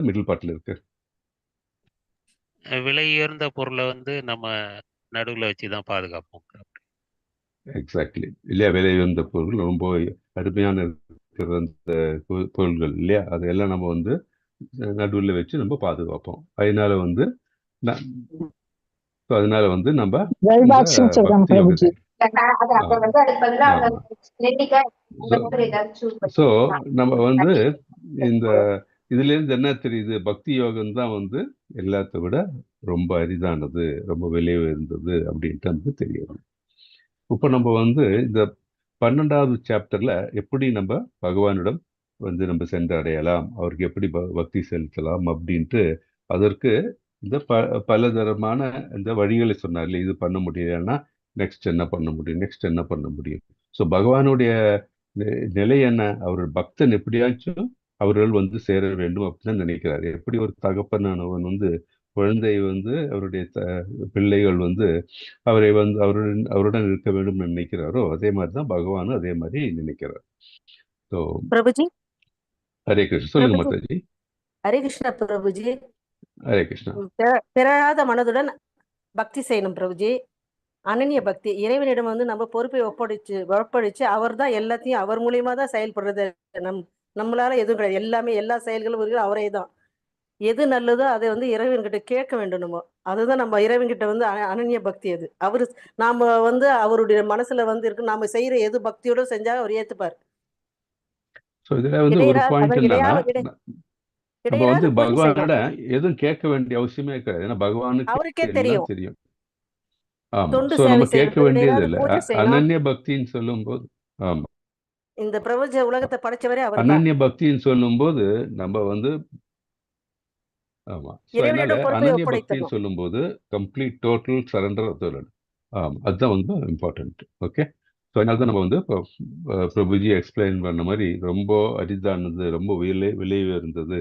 Middle பார்ட்ல இருக்கு. விலை உயர்ந்த பொருளை வந்து நம்ம நடுவில் வச்சு தான் பாதுகாப்போம். எக்ஸாக்ட்லி இல்லையா? விலை உயர்ந்த பொருள் ரொம்ப அருமையான இருக்கிற அந்த பொருள்கள் இல்லையா, அதையெல்லாம் நம்ம வந்து நடுவில் வச்சு நம்ம பாதுகாப்போம். அதனால வந்து அதனால வந்து நம்ம இந்த பக்தி யோகத்தை ஸோ நம்ம வந்து இந்த இதுல இருந்து என்ன தெரியுது? பக்தி யோகம் தான் வந்து எல்லாத்த விட ரொம்ப அரிதானது, ரொம்ப விலை உயர்ந்தது அப்படின்ட்டு நமக்கு தெரியும். இப்போ நம்ம வந்து இந்த 12வது சாப்டர்ல எப்படி நம்ம பகவானிடம் வந்து நம்ம சென்று அடையலாம், அவருக்கு எப்படி பக்தி செலுத்தலாம் அப்படின்ட்டு அதற்கு இந்த பலதரமான இந்த வழிகளை சொன்னார் இல்லை, இது பண்ண முடியலன்னா நெக்ஸ்ட் என்ன பண்ண முடியும், நெக்ஸ்ட் என்ன பண்ண முடியும். ஸோ பகவானுடைய நிலை என்ன? அவர் பக்தன் எப்படியாச்சும் அவர்கள் வந்து சேர வேண்டும் அப்படின்னு நினைக்கிறார். எப்படி ஒரு தகப்பனானவன் வந்து குழந்தை வந்து அவருடைய பிள்ளைகள் வந்து அவரை வந்து அவருடன் இருக்க வேண்டும் நினைக்கிறாரோ, அதே மாதிரி தான் பகவானும் அதே மாதிரி நினைக்கிறார். ஸோ பிரபுஜி, ஹரே கிருஷ்ணா. சொல்லுங்க மாதாஜி. ஹரே கிருஷ்ணா பிரபுஜி. ஹரே கிருஷ்ணா. பிறழாத மனதுடன் பக்தி செய்யணும் பிரபுஜி. அனன்ய பக்தி, இறைவனிடம் வந்து நம்ம பொறுப்பை ஒப்படைச்சு அவர் தான் எல்லாத்தையும் அவர் மூலியமா தான் செயல்படுறது. நம்மளால எதுவும் கிடையாது. எல்லாமே எல்லா செயல்களும் அவரே தான். எது நல்லதோ அதை வந்து இறைவன்கிட்ட கேட்க வேண்டும். நம்ம அதுதான் நம்ம இறைவன்கிட்ட வந்து அனன்ய பக்தி. அது அவரு நாம வந்து அவருடைய மனசுல வந்து இருக்கு. நாம செய்யற எது பக்தியோட செஞ்சா அவர் ஏத்துப்பார். இதுல வந்து ஒரு பாயிண்ட் என்னன்னா, நம்ம வந்து பகவானோட எதுவும் கேட்க வேண்டிய அவசியமே கிடையாது. ஏன்னா பகவானுக்கு அவருக்கே எல்லாம் தெரியும். தெரியும். ஆமா. சோ நம்ம கேட்க வேண்டியது இல்லை. அனன்ய பக்தின்னு சொல்லும் போது, ஆமா, இந்த பிரபஞ்ச உலகத்தை படைச்சவரே அவர். அனன்ய பக்தின்னு சொல்லும் போது நம்ம வந்து ஆமா. ஸோ அதனால அனன்ய பக்தின்னு சொல்லும் போது கம்ப்ளீட் டோட்டல் சரண்டர் சொல்லணும். ஆமா, அதுதான் வந்து இம்பார்ட்டன்ட். ஓகே. ஸோ அதனால தான் நம்ம வந்து இப்போ பிரபுஜி எக்ஸ்பிளைன் பண்ண மாதிரி ரொம்ப அரிதானது, ரொம்ப விலை உயர்ந்தது,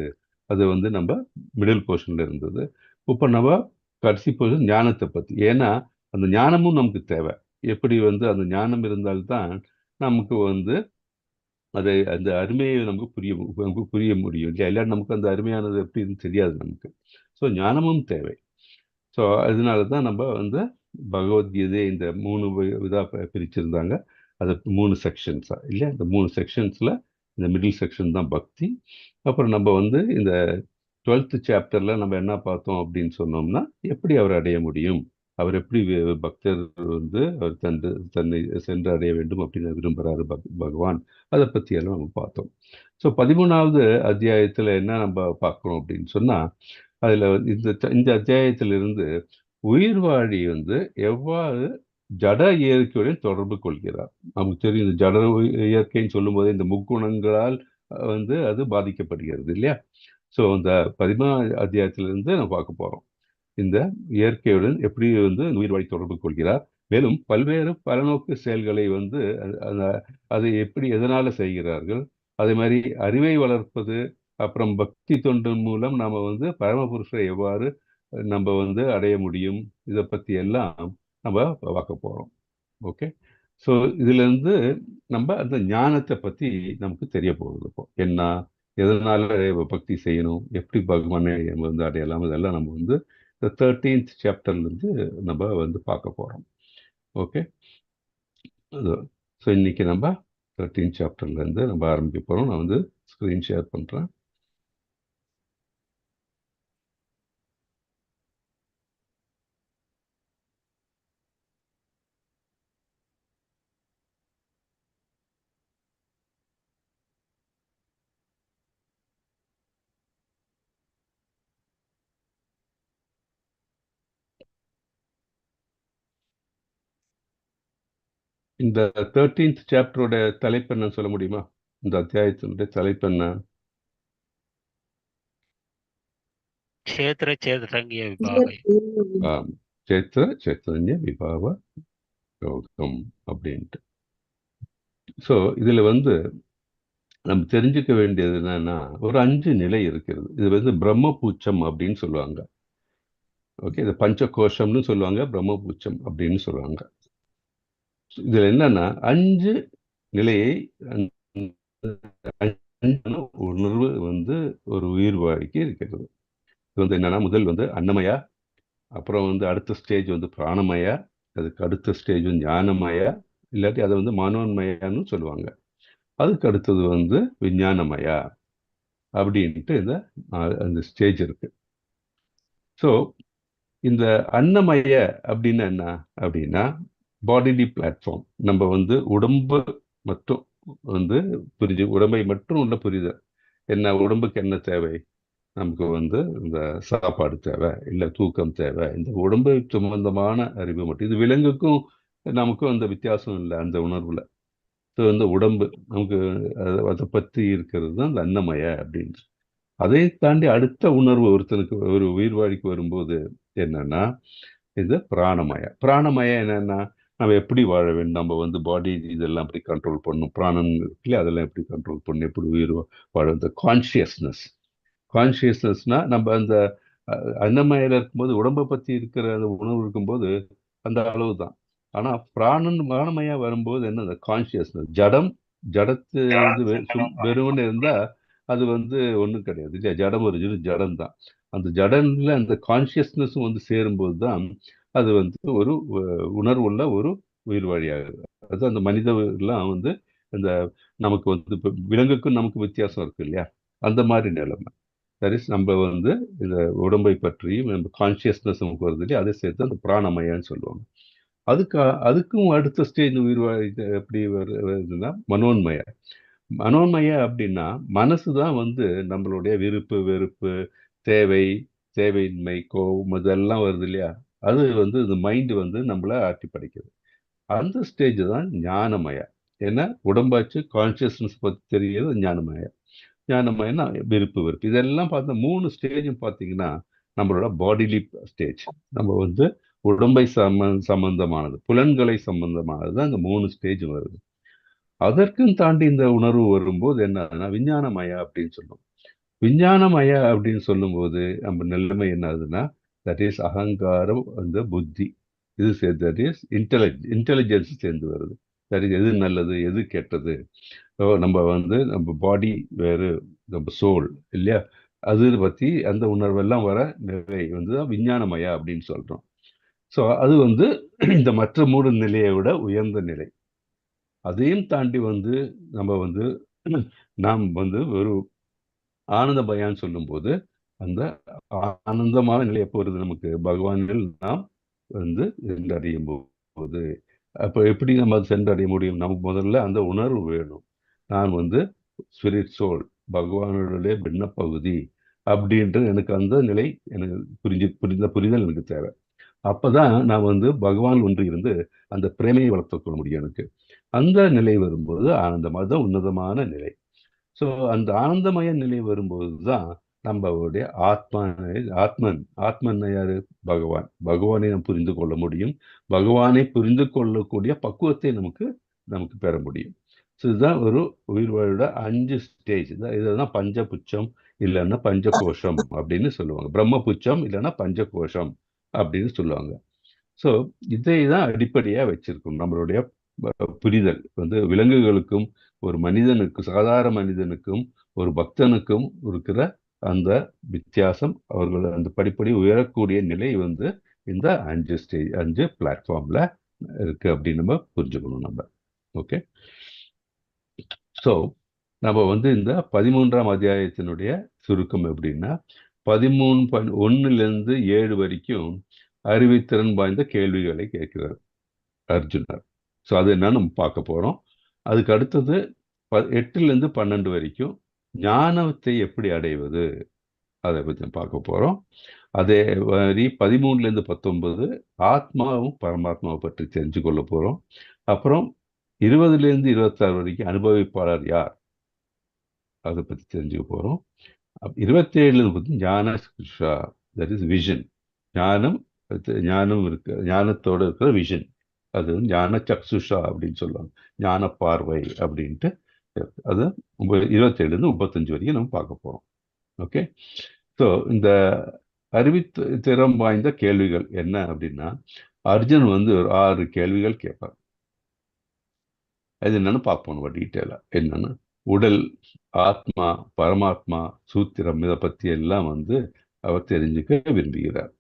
அது வந்து நம்ம மிடில் போர்ஷன்ல இருந்தது. இப்போ நம்ம கடைசி போர்ஷன் ஞானத்தை பற்றி. ஏன்னா அந்த ஞானமும் நமக்கு தேவை. எப்படி வந்து அந்த ஞானம் இருந்தால்தான் நமக்கு வந்து அதை அந்த அருமையை நமக்கு புரிய முடியும் இல்லையா? இல்லை நமக்கு அந்த அருமையானது எப்படின்னு தெரியாது நமக்கு. ஸோ ஞானமும் தேவை. ஸோ அதனால தான் நம்ம வந்து பகவத்கீதை இந்த 3 இதாக பிரிச்சிருந்தாங்க. அது 3 செக்ஷன்ஸா இல்லையா? இந்த 3 செக்ஷன்ஸில் இந்த மிடில் செக்ஷன் தான் பக்தி. அப்புறம் நம்ம வந்து இந்த 12th சாப்டரில் நம்ம என்ன பார்த்தோம் அப்படின்னு சொன்னோம்னா, எப்படி அவர் அடைய முடியும், அவர் எப்படி பக்தர் வந்து அவர் தன்னை சென்று அடைய வேண்டும் அப்படின்னு விரும்புகிறாரு பகவான், அதை பற்றி எல்லாம் நம்ம பார்த்தோம். ஸோ 13வது அத்தியாயத்தில் என்ன நம்ம பார்க்குறோம் அப்படின்னு சொன்னால், அதில் இந்த அத்தியாயத்திலிருந்து உயிர்வாழி வந்து எவ்வாறு ஜட இயற்கையுடன் தொடர்பு கொள்கிறார். நமக்கு தெரியும், இந்த ஜட இயற்கைன்னு சொல்லும் போது இந்த முக்குணங்களால் வந்து அது பாதிக்கப்படுகிறது இல்லையா? ஸோ அந்த 13வது அத்தியாயத்திலிருந்து நம்ம பார்க்க போகிறோம் இந்த இயற்கையுடன் எப்படி வந்து உயிர்வாழி தொடர்பு கொள்கிறார். மேலும் பல்வேறு பலநோக்கு செயல்களை வந்து அதை எப்படி எதனால செய்கிறார்கள், அதே மாதிரி அறிவை வளர்ப்பது, அப்புறம் பக்தி தொண்டு மூலம் நாம வந்து பரமபுருஷரை எவ்வாறு நம்ம வந்து அடைய முடியும், இதை பற்றி எல்லாம் நம்ம பார்க்க போகிறோம். ஓகே. ஸோ இதுலேருந்து நம்ம அந்த ஞானத்தை பற்றி நமக்கு தெரிய போகுது. இப்போ என்ன, எதனால பக்தி செய்யணும், எப்படி பகவானை வந்து அடையலாம், இதெல்லாம் நம்ம வந்து இந்த 13th சாப்டர்லேருந்து நம்ம வந்து பார்க்க போகிறோம். ஓகே. ஸோ இன்னைக்கு நம்ம 13th சாப்டர்லேருந்து நம்ம ஆரம்பிக்க போகிறோம். நான் வந்து ஸ்க்ரீன் ஷேர் பண்ணுறேன். இந்த 13th சாப்டரோட தலைப்பு என்ன சொல்ல முடியுமா? இந்த அத்தியாயத்தினுடைய தலைப்பு என்ன? க்ஷேத்திர சேத்ரங்கிய விபாகம். க்ஷேத்திர சேத்ரங்கிய விபாக யோகம் அப்படின்ட்டு. ஸோ இதில் வந்து நம்ம தெரிஞ்சுக்க வேண்டியது என்னன்னா, ஒரு 5 நிலை இருக்கிறது. இது வந்து பிரம்மபூச்சம் அப்படின்னு சொல்லுவாங்க. ஓகே. இது பஞ்சகோஷம்னு சொல்லுவாங்க, பிரம்மபூச்சம் அப்படின்னு சொல்லுவாங்க. இதுல என்னன்னா 5 நிலையை உணர்வு வந்து ஒரு உயிர் வாழ்க்கை இருக்கிறது. இது வந்து என்னன்னா, முதல் வந்து அன்னமயா, அப்புறம் வந்து அடுத்த ஸ்டேஜ் வந்து பிராணமயா, அதுக்கு அடுத்த ஸ்டேஜ் வந்து ஞானமயா, இல்லாட்டி அதை வந்து மனோன்மயான்னு சொல்லுவாங்க. அதுக்கு அடுத்தது வந்து விஞ்ஞானமயா அப்படின்ட்டு அந்த ஸ்டேஜ் இருக்கு. ஸோ இந்த அன்னமய அப்படின்னா என்ன அப்படின்னா, பாடிலி பிளாட்ஃபார்ம். நம்ம வந்து உடம்பு மட்டும் வந்து உடம்பை மட்டும் உள்ள புரிதல். என்ன உடம்புக்கு என்ன தேவை? நமக்கு வந்து இந்த சாப்பாடு தேவை, இல்லை தூக்கம் தேவை. இந்த உடம்பு சம்பந்தமான அறிவு மட்டும். இது விலங்குக்கும் நமக்கும் அந்த வித்தியாசம் இல்லை அந்த உணர்வுல. ஸோ இந்த உடம்பு நமக்கு அதை பற்றி இருக்கிறது தான் அந்த அன்னமய அப்படின்னு. அதை தாண்டி அடுத்த உணர்வு ஒருத்தனுக்கு ஒரு உயிர் வாழ்க்கை வரும்போது என்னன்னா, இது பிராணமய. பிராணமய என்னன்னா, நம்ம எப்படி வாழ வேண்டும், நம்ம வந்து பாடி இதெல்லாம் எப்படி கண்ட்ரோல் பண்ணணும், பிராணன் இருக்குல்ல அதெல்லாம் எப்படி கண்ட்ரோல் பண்ணணும், எப்படி உயிர் வாழ, இந்த கான்சியஸ்னஸ். கான்சியஸ்னஸ்னா நம்ம அந்த அன்னமயில இருக்கும்போது உடம்பை பற்றி இருக்கிற அந்த உணர்வு இருக்கும்போது அந்த அளவு தான். ஆனா பிராணமயா வரும்போது என்ன, அந்த கான்சியஸ்னஸ். ஜடத்து வந்து வெறும்னு இருந்தா அது வந்து ஒன்றும் கிடையாது இல்லையா. ஜடம் ஒரு ஜடம் தான். அந்த ஜடன்ல அந்த கான்சியஸ்னஸும் வந்து சேரும்போது தான் அது வந்து ஒரு உணர்வுள்ள ஒரு உயிர் வழியாகுது. அது அந்த மனிதெல்லாம் வந்து இந்த நமக்கு வந்து இப்போ விலங்குக்கும் நமக்கு வித்தியாசம் இருக்கு இல்லையா, அந்த மாதிரி நிலைமை. தட் இஸ் நம்ம வந்து இந்த உடம்பை பற்றியும் நம்ம கான்சியஸ்னஸ் நமக்கு வருது இல்லையா, அதை சேர்த்து அந்த பிராணமயான்னு சொல்லுவாங்க. அதுக்கும் அடுத்த ஸ்டேஜ் உயிர் எப்படி வருதுன்னா மனோன்மய. மனோன்மய அப்படின்னா மனசு தான் வந்து நம்மளுடைய விருப்பு வெறுப்பு, தேவை தேவையின்மை, கோபம் இதெல்லாம் வருது இல்லையா, அது வந்து இந்த மைண்டு வந்து நம்மள ஆட்டி படைக்குது. அந்த ஸ்டேஜ் தான் ஞானமய. ஏன்னா உடம்பாச்சு கான்சியஸ்னஸ் பற்றி தெரிகிறது ஞானமய. ஞானமயன்னா விருப்பு வெறுப்பு இதெல்லாம் பார்த்த 3 ஸ்டேஜும் பார்த்தீங்கன்னா நம்மளோட பாடிலி ஸ்டேஜ். நம்ம வந்து உடம்பை சம்பந்தமானது, புலன்களை சம்பந்தமானது தான் இந்த 3 ஸ்டேஜ் வருது. அதற்கும் தாண்டி இந்த உணர்வு வரும்போது என்னன்னா விஞ்ஞானமய அப்படின்னு சொல்லுவோம். விஞ்ஞானமய அப்படின்னு சொல்லும்போது நம்ம நிலைமை என்ன ஆகுதுன்னா, தட் இஸ் அகங்காரம், அந்த புத்தி, இது தட் இஸ் இன்டெலிஜென்ஸ் சேர்ந்து வருது. தட் இஸ் எது நல்லது எது கெட்டது. நம்ம வந்து நம்ம பாடி வேறு, நம்ம சோல் இல்லையா, அது பற்றி அந்த உணர்வெல்லாம் வர நிலை வந்து தான் விஞ்ஞானமயா அப்படின்னு சொல்றோம். ஸோ அது வந்து இந்த மற்ற 3 நிலையை விட உயர்ந்த நிலை. அதையும் தாண்டி வந்து நம்ம வந்து நாம் வந்து ஒரு ஆனந்த பயான்னு சொல்லும்போது அந்த ஆனந்தமான நிலை எப்போ வருது நமக்கு, பகவானில் நாம் வந்து சென்றடையும் போது. அப்போ எப்படி நம்ம அது சென்றடைய முடியும்? நமக்கு முதல்ல அந்த உணர்வு வேணும். நான் வந்து ஸ்பிரிட் சோல், பகவானுடைய பின்ன பகுதி அப்படின்றது எனக்கு அந்த நிலை எனக்கு புரிதல் எனக்கு தேவை. அப்பதான் நான் வந்து பகவான் ஒன்று இருந்து அந்த பிரேமையை வளர்த்துக்கொள்ள முடியும் எனக்கு. அந்த நிலை வரும்போது ஆனந்தம், அதுதான் உன்னதமான நிலை. ஸோ அந்த ஆனந்தமய நிலை வரும்போது தான் நம்மளுடைய ஆத்மன் யாரு? பகவான். பகவானை நாம் புரிந்து கொள்ள முடியும். பகவானை புரிந்து கொள்ளக்கூடிய பக்குவத்தை நமக்கு நமக்கு பெற முடியும். ஸோ இதுதான் ஒரு உயிர் வாழோட 5 ஸ்டேஜ். இதுதான் பஞ்சபுச்சம் இல்லைன்னா பஞ்சகோஷம் அப்படின்னு சொல்லுவாங்க. பிரம்மபுச்சம் இல்லைன்னா பஞ்சகோஷம் அப்படின்னு சொல்லுவாங்க. ஸோ இதை தான் அடிப்படையாக வச்சிருக்கோம் நம்மளுடைய புரிதல் வந்து. விலங்குகளுக்கும் ஒரு மனிதனுக்கும், சாதாரண மனிதனுக்கும் ஒரு பக்தனுக்கும் இருக்கிற அந்த வித்தியாசம், அவர்கள் அந்த படிப்படி உயரக்கூடிய நிலை வந்து இந்த 5 பிளாட்ஃபார்ம்ல இருக்கு அப்படின்னு நம்ம புரிஞ்சுக்கணும் நம்ம. ஓகே. ஸோ நம்ம வந்து இந்த 13ஆம் அத்தியாயத்தினுடைய சுருக்கம் எப்படின்னா, 13.1 7 வரைக்கும் அறிவுத்திறன் வாய்ந்த கேள்விகளை கேட்கிறார் அர்ஜுனர். ஸோ அது என்ன நம்ம பார்க்க போகிறோம். அதுக்கு அடுத்தது 8 12 வரைக்கும் ஞானத்தை எப்படி அடைவது அதை பற்றி பார்க்க போகிறோம். அதே மாதிரி 13 19 ஆத்மாவும் பரமாத்மாவை பற்றி தெரிஞ்சு கொள்ள போகிறோம். அப்புறம் 20 26 வரைக்கும் அனுபவிப்பாளர் யார் அதை பற்றி தெரிஞ்சுக்க போகிறோம். 27 ஞான சிக்ஷா, தட் இஸ் விஷன். ஞானம் இருக்கு, ஞானத்தோடு இருக்கிற விஷன், அது ஞான சக்ஷுஷா அப்படின்னு சொல்லுவாங்க, ஞான பார்வை அப்படின்ட்டு. அது 27 35 வரைக்கும் நம்ம பார்க்க போகிறோம். ஓகே. ஸோ இந்த அறிவுத்திறம் வாய்ந்த கேள்விகள் என்ன அப்படின்னா, அர்ஜுன் வந்து ஒரு 6 கேள்விகள் கேட்பார். அது என்னன்னு பார்ப்போம் நம்ம டீட்டெயிலாக. என்னன்னு உடல், ஆத்மா, பரமாத்மா, சூத்திரம் இதை பற்றி எல்லாம் வந்து அவர் தெரிஞ்சுக்க விரும்புகிறார்.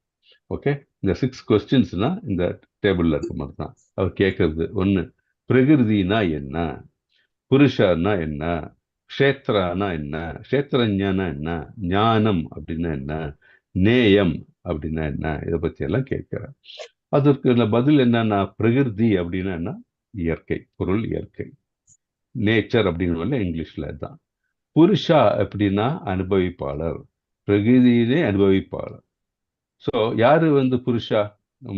ஓகே, இந்த 6 கொஸ்டின்ஸ்னா இந்த டேபிளில் இருக்க மாதிரி தான் அவர் கேட்கறது. ஒன்று, பிரகிருதினா என்ன, புருஷானா என்ன, க்ஷேத்ரானா என்ன, க்ஷேத்திரஞானா என்ன, ஞானம் அப்படின்னா என்ன, நேயம் அப்படின்னா என்ன, இதை பற்றி எல்லாம் கேட்கிறார். அதற்கு பதில் என்னன்னா, பிரகிருதி அப்படின்னா என்ன, இயற்கை, பொருள், இயற்கை, நேச்சர் அப்படின்னு இங்கிலீஷ்ல தான். புருஷா அப்படின்னா அனுபவிப்பாளர், பிரகிருதியிலே அனுபவிப்பாளர். ஸோ யாரு வந்து புருஷா?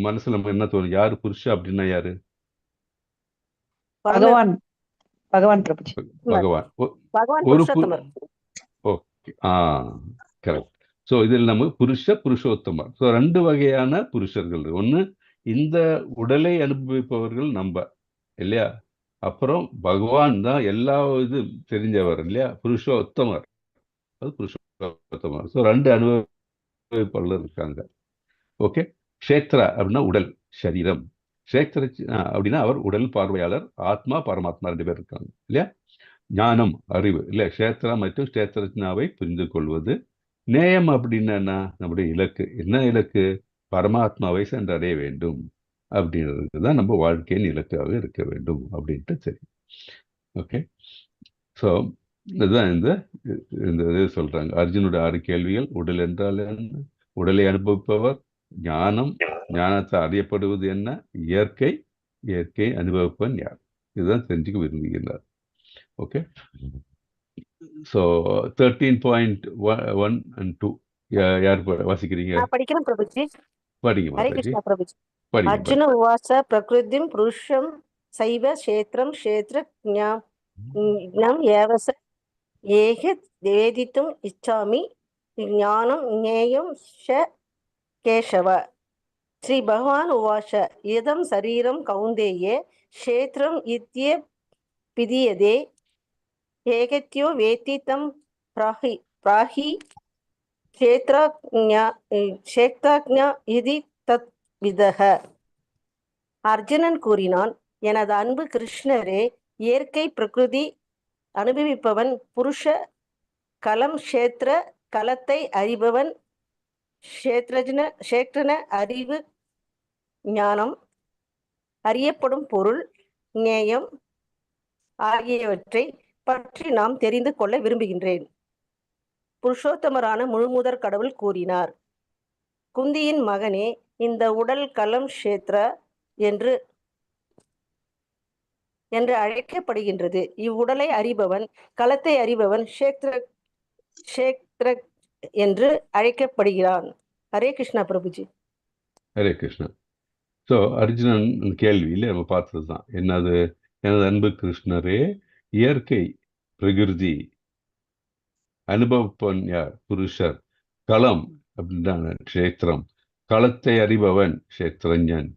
மனசுல நம்ம என்ன தோணும், யாரு புருஷா அப்படின்னா யாரு? பகவான். பகவான் பிரபுஜி. பகவான். பகவான் ஒரு புருஷோத்தமர். Okay, correct. ஸோ இதில் நம்ம புருஷோத்தமர். ஸோ 2 வகையான புருஷர்கள். ஒன்று, இந்த உடலை அனுபவிப்பவர்கள் நம்ம இல்லையா, அப்புறம் பகவான் தான் எல்லா இது தெரிஞ்சவர் இல்லையா, புருஷோத்தமர். அது புருஷோத்தமர். ஸோ 2 அனுபவிப்பாளர் இருக்காங்க. ஓகே, க்ஷேத்ரா அப்படின்னா உடல், சரீரம். க்ஷேத்திர அப்படின்னா அவர் உடல் பார்வையாளர், ஆத்மா பரமாத்மா 2 பேர் இருக்காங்க இல்லையா. ஞானம், அறிவு இல்லையா, க்ஷேத்ரா மற்றும் க்ஷேத்திரஜ்ஞாவை புரிந்து கொள்வது. நேயம் அப்படின்னா என்ன, நம்முடைய இலக்கு. என்ன இலக்கு? பரமாத்மாவை சென்றடைய வேண்டும் அப்படின்றது தான் நம்ம வாழ்க்கையின் இலக்காக இருக்க வேண்டும் அப்படின்ட்டு சரி. ஓகே, ஸோ இதுதான் இந்த இது சொல்றாங்க. அர்ஜுனோட 6 கேள்விகள். உடல் என்றால் என்ன, உடலை அனுபவிப்பவர், ஞானம், ஞானத்தை அறியப்படுவது என்ன, இயற்கை, இயற்கை அனுபவிப்பவன் யார், இதுதான் தெரிஞ்சுக்க விரும்புகிறார். ஓகே, ஸோ 13.1 and 2 யார் வாசிக்கிறீங்க? நான் படிக்கிறேன் பிரபுஜி. படிங்க ஹரே மாதாஜி, கிருஷ்ணா பிரபுஜி. படிங்க. அர்ஜுன உவாச பிரகிருதிம் புருஷம் சைவ க்ஷேத்ரம் க்ஷேத்ர ஞானம் ஏவச ஏக வேதித்தும் இச்சாமி ஞானம் ஞேயம் ஷ கேசவ. ஸ்ரீ பகவான் உவாச இதம் சரீரம் கௌந்தேயே க்ஷேத்ரம் இத்ய பிதியதே ஏகத்யோ வேத்தி தம் பிராஹி க்ஷேத்ராக்ஞா இதி தத் விதஹ. அர்ஜுனன் கூறினான், எனது அன்பு கிருஷ்ணரே, இயற்கை பிரகிருதி அனுபவிப்பவன் புருஷ, கலம் க்ஷேத்திர கலத்தை அறிபவன், க்ஷேத்திரன அறிவு, ஞானம் அறியப்படும் பொருள், ஞேயம் ஆகியவற்றை பற்றி நாம் தெரிந்து கொள்ள விரும்புகின்றேன். புருஷோத்தமரான முழுமுதற் கடவுள் கூறினார், குந்தியின் மகனே, இந்த உடல் கலம் க்ஷேத்ர என்று அழைக்கப்படுகின்றது. இவ்வுடலை அறிபவன், களத்தை அறிபவன் க்ஷேத்ர என்று அழைக்கப்படுகிறான். ஹரே கிருஷ்ணா பிரபுஜி. ஹரே கிருஷ்ணா. ஸோ அர்ஜுனன் கேள்வியில் நம்ம பார்த்தது தான் என்னது, எனது அன்பு கிருஷ்ணரே, இயற்கை பிரகிருதி அனுபவிப்பவன் யார், புருஷர், களம் அப்படின்னா க்ஷேத்திரம், களத்தை அறிபவன் க்ஷேத்திரஞன்,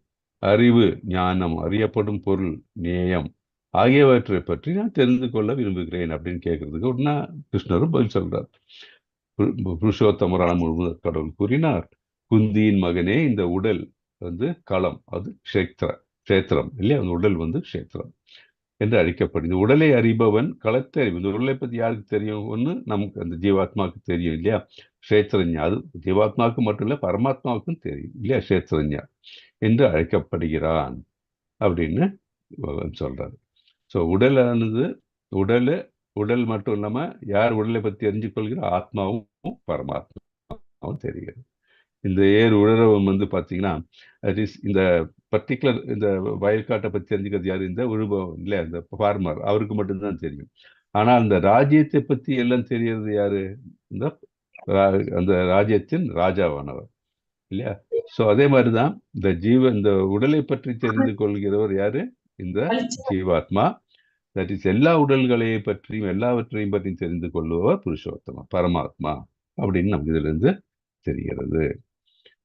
அறிவு ஞானம், அறியப்படும் பொருள் நேயம் ஆகியவற்றை பற்றி நான் தெரிந்து கொள்ள விரும்புகிறேன் அப்படின்னு கேட்கறதுக்கு உடனே கிருஷ்ணரும் பதில் சொல்றார். புருஷோத்தமரான முழுமுதற் கடவுள் கூறினார், குந்தியின் மகனே, இந்த உடல் வந்து களம், அது க்ஷேத்திரம் இல்லையா, அந்த உடல் வந்து க்ஷேத்திரம் என்று அழைக்கப்படுது. உடலை அறிபவன் களத்தை அறிவு. இந்த உடலை பற்றி யாருக்கு தெரியும்? ஒன்று நமக்கு, அந்த ஜீவாத்மாவுக்கு தெரியும் இல்லையா, க்ஷேத்திரஞா. அது ஜீவாத்மாவுக்கு மட்டும் இல்லை, பரமாத்மாவுக்கும் தெரியும் இல்லையா, க்ஷேத்திரஞா என்று அழைக்கப்படுகிறான் அப்படின்னு சொல்றாரு. ஸோ உடலானது உடல் மட்டும் இல்லாமல் யார் உடலை பற்றி தெரிஞ்சு கொள்கிற, ஆத்மாவும் பரமாத்மாவும் தெரிகிறது. இந்த உழறவன் வந்து பார்த்தீங்கன்னா, இந்த பர்டிகுலர் இந்த வயல்காட்டை பற்றி தெரிஞ்சுக்கிறது யார்? இந்த உழுபவன் இல்லையா, இந்த ஃபார்மர், அவருக்கு மட்டும்தான் தெரியும். ஆனால் அந்த ராஜ்யத்தை பற்றி எல்லாம் தெரியறது யாரு? அந்த ராஜ்யத்தின் ராஜாவானவர் இல்லையா. ஸோ அதே மாதிரிதான் இந்த உடலை பற்றி தெரிந்து கொள்கிறவர் யாரு? இந்த ஜீவாத்மா. தட் இஸ் எல்லா உடல்களையும் பற்றியும் எல்லாவற்றையும் பற்றி தெரிந்து கொள்பவர் புருஷோத்தமா, பரமாத்மா அப்படின்னு நமக்கு இதுல இருந்து தெரிகிறது.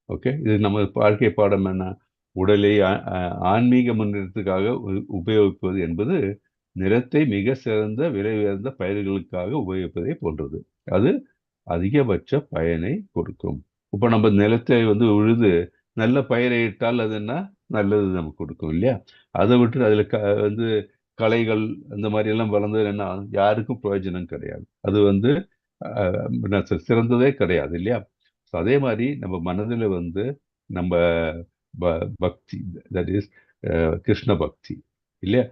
ஓகே, இது நம்ம வாழ்க்கை பாடம் என்ன? உடலை ஆன்மீக முன்னேற்றத்துக்காக உபயோகிப்பது என்பது நிலத்தை மிக சிறந்த விலை உயர்ந்த பயிர்களுக்காக உபயோகிப்பதை போன்றது. அது அதிகபட்ச பயனை கொடுக்கும். இப்போ நம்ம நிலத்தை வந்து உழுது நல்ல பயிரை இட்டால் அது என்ன நல்லது நமக்கு கொடுக்கும் இல்லையா. அதை விட்டு அதில் வந்து கலைகள் இந்த மாதிரி எல்லாம் வளர்ந்தது என்ன யாருக்கும் பிரயோஜனம் கிடையாது. அது வந்து சிறந்ததே கிடையாது இல்லையா? அதே மாதிரி நம்ம மனதில் வந்து நம்ம பக்தி, தட் இஸ் கிருஷ்ண பக்தி இல்லையா,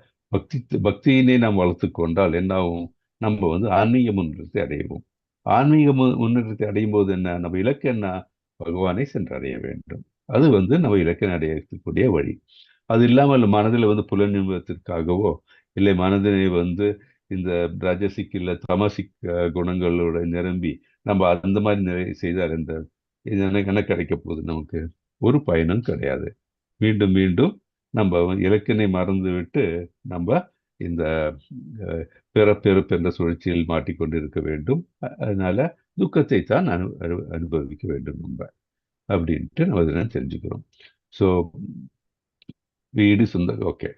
பக்தியினை நாம் வளர்த்து கொண்டால் என்ன ஆகும்? நம்ம வந்து ஆன்மீக முன்னேற்றத்தை அடைவோம். ஆன்மீக முன்னேற்றத்தை அடையும் போது என்ன, நம்ம இலக்கு என்ன? பகவானை சென்றடைய வேண்டும். அது வந்து நம்ம இலக்கை அடையக்கூடிய வழி. அது இல்லாமல் மனதில் வந்து புலனின்பத்திற்காகவோ இல்லை மனதினை வந்து இந்த ராஜசிக் இல்லை தமசிக் குணங்களோட நிரம்பி நம்ம அந்த மாதிரி செய்தால் என்ன கிடைக்க போகுது? நமக்கு ஒரு பயனும் கிடையாது. மீண்டும் மீண்டும் நம்ம இலக்கினை மறந்து விட்டு நம்ம இந்த பிறப்பு என்ற சுழற்சியில் மாட்டிக்கொண்டு இருக்க வேண்டும். அதனால துக்கத்தை தான் அனுபவிக்க வேண்டும் நம்ம அப்படின்ட்டு நம்ம இதெல்லாம் தெரிஞ்சுக்கிறோம். ஸோ வீடு சுந்தர். ஓகே,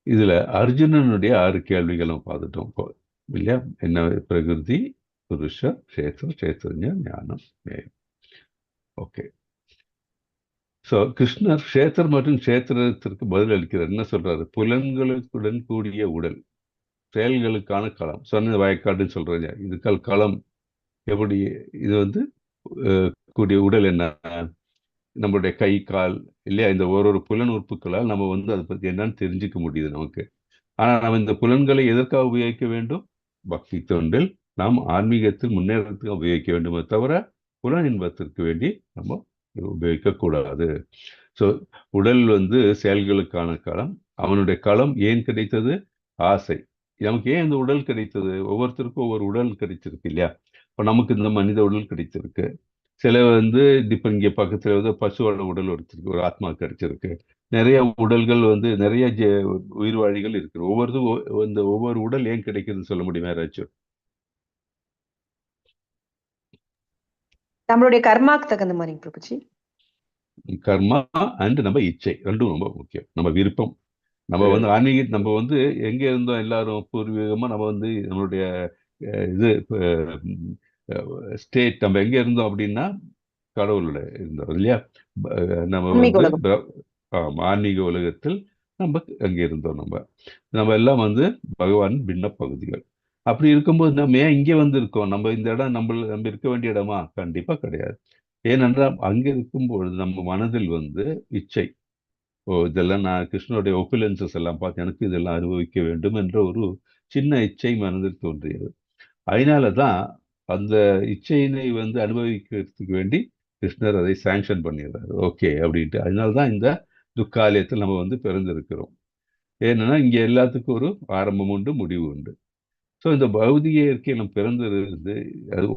இதுல அர்ஜுனனுடைய 6 கேள்விகள் நம்ம பார்த்துட்டோம் இல்லையா? என்ன? பிரகிருதி, புருஷ, கஷேத்திரம், கஷேத்திரஞ, ஞானம், நேயம். ஓகே, ஸோ கிருஷ்ணர் கஷேத்திரம் மற்றும் கஷேத்திரத்திற்கு பதில் அளிக்கிறார். என்ன சொல்றாரு? புலன்களுடன் கூடிய உடல், செயல்களுக்கான களம். சொன்ன வயக்காடுன்னு சொல்றாங்க. இதுக்கால் களம் எப்படி? இது வந்து கூடிய உடல் என்ன? நம்மளுடைய கை, கால் இல்லையா? இந்த ஒரு புலன் உறுப்புகளால் நம்ம வந்து அதை பற்றி என்னன்னு தெரிஞ்சுக்க முடியுது நமக்கு. ஆனால் நம்ம இந்த புலன்களை எதற்காக உபயோகிக்க வேண்டும்? பக்தி தொண்டில் நாம் ஆன்மீகத்தில் முன்னேறத்துக்கு உபயோகிக்க வேண்டுமே தவிர புலன் இன்பத்திற்கு வேண்டி நம்ம உபயோகிக்கக்கூடாது. ஸோ உடல் வந்து செயல்களுக்கான களம். அவனுடைய களம் ஏன் கிடைத்தது? ஆசை. நமக்கு ஏன் இந்த உடல் கிடைத்தது? ஒவ்வொருத்தருக்கும் ஒவ்வொரு உடல் கிடைச்சிருக்கு இல்லையா? இப்போ நமக்கு இந்த மனித உடல் கிடைச்சிருக்கு. சில வந்து இப்போ இங்கே பக்கத்தில் வந்து பசுவோட உடல் ஒருத்தருக்கு, ஒரு ஆத்மா கிடைச்சிருக்கு. நிறைய உடல்கள் வந்து நிறைய உயிர்வாழிகள் இருக்கு. ஒவ்வொரு உடல் ஏன் கிடைக்குதுன்னு சொல்ல முடியுமா யாராச்சும்? நம்மளுடைய கர்மாக்கு தகுந்த மாதிரி பிரபுஜி. கர்மா அண்ட் நம்ம இச்சை ரெண்டும் ரொம்ப முக்கியம். நம்ம விருப்பம். நம்ம வந்து ஆன்மீக நம்ம வந்து எங்க இருந்தோம் எல்லாரும் பூர்வீகமா நம்ம வந்து நம்மளுடைய இது ஸ்டேட் நம்ம எங்க இருந்தோம் அப்படின்னா கடவுளோட இருந்தோம் இல்லையா? நம்ம வந்து ஆன்மீக உலகத்தில் நம்ம அங்கே இருந்தோம். நம்ம எல்லாம் வந்து பகவான் பின்ன பகுதிகள். அப்படி இருக்கும்போது நம்ம ஏன் இங்கே வந்து இருக்கோம்? நம்ம இந்த இடம் நம்ம இருக்க வேண்டிய இடமா? கண்டிப்பா கிடையாது. ஏனென்றால் அங்கே இருக்கும்பொழுது நம்ம மனதில் வந்து இச்சை, இதெல்லாம் நான் கிருஷ்ணனுடைய ஒப்புலன்சஸ் எல்லாம் பார்த்து எனக்கு இதெல்லாம் அனுபவிக்க வேண்டும் என்ற ஒரு சின்ன இச்சை மனதில் தோன்றியது. அதனால தான் அந்த இச்சையினை வந்து அனுபவிக்கிறதுக்கு வேண்டி கிருஷ்ணர் அதை சாங்ஷன் பண்ணிடுறாரு. ஓகே அப்படின்ட்டு. அதனால தான் இந்த துக்காலயத்தில் நம்ம வந்து பிறந்திருக்கிறோம். ஏன்னா இங்கே எல்லாத்துக்கும் ஒரு ஆரம்பம் உண்டு, முடிவு உண்டு. ஸோ இந்த பௌதிக இயற்கையை நம்ம பிறந்திருந்து அது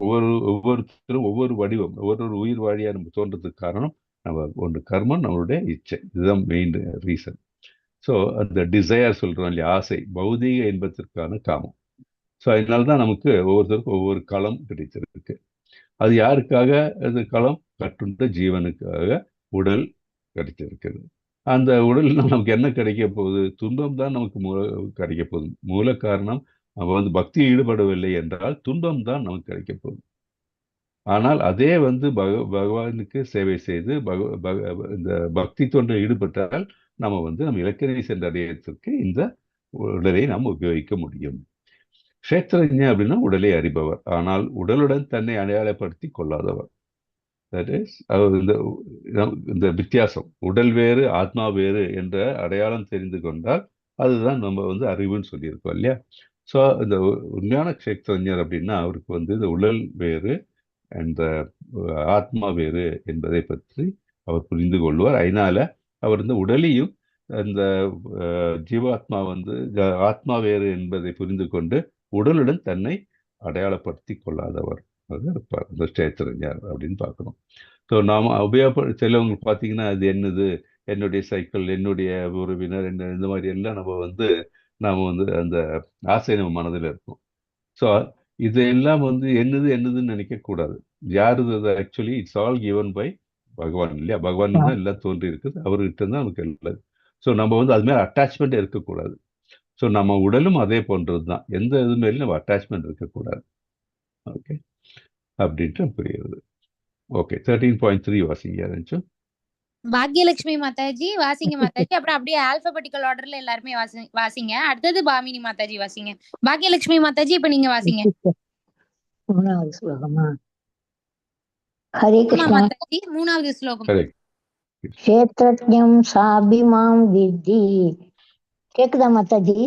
ஒவ்வொருத்தரும் ஒவ்வொரு வடிவம், ஒவ்வொரு உயிர் வாழியாக நம்ம தோன்றதுக்கு காரணம் நம்ம ஒன்று கர்மம், நம்மளுடைய இச்சை. இதுதான் மெயின் ரீசன். ஸோ அந்த டிசையர் சொல்கிறோம் இல்லையா, ஆசை, பௌதிக இன்பத்திற்கான காமம். ஸோ அதனால தான் நமக்கு ஒவ்வொருத்தருக்கும் ஒவ்வொரு களம் கிடைச்சிருக்கு. அது யாருக்காக? அது களம் கட்டுண்ட ஜீவனுக்காக உடல் கிடைச்சிருக்குது. அந்த உடல்னா நமக்கு என்ன கிடைக்க போகுது? துன்பம் தான் நமக்கு கிடைக்க போகுது. மூல காரணம் நம்ம வந்து பக்தியில் ஈடுபடவில்லை என்றால் துன்பம் தான் நமக்கு கிடைக்க போகுது. ஆனால் அதே வந்து பகவானுக்கு சேவை செய்து இந்த பக்தி தொண்டில் ஈடுபட்டால் நம்ம வந்து நம்ம இலக்கினை சென்றடையத்திற்கு இந்த உடலை நாம் உபயோகிக்க முடியும். கஷேத்திரஜ அப்படின்னா உடலை அறிபவர், ஆனால் உடலுடன் தன்னை அடையாளப்படுத்தி கொள்ளாதவர். தட் இஸ் இந்த வித்தியாசம், உடல் வேறு ஆத்மா வேறு என்ற அடையாளம் தெரிந்து கொண்டால் அதுதான் நம்ம வந்து அறிவுன்னு சொல்லியிருக்கோம் இல்லையா? ஸோ இந்த உண்மையான கஷேத்திரஞர் அப்படின்னா அவருக்கு வந்து இந்த உடல் வேறு அந்த ஆத்மா வேறு என்பதை பற்றி அவர் புரிந்து கொள்வார். அதனால அவர் இந்த உடலையும் அந்த ஜீவாத்மா வந்து ஆத்மா வேறு என்பதை புரிந்து கொண்டு உடலுடன் தன்னை அடையாளப்படுத்தி கொள்ளாதவர் இருப்பார் இந்த கஷேத்திரஞர் அப்படின்னு பார்க்கணும். ஸோ நாம் சிலவங்களுக்கு பார்த்தீங்கன்னா அது என்னது, என்னுடைய சைக்கிள், என்னுடைய உறவினர், இந்த மாதிரி எல்லாம் நாம் வந்து அந்த ஆசை நம்ம மனதில் இருக்கும். ஸோ இதெல்லாம் வந்து என்னதுன்னு நினைக்கக்கூடாது. யாரு அது? Actually it's all given by Bhagavan இல்லையா? பகவான் தான் எல்லாம் தோன்றி இருக்குது, அவர்கிட்ட தான் நமக்கு எல்லாம். ஸோ நம்ம வந்து அது மேலே அட்டாச்மெண்ட் இருக்கக்கூடாது. ஸோ நம்ம உடலும் அதே போன்றது தான், எந்த இது மேலும் நம்ம அட்டாச்மெண்ட் இருக்கக்கூடாது. ஓகே, அப்படின்ட்டு புரியுது. ஓகே, 13.3 வாசிங்க யாராச்சும். பாக்யலட்சுமி மாதாஜி வாசிங்க மாதாஜி. அப்புறம் அப்படியே ஆல்பபெட்டிக்கல் ஆர்டர்ல எல்லாருமே வாசிங்க. அடுத்தது பாமினி மாதாஜி வாசிங்க. பாக்யலட்சுமி மாதாஜி இப்ப நீங்க வாசிங்க. மூணாவது ஸ்லோகமா? ஹரே ஆமா கிருஷ்ணா. மாதாஜி, 3வது ஸ்லோகம். கரெக்ட். கஷேத்ரஜ்ஞம் சாபிமாம் வித்தி. கேக்குதா மாதாஜி?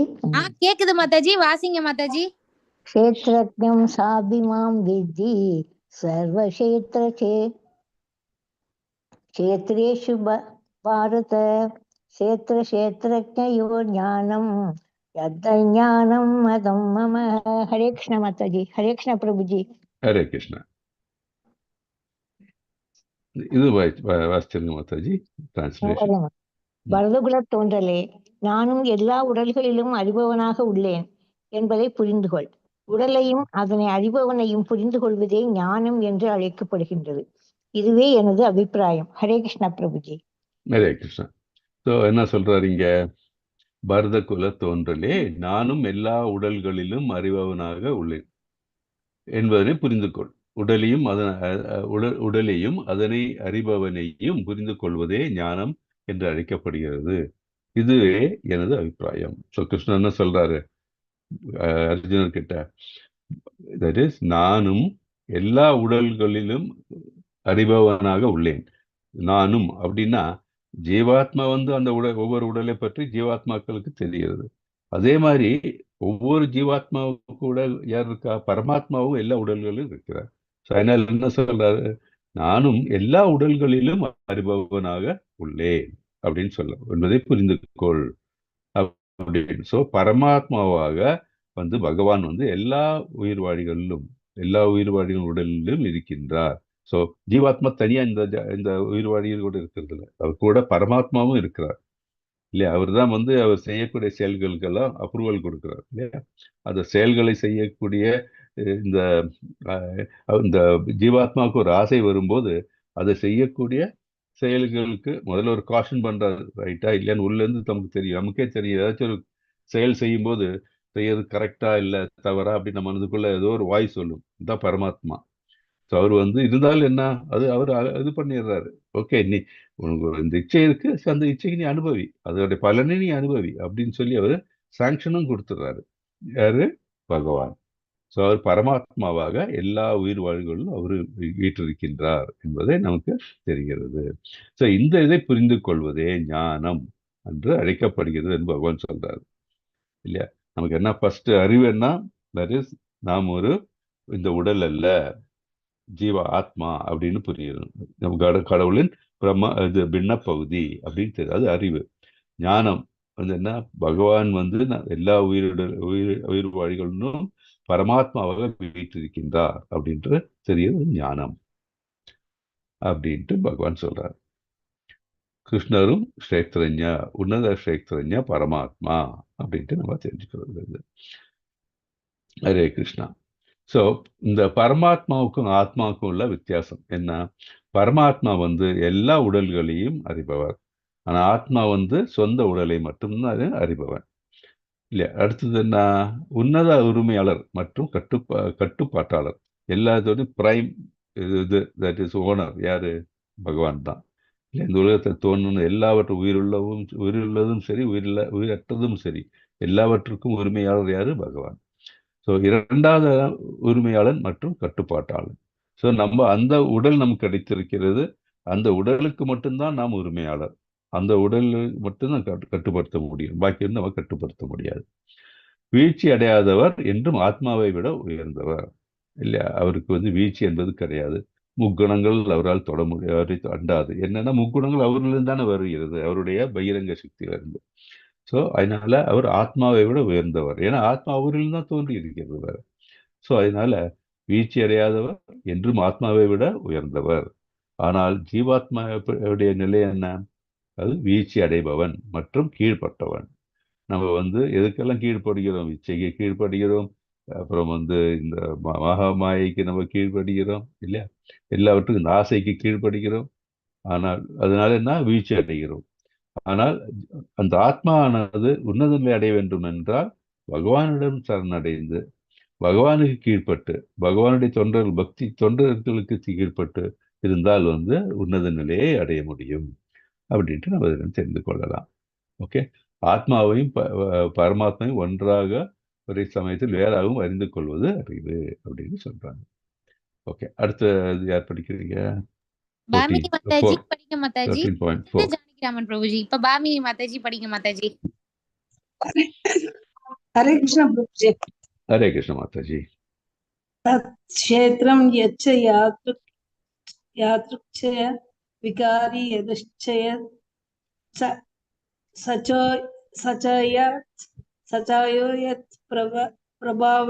கேக்குது மாதாஜி, வாசிங்க மாதாஜி. கஷேத்ரஜ்ஞம் சாபிமாம் வித்தி சர்வக்ஷேத்ர क्षेत्रेषु भारत क्षेत्र क्षेत्रज्ञयो ज्ञानम यज्ञानम मदम मम। हरे कृष्ण माता जी। हरे कृष्ण प्रभु जी। ஹரே கிருஷ்ணா. இது வாசிச்சிருங்க மாதாஜி. டிரான்ஸ்லேஷன். பரதகுல தோன்றலே, நானும் எல்லா உடல்களிலும் அறிபவனாக உள்ளேன் என்பதை புரிந்து கொள். உடலையும் அதனை அறிபவனையும் புரிந்து கொள்வதே ஞானம் என்று அழைக்கப்படுகின்றது. இதுவே எனது அபிப்பிராயம். ஹரே கிருஷ்ணா பிரபுஜி. ஹரே கிருஷ்ணா. ஸோ என்ன சொல்றாரு இங்க? பரத குல தோன்றலே, நானும் எல்லா உடல்களிலும் அறிபவனாக உள்ளேன் என்பதனை புரிந்து கொள். உடலையும் அதனை அறிபவனையும் புரிந்து கொள்வதே ஞானம் என்று அழைக்கப்படுகிறது. இதுவே எனது அபிப்பிராயம். ஸோ கிருஷ்ணன் என்ன சொல்றாரு அர்ஜுனர் கிட்ட? தட் இஸ், நானும் எல்லா உடல்களிலும் அறிபவனாக உள்ளேன். நானும் அப்படின்னா ஜீவாத்மா அந்த ஒவ்வொரு உடலை பற்றி ஜீவாத்மாக்களுக்கு தெரிகிறது. அதே மாதிரி ஒவ்வொரு ஜீவாத்மாவுக்கு கூட யார் இருக்கா? பரமாத்மாவும் எல்லா உடல்களிலும் இருக்கிறார். அதனால் என்ன சொல்றாரு? நானும் எல்லா உடல்களிலும் அறிபவனாக உள்ளேன் அப்படின்னு சொல்ல என்பதை புரிந்து கொள் அப்படின்னு. ஸோ பரமாத்மாவாக பகவான் எல்லா உயிர்வாழிகளிலும் எல்லா உயிர்வாழிகள் உடலிலும் இருக்கின்றார். ஸோ ஜீவாத்மா தனியா இந்த உயிர்வாழிகள் கூட இருக்கிறது இல்லை, அவர் கூட பரமாத்மாவும் இருக்கிறார் இல்லையா? அவர் தான் அவர் செய்யக்கூடிய செயல்களுக்கெல்லாம் அப்ரூவல் கொடுக்கிறார் இல்லையா? அந்த செயல்களை செய்யக்கூடிய இந்த இந்த ஜீவாத்மாவுக்கு ஒரு ஆசை வரும்போது அதை செய்யக்கூடிய செயல்களுக்கு முதல்ல ஒரு காஷன் பண்றாரு, ரைட்டா இல்லையான்னு உள்ளேருந்து நமக்கே தெரியும். ஏதாச்சும் ஒரு செயல் செய்யும் போது செய்யறது கரெக்டா இல்லை தவறா அப்படின்னு நம்ம மனதுக்குள்ள ஏதோ ஒரு வாய் சொல்லும். இதுதான் பரமாத்மா. ஸோ அவர் இருந்தாலும் என்ன, அவர் இது பண்ணிடுறாரு. ஓகே, நீ உனக்கு இந்த இச்சை இருக்கு, அந்த இச்சைக்கு நீ அனுபவி, அதோடைய பலனை நீ அனுபவி அப்படின்னு சொல்லி அவர் சாங்ஷனும் கொடுத்துடுறாரு. யாரு? பகவான். ஸோ அவர் பரமாத்மாவாக எல்லா உயிர் வாழ்களிலும் அவர் வீற்றிருக்கின்றார் என்பதை நமக்கு தெரிகிறது. ஸோ இந்த இதை புரிந்து கொள்வதே ஞானம் என்று அழைக்கப்படுகிறது என்று பகவான் சொல்றாரு இல்லையா? நமக்கு என்ன ஃபர்ஸ்ட் அறிவு என்ன? தட் இஸ், நாம் இந்த உடல் அல்ல, ஜீவ ஆத்மா அப்படின்னு புரியும். நம்ம கடவுளின் இது பின்ன பகுதி அப்படின்னு தெரியும். அது அறிவு. ஞானம் என்ன? பகவான் எல்லா உயிர் வாழிகளும் பரமாத்மாவாக வீற்றிருக்கின்றார் அப்படின்ற தெரியுது ஞானம் அப்படின்ட்டு பகவான் சொல்றார். கிருஷ்ணரும் ஸ்ரேஷ்டரஞ்சா, உன்னத ஸ்ரேஷ்டரஞ்சா பரமாத்மா அப்படின்ட்டு நம்ம தெரிஞ்சுக்கிறது. ஹரே கிருஷ்ணா. ஸோ இந்த பரமாத்மாவுக்கும் ஆத்மாவுக்கும் உள்ள வித்தியாசம் என்ன? பரமாத்மா எல்லா உடல்களையும் அறிபவர். ஆனால் ஆத்மா சொந்த உடலை மட்டும்தான் அறிபவன் இல்லையா? அடுத்தது என்ன? உன்னத உரிமையாளர் மற்றும் கட்டுப்பாட்டாளர். எல்லாத்தோடையும் பிரைம் இது தட் இஸ் ஓனர் யாரு? பகவான் தான். இல்லை, இந்த உலகத்தை தோன்றணும் எல்லாவற்றும் உயிருள்ளதும் சரி, உயிரற்றதும் சரி, எல்லாவற்றுக்கும் உரிமையாளர் யாரு? பகவான். ஸோ இரண்டாவது உரிமையாளன் மற்றும் கட்டுப்பாட்டாளன். ஸோ அந்த உடல் நமக்கு கிடைத்திருக்கிறது, அந்த உடலுக்கு மட்டும்தான் நாம் உரிமையாளர். அந்த உடல் மட்டும்தான் கட்டுப்படுத்த முடியும், பாக்கி நம்ம கட்டுப்படுத்த முடியாது. வீழ்ச்சி அடையாதவர் என்றும் ஆத்மாவை விட உயர்ந்தவர் இல்லையா? அவருக்கு வீழ்ச்சி என்பது கிடையாது. முக்குணங்கள் அவரால் தொட முடியாது, அண்டாது. என்னன்னா முக்குணங்கள் அவரிலிருந்து தானே வருகிறது, அவருடைய பகிரங்க சக்தியிலிருந்து. ஸோ அதனால அவர் ஆத்மாவை விட உயர்ந்தவர். ஏன்னா ஆத்மா அவரில் தான் தோன்றி இருக்கிறது வேற. ஸோ அதனால வீழ்ச்சி அடையாதவர் என்றும் ஆத்மாவை விட உயர்ந்தவர். ஆனால் ஜீவாத்மாவுடைய நிலை என்ன? அது வீழ்ச்சி அடைபவன் மற்றும் கீழ்பட்டவன். நம்ம எதுக்கெல்லாம் கீழ்ப்படுகிறோம்? இச்சைக்கு கீழ்ப்படுகிறோம், அப்புறம் இந்த மகாமாயைக்கு நம்ம கீழ்ப்படுகிறோம் இல்லையா? எல்லாவற்றுக்கும் இந்த ஆசைக்கு கீழ்ப்படுகிறோம். ஆனால் அதனால என்ன? வீழ்ச்சி அடைகிறோம். ஆனால் அந்த ஆத்மாவானது உன்னத நிலை அடைய வேண்டும் என்றால் பகவானிடம் சரணடைந்து பகவானுக்கு கீழ்பட்டு பகவானுடைய தொண்டர்கள் பக்தி தொண்டர்களுக்கு கீழ்பட்டு இருந்தால் உன்னத நிலையை அடைய முடியும். அப்படின்ட்டு நம்ம இதில் தெரிந்து கொள்ளலாம். ஓகே, ஆத்மாவையும் பரமாத்மாவையும் ஒன்றாக ஒரே சமயத்தில் வேறாகவும் அறிந்து கொள்வது அறிவு அப்படின்னு சொல்றாங்க. ஓகே, அடுத்து யார் படிக்கிறீங்க? பாமினி மாதாஜி படிங்க மாதாஜி. 13.4. ஜானகிராமன் பிரபுஜி. இப்ப பாமினி மாதாஜி படிங்க மாதாஜி. हरे कृष्ण प्रभु जी। हरे कृष्ण माता जी। क्षेत्रम यच्च यादृच्छय विकारी यदश्चय सचयो यत् प्रभाव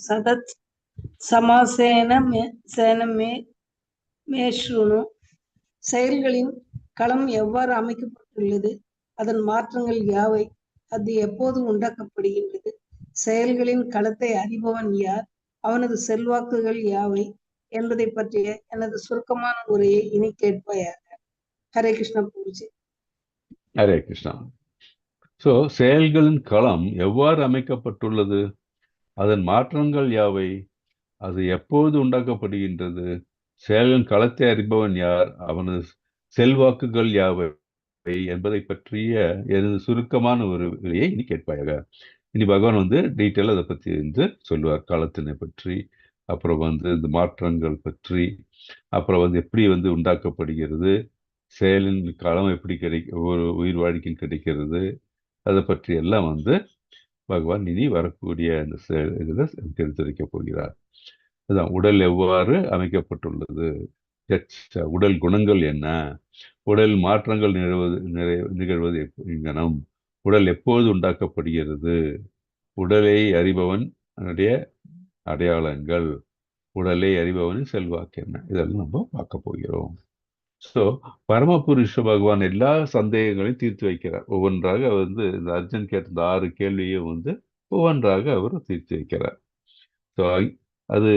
सदत् समासेन मे शृणु. செயல்களின் களம் எவ்வாறு அமைக்கப்பட்டுள்ளது, அதன் மாற்றங்கள் யாவை, அது எப்போது உண்டாக்கப்படுகின்றது, செயல்களின் களத்தை அறிபவன் யார், அவனது செல்வாக்குகள் யாவை என்பதை பற்றிய எனது சுருக்கமான உரையை இனி கேட்பாயாக. ஹரே கிருஷ்ணா பிரபுஜி. ஹரே கிருஷ்ணா. ஸோ செயல்களின் களம் எவ்வாறு அமைக்கப்பட்டுள்ளது, அதன் மாற்றங்கள் யாவை, அது எப்போது உண்டாக்கப்படுகின்றது, செயல்களின் களத்தை அறிபவன் யார், அவனது செல்வாக்குகள் யாவை என்பதை பற்றிய எனது சுருக்கமான ஒரு உரையை இனி கேட்பாயாக. இனி பகவான் வந்து டீட்டெயில் அதை பற்றி வந்து சொல்லுவார், காலத்தினை பற்றி, அப்புறம் வந்து இந்த மாற்றங்கள் பற்றி, அப்புறம் வந்து எப்படி வந்து உண்டாக்கப்படுகிறது, செயலின் களம் எப்படி ஒரு உயிர் வாழ்க்கையில் கிடைக்கிறது, அதை பற்றி எல்லாம் வந்து பகவான் இனி வரக்கூடிய அந்த இதில் எடுத்துரைக்க போகிறார். அதுதான் உடல் எவ்வாறு அமைக்கப்பட்டுள்ளது, உடல் குணங்கள் என்ன, உடல் மாற்றங்கள் நிகழ்வது எங்கனம், உடல் எப்போது உண்டாக்கப்படுகிறது, உடலை அறிபவன் அடையாளங்கள், உடலை அறிபவனின் செல்வாக்கு என்ன, இதெல்லாம் நம்ம பார்க்க போகிறோம். ஸோ பரமபுருஷ பகவான் எல்லா சந்தேகங்களையும் தீர்த்து வைக்கிறார். ஒவ்வொன்றாக வந்து இந்த அர்ஜுன் கேட்ட இந்த 6 கேள்வியும் வந்து ஒவ்வொன்றாக அவர் தீர்த்து வைக்கிறார். ஸோ அது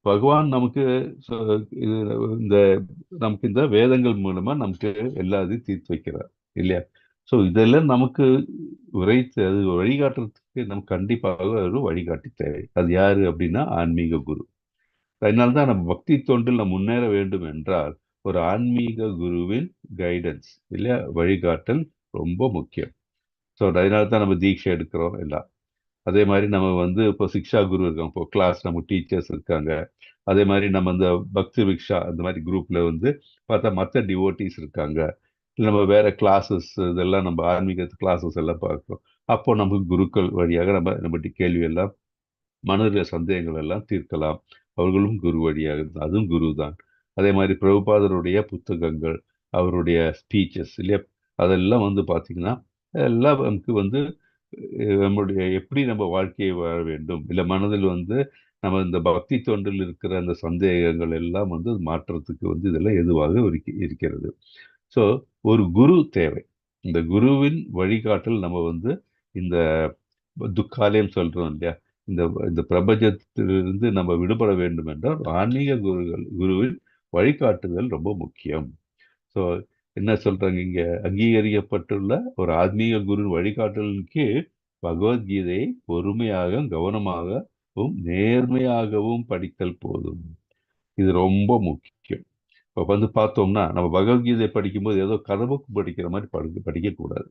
பகவான் நமக்கு நமக்கு இந்த வேதங்கள் மூலமா நமக்கு எல்லாத்தையும் தீர்த்து வைக்கிறார் இல்லையா? ஸோ இதெல்லாம் நமக்கு உரைத்து அது வழிகாட்டுறதுக்கு நமக்கு கண்டிப்பாக ஒரு வழிகாட்டி தேவை. அது யாரு அப்படின்னா ஆன்மீக குரு. அதனால்தான் நம்ம பக்தி தொண்டில் நம்ம முன்னேற வேண்டும் என்றால் ஒரு ஆன்மீக குருவின் கைடன்ஸ் இல்லையா, வழிகாட்டல் ரொம்ப முக்கியம். ஸோ அதனால தான் நம்ம தீட்சை எடுக்கிறோம் எல்லாம். அதே மாதிரி நம்ம வந்து இப்போ சிக்ஷா குரு இருக்காங்க, இப்போ கிளாஸ் நம்ம டீச்சர்ஸ் இருக்காங்க. அதே மாதிரி நம்ம இந்த பக்தி விக்ஷா அந்த மாதிரி குரூப்ல வந்து பார்த்தா மற்ற டிவோட்டிஸ் இருக்காங்க. இல்லை நம்ம வேற கிளாஸஸ் இதெல்லாம் நம்ம ஆன்மீக கிளாஸஸ் எல்லாம் பார்க்குறோம். அப்போ நமக்கு குருக்கள் வழியாக நம்ம கேள்வி எல்லாம் மனதில் சந்தேகங்கள் எல்லாம் தீர்க்கலாம். அவர்களும் குரு வழியாக, அதுவும் குரு தான். அதே மாதிரி பிரபுபாதருடைய புத்தகங்கள், அவருடைய ஸ்பீச்சஸ் இல்லையா, அதெல்லாம் வந்து பார்த்தீங்கன்னா எல்லாம் நமக்கு வந்து நம்மளுடைய எப்படி நம்ம வாழ்க்கையை வாழ வேண்டும், இல்லை மனதில் வந்து நம்ம இந்த பக்தி தொண்டில் இருக்கிற அந்த சந்தேகங்கள் எல்லாம் வந்து மாற்றத்துக்கு வந்து இதெல்லாம் எதுவாக இருக்கிறது. ஸோ ஒரு குரு தேவை. இந்த குருவின் வழிகாட்டல் நம்ம வந்து இந்த துக்காலயம் சொல்றோம் இல்லையா, இந்த பிரபஞ்சத்திலிருந்து நம்ம விடுபட வேண்டும் என்றால் ஆன்மீக குருவின் வழிகாட்டுதல் ரொம்ப முக்கியம். ஸோ என்ன சொல்றாங்க இங்க, அங்கீகரிக்கப்பட்டுள்ள ஒரு ஆத்மீக குரு வழிகாட்டலின் கீழ் பகவத்கீதையை பொறுமையாக கவனமாகவும் நேர்மையாகவும் படித்தல் போதும். இது ரொம்ப முக்கியம். இப்போ வந்து பார்த்தோம்னா நம்ம பகவத்கீதை படிக்கும்போது ஏதோ கதை புக்கு படிக்கிற மாதிரி படிக்கக்கூடாது.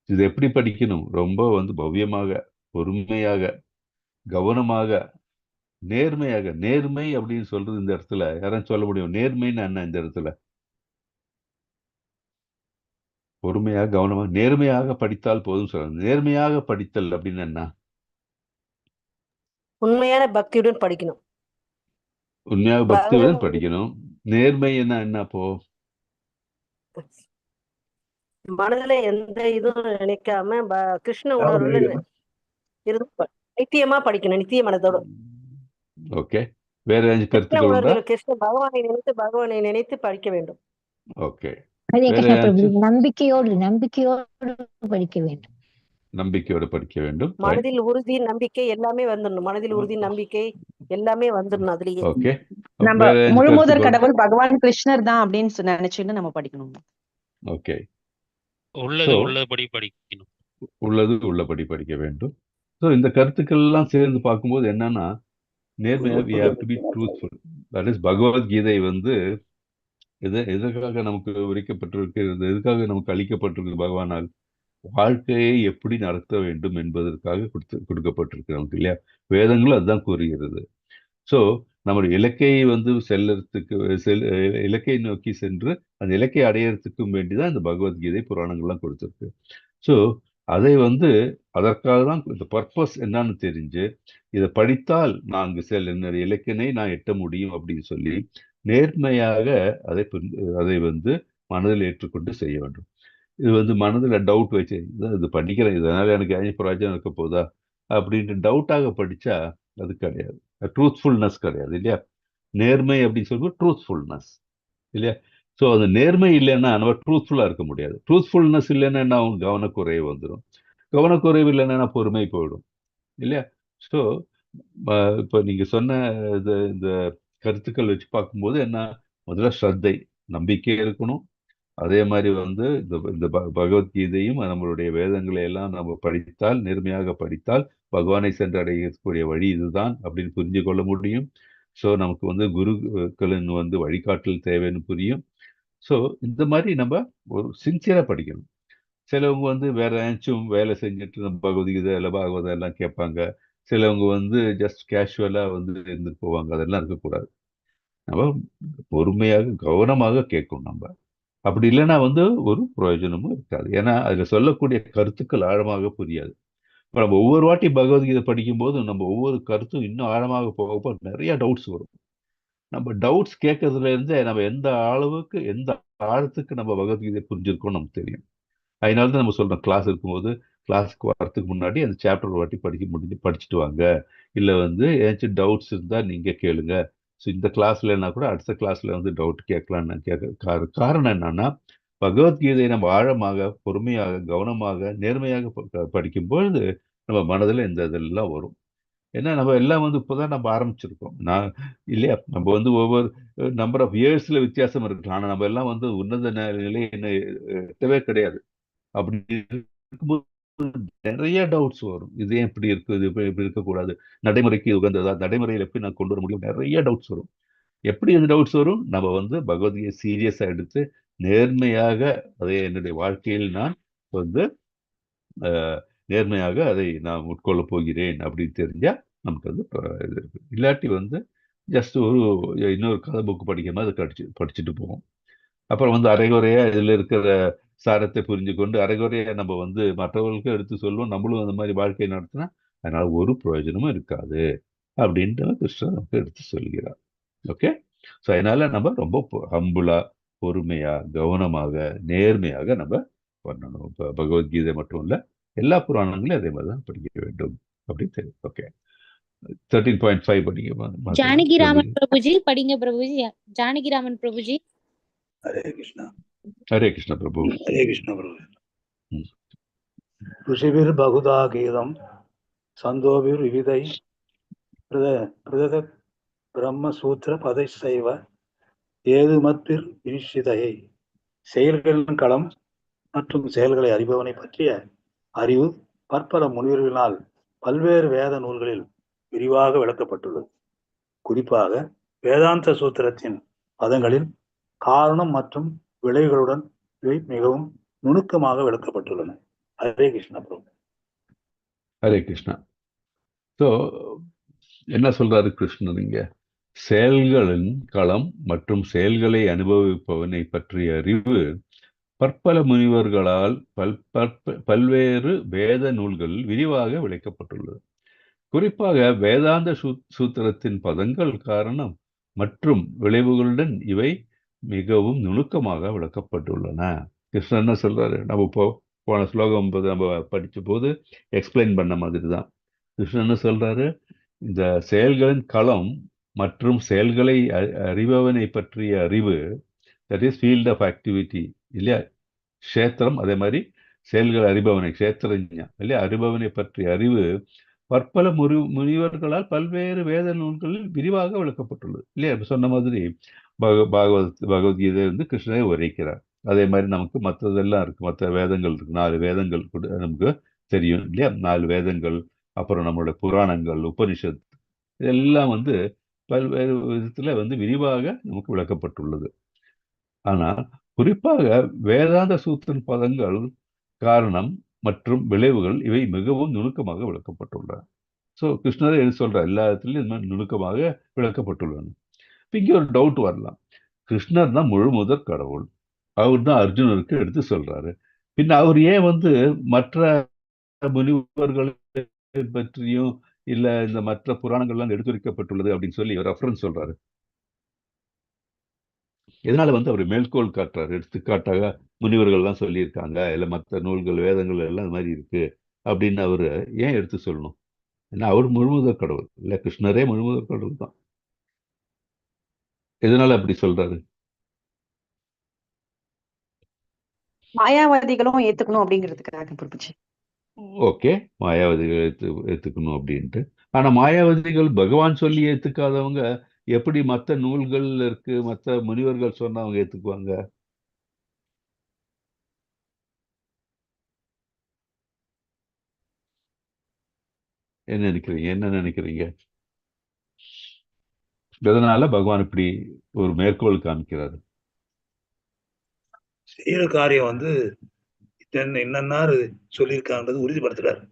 இது எப்படி படிக்கணும், ரொம்ப வந்து பவ்யமாக, பொறுமையாக, கவனமாக, நேர்மையாக. நேர்மை அப்படின்னு சொல்றது இந்த இடத்துல யாரும் சொல்ல முடியும், நேர்மைன்னு என்ன இந்த இடத்துல? பொறுமையாக, கவனமாக, நேர்மையாக படித்தால் போதும் சொல்றாங்க. நேர்மையாக படித்தல் அப்படின்னு என்ன? உண்மையான பக்தியுடன் படிக்கணும். உண்மையாக பக்தியுடன் படிக்கணும். நேர்மை என்ன அப்போ? மனதுல எந்த இதுவும் நினைக்காம கிருஷ்ண உணர்வுல இருந்து நித்தியமா படிக்கணும், நித்திய மனதோட. ஓகே, வேற ஏதாச்சும் கருத்துக்கள் உண்டா? கிருஷ்ண பகவானை நினைத்து படிக்க வேண்டும். ஓகே, நம்பிக்கையோடு படிக்க வேண்டும். நம்பிக்கையோடு படிக்க வேண்டும். மனதில் உறுதி, நம்பிக்கை எல்லாமே வந்துடணும். மனதில் உறுதி, நம்பிக்கை எல்லாமே வந்துடணும் அதுலயே. ஓகே, நம்ம முழுமுதற் கடவுள் பகவான் கிருஷ்ணர் தான் அப்படின்னு நினைச்சுன்னு நம்ம படிக்கணும். ஓகே, உள்ளபடி படிக்கணும். உள்ளபடி படிக்க வேண்டும். ஸோ இந்த கருத்துக்கள் எல்லாம் சேர்ந்து பார்க்கும்போது என்னன்னா, நேர்மையாக we have to be truthful. That is, Bhagavad Gita வந்து எதற்காக நமக்கு விரிக்கப்பட்டிருக்கிறது, எதுக்காக நமக்கு அளிக்கப்பட்டிருக்கு பகவானால்? வாழ்க்கையை எப்படி நடத்த வேண்டும் என்பதற்காக கொடுக்கப்பட்டிருக்கு நமக்கு, இல்லையா? வேதங்களும் அதுதான் கூறுகிறது. ஸோ நம்முடைய இலக்கையை செல்லறதுக்கு இலக்கையை நோக்கி சென்று அந்த இலக்கை அடையறதுக்கும் வேண்டிதான் இந்த பகவத்கீதை புராணங்கள்லாம் கொடுத்துருக்கு. ஸோ அதை அதற்காக தான் இந்த பர்பஸ் என்னன்னு தெரிஞ்சு இதை படித்தால் நான் அங்கு என்னுடைய இலக்கினை நான் எட்ட முடியும் அப்படின்னு சொல்லி நேர்மையாக அதை மனதில் ஏற்றுக்கொண்டு செய்ய வேண்டும். இது மனதில் டவுட் வச்சு இது படிக்கிறேன், இதனால எனக்கு பிரயோஜனம் இருக்க போதா அப்படின்ட்டு டவுட்டாக படிச்சா அது கிடையாது, ட்ரூத்ஃபுல்னஸ் கிடையாது, இல்லையா? நேர்மை அப்படின்னு சொல்லும்போது ட்ரூத்ஃபுல்னஸ், இல்லையா? ஸோ அந்த நேர்மை இல்லைன்னா நம்ம ட்ரூத்ஃபுல்லாக இருக்க முடியாது. ட்ரூத்ஃபுல்னஸ் இல்லைன்னா என்ன ஆகும்? கவனக்குறைவு வந்துடும். கவனக்குறைவு இல்லைன்னா பொறுமை போயிடும், இல்லையா? ஸோ இப்போ நீங்கள் சொன்ன இந்த கருத்துக்கள் வச்சு பார்க்கும்போது என்ன, முதல்ல ஸ்ரத்தை, நம்பிக்கை இருக்கணும். அதே மாதிரி இந்த பகவத்கீதையும் நம்மளுடைய வேதங்களை எல்லாம் நம்ம படித்தால், நேர்மையாக படித்தால் பகவானை சென்றடையக்கூடிய வழி இதுதான் அப்படின்னு புரிஞ்சு கொள்ள முடியும். ஸோ நமக்கு குருக்களின் வழிகாட்டல் தேவைன்னு புரியும். ஸோ இந்த மாதிரி நம்ம ஒரு சின்சியராக படிக்கணும். சிலவங்க வேற ஏதாச்சும் வேலை செஞ்சுட்டு நம்ம பகவத்கீதை இல்லை பாகவதம் எல்லாம் கேட்பாங்க. சிலவங்க ஜஸ்ட் கேஷுவலாக இருந்துட்டு போவாங்க. அதெல்லாம் இருக்கக்கூடாது. நம்ம பொறுமையாக கவனமாக கேட்கணும். நம்ம அப்படி இல்லைன்னா ஒரு பிரயோஜனமும் இருக்காது. ஏன்னா அதில் சொல்லக்கூடிய கருத்துக்கள் ஆழமாக புரியாது. இப்போ நம்ம ஒவ்வொரு வாட்டி பகவத்கீதை படிக்கும்போது நம்ம ஒவ்வொரு கருத்தும் இன்னும் ஆழமாக போக நிறைய டவுட்ஸ் வரும். நம்ம டவுட்ஸ் கேட்கறதுல இருந்தே நம்ம எந்த அளவுக்கு எந்த ஆழத்துக்கு நம்ம பகவத்கீதை புரிஞ்சிருக்கோம் நமக்கு தெரியும். அதனால தான் நம்ம சொல்றோம், கிளாஸ் இருக்கும்போது கிளாஸுக்கு வரத்துக்கு முன்னாடி அந்த சாப்டர் வாட்டி படிச்சுட்டு வாங்க. இல்லை ஏதாச்சும் டவுட்ஸ் இருந்தால் நீங்கள் கேளுங்க. ஸோ இந்த கிளாஸ்லன்னா கூட அடுத்த கிளாஸ்ல டவுட் கேட்கலான்னு காரணம் என்னன்னா, பகவத்கீதை நம்ம ஆழமாக, பொறுமையாக, கவனமாக, நேர்மையாக படிக்கும்பொழுது நம்ம மனதில் இந்த இதெல்லாம் வரும். ஏன்னா நம்ம எல்லாம் இப்போதான் நம்ம ஆரம்பிச்சிருக்கோம். நான் இல்லையா, நம்ம ஒவ்வொரு நம்பர் ஆஃப் இயர்ஸ்ல வித்தியாசம் இருக்கலாம். ஆனால் நம்ம எல்லாம் உன்னத நிலை என்ன எட்டவே கிடையாது. அப்படி இருக்கும்போது நிறைய டவுட்ஸ் வரும். இது ஏன் இப்படி இருக்கு, இது இப்படி இருக்கக்கூடாது, நடைமுறைக்கு உகந்ததா, நடைமுறையில் எப்படி நான் கொண்டு வர முடியும், நிறைய டவுட்ஸ் வரும். எப்படி அந்த டவுட்ஸ் வரும்? நம்ம பகவத்கீதை சீரியஸா எடுத்து நேர்மையாக அதை என்னுடைய வாழ்க்கையில் நான் நேர்மையாக அதை நான் உட்கொள்ள போகிறேன் அப்படின்னு தெரிஞ்சா நமக்கு இது இருக்கு. இல்லாட்டி ஜஸ்ட் இன்னொரு கதை புக்கு படிக்கிற மாதிரி அதை படிச்சுட்டு போவோம். அப்புறம் அரைகுறையா இதில் இருக்கிற சாரத்தை புரிஞ்சு கொண்டு அரைகுறையா நம்ம மற்றவர்களுக்கும் எடுத்து சொல்லுவோம். நம்மளும் அந்த மாதிரி வாழ்க்கையை நடத்தினா அதனால ஒரு பிரயோஜனமும் இருக்காது அப்படின்ட்டு கிருஷ்ணர் நமக்கு எடுத்து சொல்கிறார். ஓகே, ஸோ அதனால நம்ம ரொம்ப ஹம்புலா, பொறுமையா, கவனமாக, நேர்மையாக நம்ம பண்ணணும். இப்போ பகவத்கீதை மட்டும் இல்லை, எல்லா புராணங்களும் அதே மாதிரி தான் படிக்க வேண்டும் அப்படின்னு தெரியும். ஓகே, 13.5 படிங்க. ஜானகிராமன் பிரபுஜி படிங்க. பிரபுஜி, ஜானகிராமன் பிரபுஜி. ஹரே கிருஷ்ணா. ஹரே கிருஷ்ண பிரபு. ஹரே கிருஷ்ண பிரபு. ऋषिभिर् बहुधा गीतं சந்தோபிர்விவிதை பிரதக் பிரம்மசூத்திர பதைசைவ ஏதுமற்பிர் வினிஷிதையை. செயல்களின் களம் மற்றும் செயல்களை அறிபவனை பற்றிய அறிவு பற்பல முனிவர்களினால் பல்வேறு வேத நூல்களில் விரிவாக விளக்கப்பட்டுள்ளது. குறிப்பாக வேதாந்த சூத்திரத்தின் பதங்களில் காரணம் மற்றும் விளைவுகளுடன் இவை மிகவும் நுணுக்கமாக விளக்கப்பட்டுள்ளன. ஹரே கிருஷ்ணா பிரபு. ஹரே கிருஷ்ணா. ஸோ என்ன சொல்றாரு கிருஷ்ணன் இங்க? செயல்களின் களம் மற்றும் செயல்களை அனுபவிப்பவனை பற்றிய அறிவு பற்பல முனிவர்களால் பல்வேறு வேத நூல்களில் விரிவாக விளக்கப்பட்டுள்ளது. குறிப்பாக வேதாந்த சூத்திரத்தின் பதங்கள், காரணம் மற்றும் விளைவுகளுடன் இவை மிகவும் நுணுக்கமாக விளக்கப்பட்டுள்ளன. கிருஷ்ணன் என்ன சொல்றாரு? நம்ம போன ஸ்லோகம் நம்ம படிச்ச போது எக்ஸ்பிளைன் பண்ண மாதிரி தான். கிருஷ்ணன் என்ன சொல்றாரு? இந்த செயல்களின் களம் மற்றும் செயல்களை அறிபவனை பற்றிய அறிவு, that is field of activity, இல்லையா? க்ஷேத்திரம், அதே மாதிரி செயல்கள் அறிபவனை, க்ஷேத்திரஞா இல்லையா, அறிபவனை பற்றிய அறிவு பற்பல முனிவர்களால் பல்வேறு வேத நூல்களில் விரிவாக விளக்கப்பட்டுள்ளது, இல்லையா? சொன்ன மாதிரி பகவத்கீதை கிருஷ்ணரை உரைக்கிறார். அதே மாதிரி நமக்கு மற்றதெல்லாம் இருக்கு, மற்ற வேதங்கள் இருக்கு. 4 வேதங்கள் கூட நமக்கு தெரியும், இல்லையா? 4 வேதங்கள், அப்புறம் நம்மளோட புராணங்கள், உபனிஷத், இதெல்லாம் பல்வேறு விதத்துல விரிவாக நமக்கு விளக்கப்பட்டுள்ளது. ஆனால் குறிப்பாக வேதாந்த சூத்திரன் பதங்கள் காரணம் மற்றும் விளைவுகள் இவை மிகவும் நுணுக்கமாக விளக்கப்பட்டுள்ளன. ஸோ கிருஷ்ணரே எது சொல்றார், எல்லா இடத்துலையும் இந்த மாதிரி நுணுக்கமாக விளக்கப்பட்டுள்ளன. இப்போ இங்கே ஒரு டவுட் வரலாம், கிருஷ்ணர் தான் முழு முதற் கடவுள், அவர் தான் அர்ஜுனருக்கு எடுத்து சொல்றாரு, பின்ன அவர் ஏன் மற்ற முனிவர்களை பற்றியும் இல்ல இந்த மற்ற புராணங்கள்லாம் எடுத்துரைக்கப்பட்டுள்ளது அப்படின்னு சொல்லி ரெஃபரன்ஸ் சொல்றாரு? இதனால அவர் மேற்கோள் காட்டுறாரு, எடுத்துக்காட்டாக முனிவர்கள்லாம் சொல்லியிருக்காங்க, இல்லை மற்ற நூல்கள் வேதங்கள் எல்லாம் இந்த மாதிரி இருக்கு அப்படின்னு அவர் ஏன் எடுத்து சொல்லணும்? ஏன்னா அவர் முழுமுதற் கடவுள் இல்லை, கிருஷ்ணரே முழுமுதற் கடவுள் தான். எதனால அப்படி சொல்றாரு? மாயாவாதிகளும் ஏத்துக்கணும் அப்படிங்கிறதுக்காக பிரபுஜி. ஓகே, மாயாவதிகள் ஏத்துக்கணும் அப்படின்ட்டு. ஆனா மாயாவதிகள் பகவான் சொல்லி ஏத்துக்காதவங்க எப்படி மற்ற நூல்கள் இருக்கு, மற்ற முனிவர்கள் சொன்னா அவங்க ஏத்துக்குவாங்க? என்ன நினைக்கிறீங்க? எதனால பகவான் இப்படி ஒரு மேற்கோள் காமிக்கிறாரு? செய்யற காரியம் என்னன்னாரு சொல்லியிருக்கான்றது உறுதிப்படுத்துறாரு.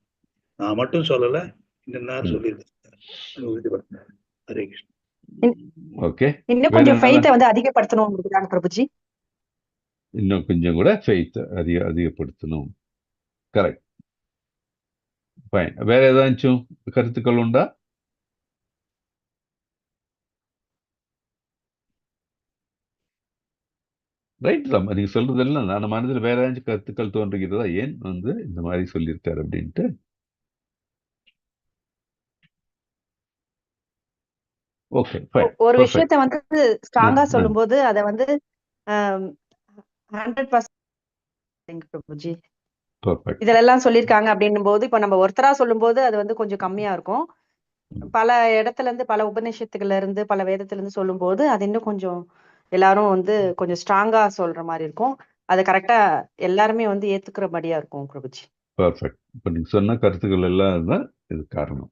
நான் மட்டும் சொல்லல, என்னன்னாரு சொல்லியிருக்காரு உறுதிப்படுத்துறாரு. ஹரே கிருஷ்ணா. ஓகே, இன்னும் கொஞ்சம் ஃபெய்த்தை அதிகப்படுத்தணும் பிரபுஜி. இன்னும் கொஞ்சம் கூட ஃபெய்த் அதிகப்படுத்தணும். Correct, fine. வேற ஏதாச்சும் கருத்துக்கள் உண்டா? ரைட் தான், நீங்க சொல்றதெல்லாம் நான் மனதில் வேற ஏதாச்சும் கருத்துக்கள் தோன்றுகிறதா, ஏன் இந்த மாதிரி சொல்லியிருக்காரு அப்படின்ட்டு? Okay, fine. ஒரு விஷயத்தை ஸ்ட்ராங்கா சொல்லும்போது அதை 100% பிரபுஜி இதெல்லாம் சொல்லியிருக்காங்க அப்படின்னும் போது, இப்ப நம்ம ஒருத்தரா சொல்லும் போது அது கொஞ்சம் கம்மியா இருக்கும். பல இடத்துல இருந்து, பல உபநிஷத்துகள்ல இருந்து, பல வேதத்துல இருந்து சொல்லும் போது அது இன்னும் கொஞ்சம் எல்லாரும் கொஞ்சம் ஸ்ட்ராங்கா சொல்ற மாதிரி இருக்கும். அது கரெக்டா எல்லாருமே ஏத்துக்கிறபடியா இருக்கும் பிரபுஜி. பர்ஃபெக்ட். இப்ப நீங்க சொன்ன கருத்துக்கள் எல்லாம் தான் இது காரணம்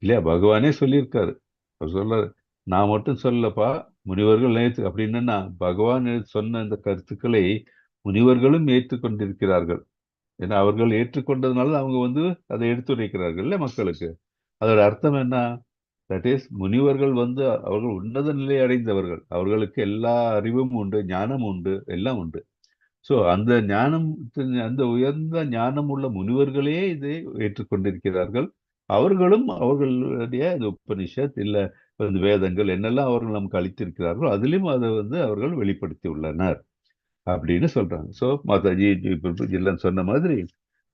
இல்லையா? பகவானே சொல்லியிருக்காரு. அவர் சொல்றாரு, நான் மட்டும் சொல்லப்பா, முனிவர்கள் அப்படின்னா பகவான் சொன்ன இந்த கருத்துக்களை முனிவர்களும் ஏற்றுக்கொண்டிருக்கிறார்கள். ஏன்னா அவர்கள் ஏற்றுக்கொண்டதுனால அவங்க அதை எடுத்துரைக்கிறார்கள் இல்லை மக்களுக்கு. அதோட அர்த்தம் என்ன? தட் இஸ் முனிவர்கள் அவர்கள் உன்னத நிலை அடைந்தவர்கள், அவர்களுக்கு எல்லா அறிவும் உண்டு, ஞானம் உண்டு, எல்லாம் உண்டு. ஸோ அந்த ஞானம், அந்த உயர்ந்த ஞானம் உள்ள முனிவர்களே இதை ஏற்றுக்கொண்டிருக்கிறார்கள். அவர்களும் அவர்களுடைய உபனிஷத் இல்ல வேதங்கள் என்னெல்லாம் அவர்கள் நமக்கு அளித்திருக்கிறார்களோ அதிலும் அதை அவர்கள் வெளிப்படுத்தி உள்ளனர் அப்படின்னு சொல்றாங்க. ஸோ மாதாஜி எல்லாம் சொன்ன மாதிரி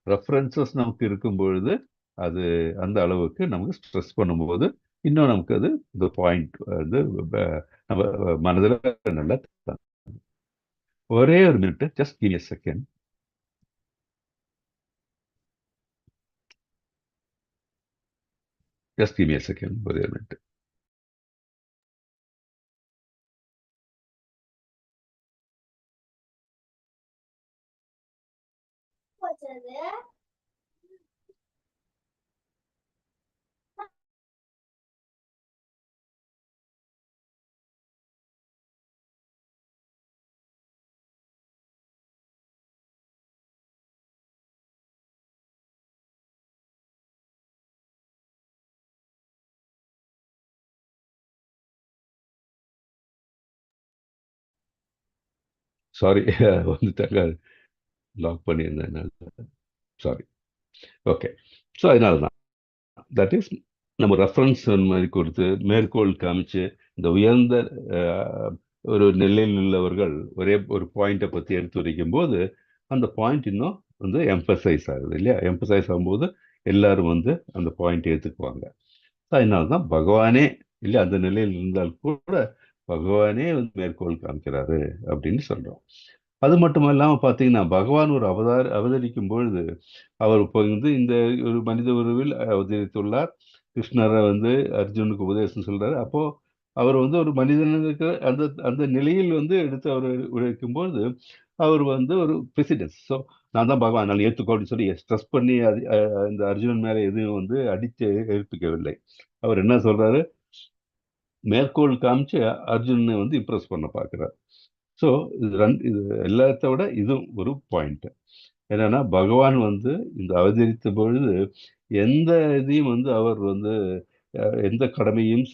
ரெஃபரன்சஸ் நமக்கு இருக்கும் பொழுது அது அந்த அளவுக்கு நமக்கு ஸ்ட்ரெஸ் பண்ணும்போது இன்னும் நமக்கு அது இந்த பாயிண்ட் நம்ம மனதில் நல்லா. ஒரே ஒரு minute, just give a second. Just give me a second, ஒரே ஒரு மினிட். சாரி, வந்துட்டாங்க, லாக் பண்ணியிருந்தேன். சாரி. ஓகே, ஸோ அதனால தான் தட் இஸ் நம்ம ரெஃபரன்ஸ் மாதிரி கொடுத்து மேற்கோள் காமிச்சு இந்த உயர்ந்த ஒரு நிலையில் உள்ளவர்கள் ஒரே ஒரு பாயிண்ட்டை பற்றி எடுத்து வைக்கும் போது அந்த பாயிண்ட் இன்னும் எம்பசைஸ் ஆகுது இல்லையா? எம்பசைஸ் ஆகும்போது எல்லாரும் அந்த பாயிண்ட் ஏற்றுக்குவாங்க. அதனால தான் பகவானே இல்லை அந்த நிலையில் இருந்தால் கூட பகவானே மேற்கோள் காமிக்கிறாரு அப்படின்னு சொல்றோம். அது மட்டும் இல்லாமல் பார்த்தீங்கன்னா பகவான் ஒரு அவதரிக்கும் பொழுது அவர் இப்போ இந்த ஒரு மனித உருவில் அவதரித்துள்ளார். கிருஷ்ணரை அர்ஜுனுக்கு உபதேசம் சொல்றாரு. அப்போ அவர் ஒரு மனிதனுக்கு அந்த அந்த நிலையில் எடுத்து அவர் உழைக்கும்போது அவர் ஒரு பிரசிடென்ஸ். ஸோ நான் தான் பகவான், நான் ஏற்றுக்கோன்னு சொல்லி ஸ்ட்ரெஸ் பண்ணி இந்த அர்ஜுனன் மேலே எதுவும் அடித்து ஏற்பிக்கவில்லை. அவர் என்ன சொல்றாரு, மேற்கோள் காமிச்சு அர்ஜுனனை இம்ப்ரெஸ் பண்ண பார்க்கிறார். ஸோ இது எல்லாத்த விட இதுவும் ஒரு பாயிண்ட். என்னன்னா பகவான் வந்து இந்த அவதரித்த பொழுது எந்த இதையும் வந்து அவர் வந்து எந்த கடமையும்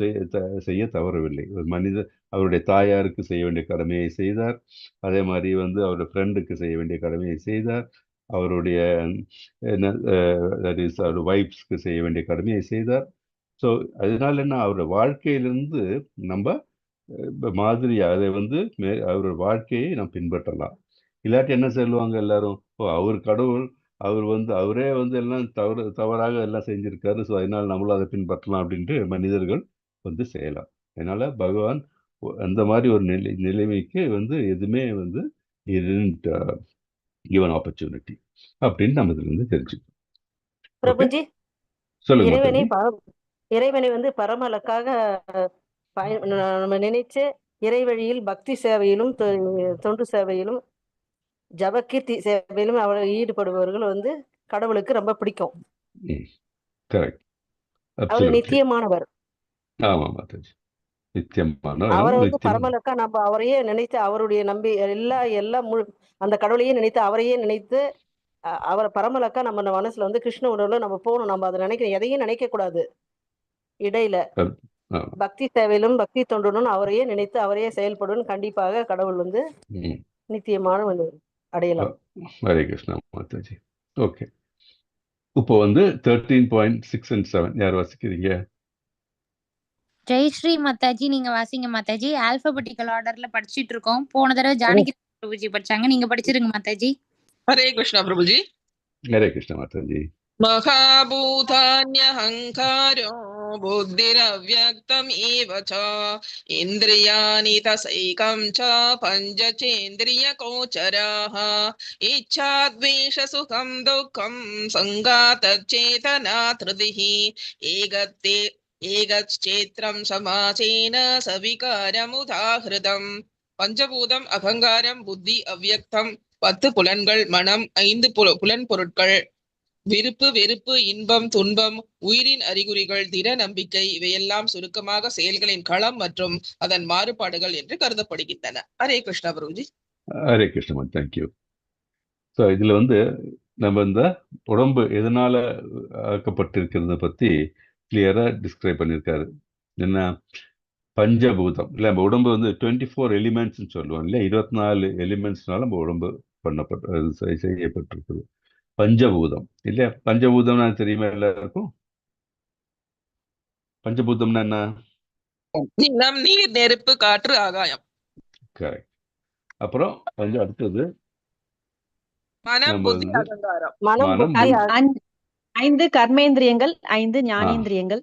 செய்ய தவறவில்லை. ஒரு மனிதர் அவருடைய தாயாருக்கு செய்ய வேண்டிய கடமையை செய்தார். அதே மாதிரி வந்து அவருடைய ஃப்ரெண்டுக்கு செய்ய வேண்டிய கடமையை செய்தார். அவருடைய அவருடைய வைஃப்ஸ்க்கு செய்ய வேண்டிய கடமையை செய்தார். ஸோ அதனால என்ன, அவருடைய வாழ்க்கையிலிருந்து நம்ம மாதிரியா அதை வந்து அவருடைய வாழ்க்கையை நாம் பின்பற்றலாம். இல்லாட்டி என்ன சொல்லுவாங்க எல்லாரும், ஓ அவர் கடவுள், அவர் வந்து அவரே வந்து எல்லாம் தவறாக எல்லாம் செஞ்சிருக்காரு, ஸோ அதனால நம்மளும் அதை பின்பற்றலாம் அப்படின்ட்டு மனிதர்கள் வந்து செய்யலாம். அதனால பகவான் அந்த மாதிரி ஒரு நிலைமைக்கு வந்து எதுவுமே வந்து கிவன் ஆப்பர்ச்சுனிட்டி அப்படின்னு நம்ம இதுல இருந்து தெரிஞ்சுக்கணும். பிரபுஜி, சொல்லுங்க. இறைவனை வந்து பரமலுக்காக நம்ம நினைச்சு இறைவழியில் பக்தி சேவையிலும் தொண்டு சேவையிலும் ஜபகீர்த்தி சேவையிலும் அவர்கள் ஈடுபடுபவர்கள் வந்து கடவுளுக்கு ரொம்ப பிடிக்கும். அவர் நித்தியமானவர். ஆமா மாதாஜி, நித்தியமானவர். அவரை வந்து பரமலுக்கா நம்ம அவரையே நினைத்து அவருடைய எல்லாம் அந்த கடவுளையே நினைத்து அவரையே நினைத்து அவரை பரமலுக்கா நம்ம மனசுல வந்து கிருஷ்ண உணர்வுல நம்ம போகணும். நம்ம அதை எதையும் நினைக்க கூடாது. இடையில பக்தி சேவையிலும் பக்தி தொண்டுனும் அவரையே நினைத்து அவரையே செயல்படும். கண்டிப்பாக கடவுள் வந்து நித்தியமான அடையலாம். ஹரே கிருஷ்ணா மாதாஜி. ஓகே, இப்போ வந்து 13.6 and 7 யார் வாசிக்கிறீங்க? ஜெயஸ்ரீ மாதாஜி, நீங்க வாசிங்க மாதாஜி. ஆல்பபெட்டிக்கல் ஆர்டர்ல படிச்சிட்டு இருக்கோம். போன தடவை ஜானகி பிரபுஜி படிச்சாங்க, நீங்க படிச்சிருங்க மாதாஜி. ஹரே கிருஷ்ணா பிரபுஜி. ஹரே கிருஷ்ணா மாதாஜி. महाभूतान्यहङ्कारो बुद्धिरव्यक्तम् एव च इन्द्रियाणि तसैकं च पञ्चचेन्द्रियगोचराः इच्छाद्वेषसुखं दुःखं सङ्गातच्चेतना धृतिः ஏகச்சேத்திரம் சமாசேன சவிகாரமுதாகிருதம். பஞ்சபூதம், அகங்காரம், புத்தி, அவ்யக்தம், 10 புலன்கள், மனம், 5 புலன் பொருட்கள், விருப்பு வெறுப்பு, இன்பம் துன்பம், உயிரின் அறிகுறிகள், திட நம்பிக்கை, இவையெல்லாம் சுருக்கமாக செயல்களின் களம் மற்றும் அதன் மாறுபாடுகள் என்று கருதப்படுகின்றன. ஹரே கிருஷ்ணா பிரபுஜி. ஹரே கிருஷ்ணா, தேங்க்யூ. ஸோ இதுல வந்து நம்ம இந்த உடம்பு எதனால ஆக்கப்பட்டிருக்கிறத பத்தி கிளியரா டிஸ்கிரைப் பண்ணியிருக்காரு. என்ன, பஞ்சபூதம் இல்லை, நம்ம உடம்பு வந்து 24 எலிமெண்ட்ஸ்ன்னு சொல்லுவோம் இல்லையா, 24 எலிமெண்ட்ஸ்னால நம்ம உடம்பு செய்யப்பட்டிருக்குது. பஞ்சபூதம் இல்லையா? பஞ்சபூதம்னா தெரியுமா எல்லாருக்கும்? பஞ்சபூதம்னா என்ன? நிலம், நீர், நெருப்பு, காற்று, ஆகாயம். கரெக்ட். அப்புறம் அடுத்தது மனம், புத்தி, அகங்காரம். 5 கர்மேந்திரியங்கள், 5 ஞானேந்திரியங்கள்.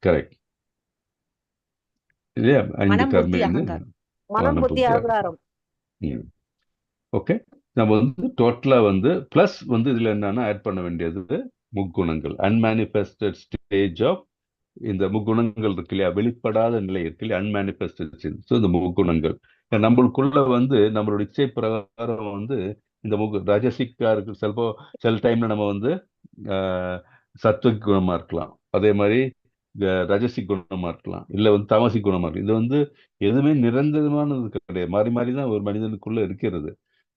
கரெக்ட் இல்லையா? 5 கர்மேந்திரியங்கள், மனம், புத்தி, அகங்காரம். ஓகே, நம்ம வந்து டோட்டலா வந்து பிளஸ் வந்து இதுல என்னன்னா ஆட் பண்ண வேண்டியது முக்குணங்கள், அன்மேனிஃபெஸ்டட் ஸ்டேஜ் ஆஃப் இந்த முக்குணங்கள் இருக்கு இல்லையா, வெளிப்படாத நிலை இருக்கு இல்லையா, அன்மேனிஃபெஸ்டட். ஸோ இந்த முக்குணங்கள் நம்மளுக்குள்ள வந்து நம்மளோட இச்சை பிரகாரம் வந்து இந்த ராஜசிக்கா இருக்கு. சில டைம்ல நம்ம வந்து சத்விக் குணமா இருக்கலாம், அதே மாதிரி ரஜசிக் குணமா இருக்கலாம், இல்ல வந்து தாமசிக் குணமா இருக்கலாம். இது வந்து எதுவுமே நிரந்தரமானது கிடையாது, மாறி மாறி தான் ஒரு மனிதனுக்குள்ள இருக்கிறது.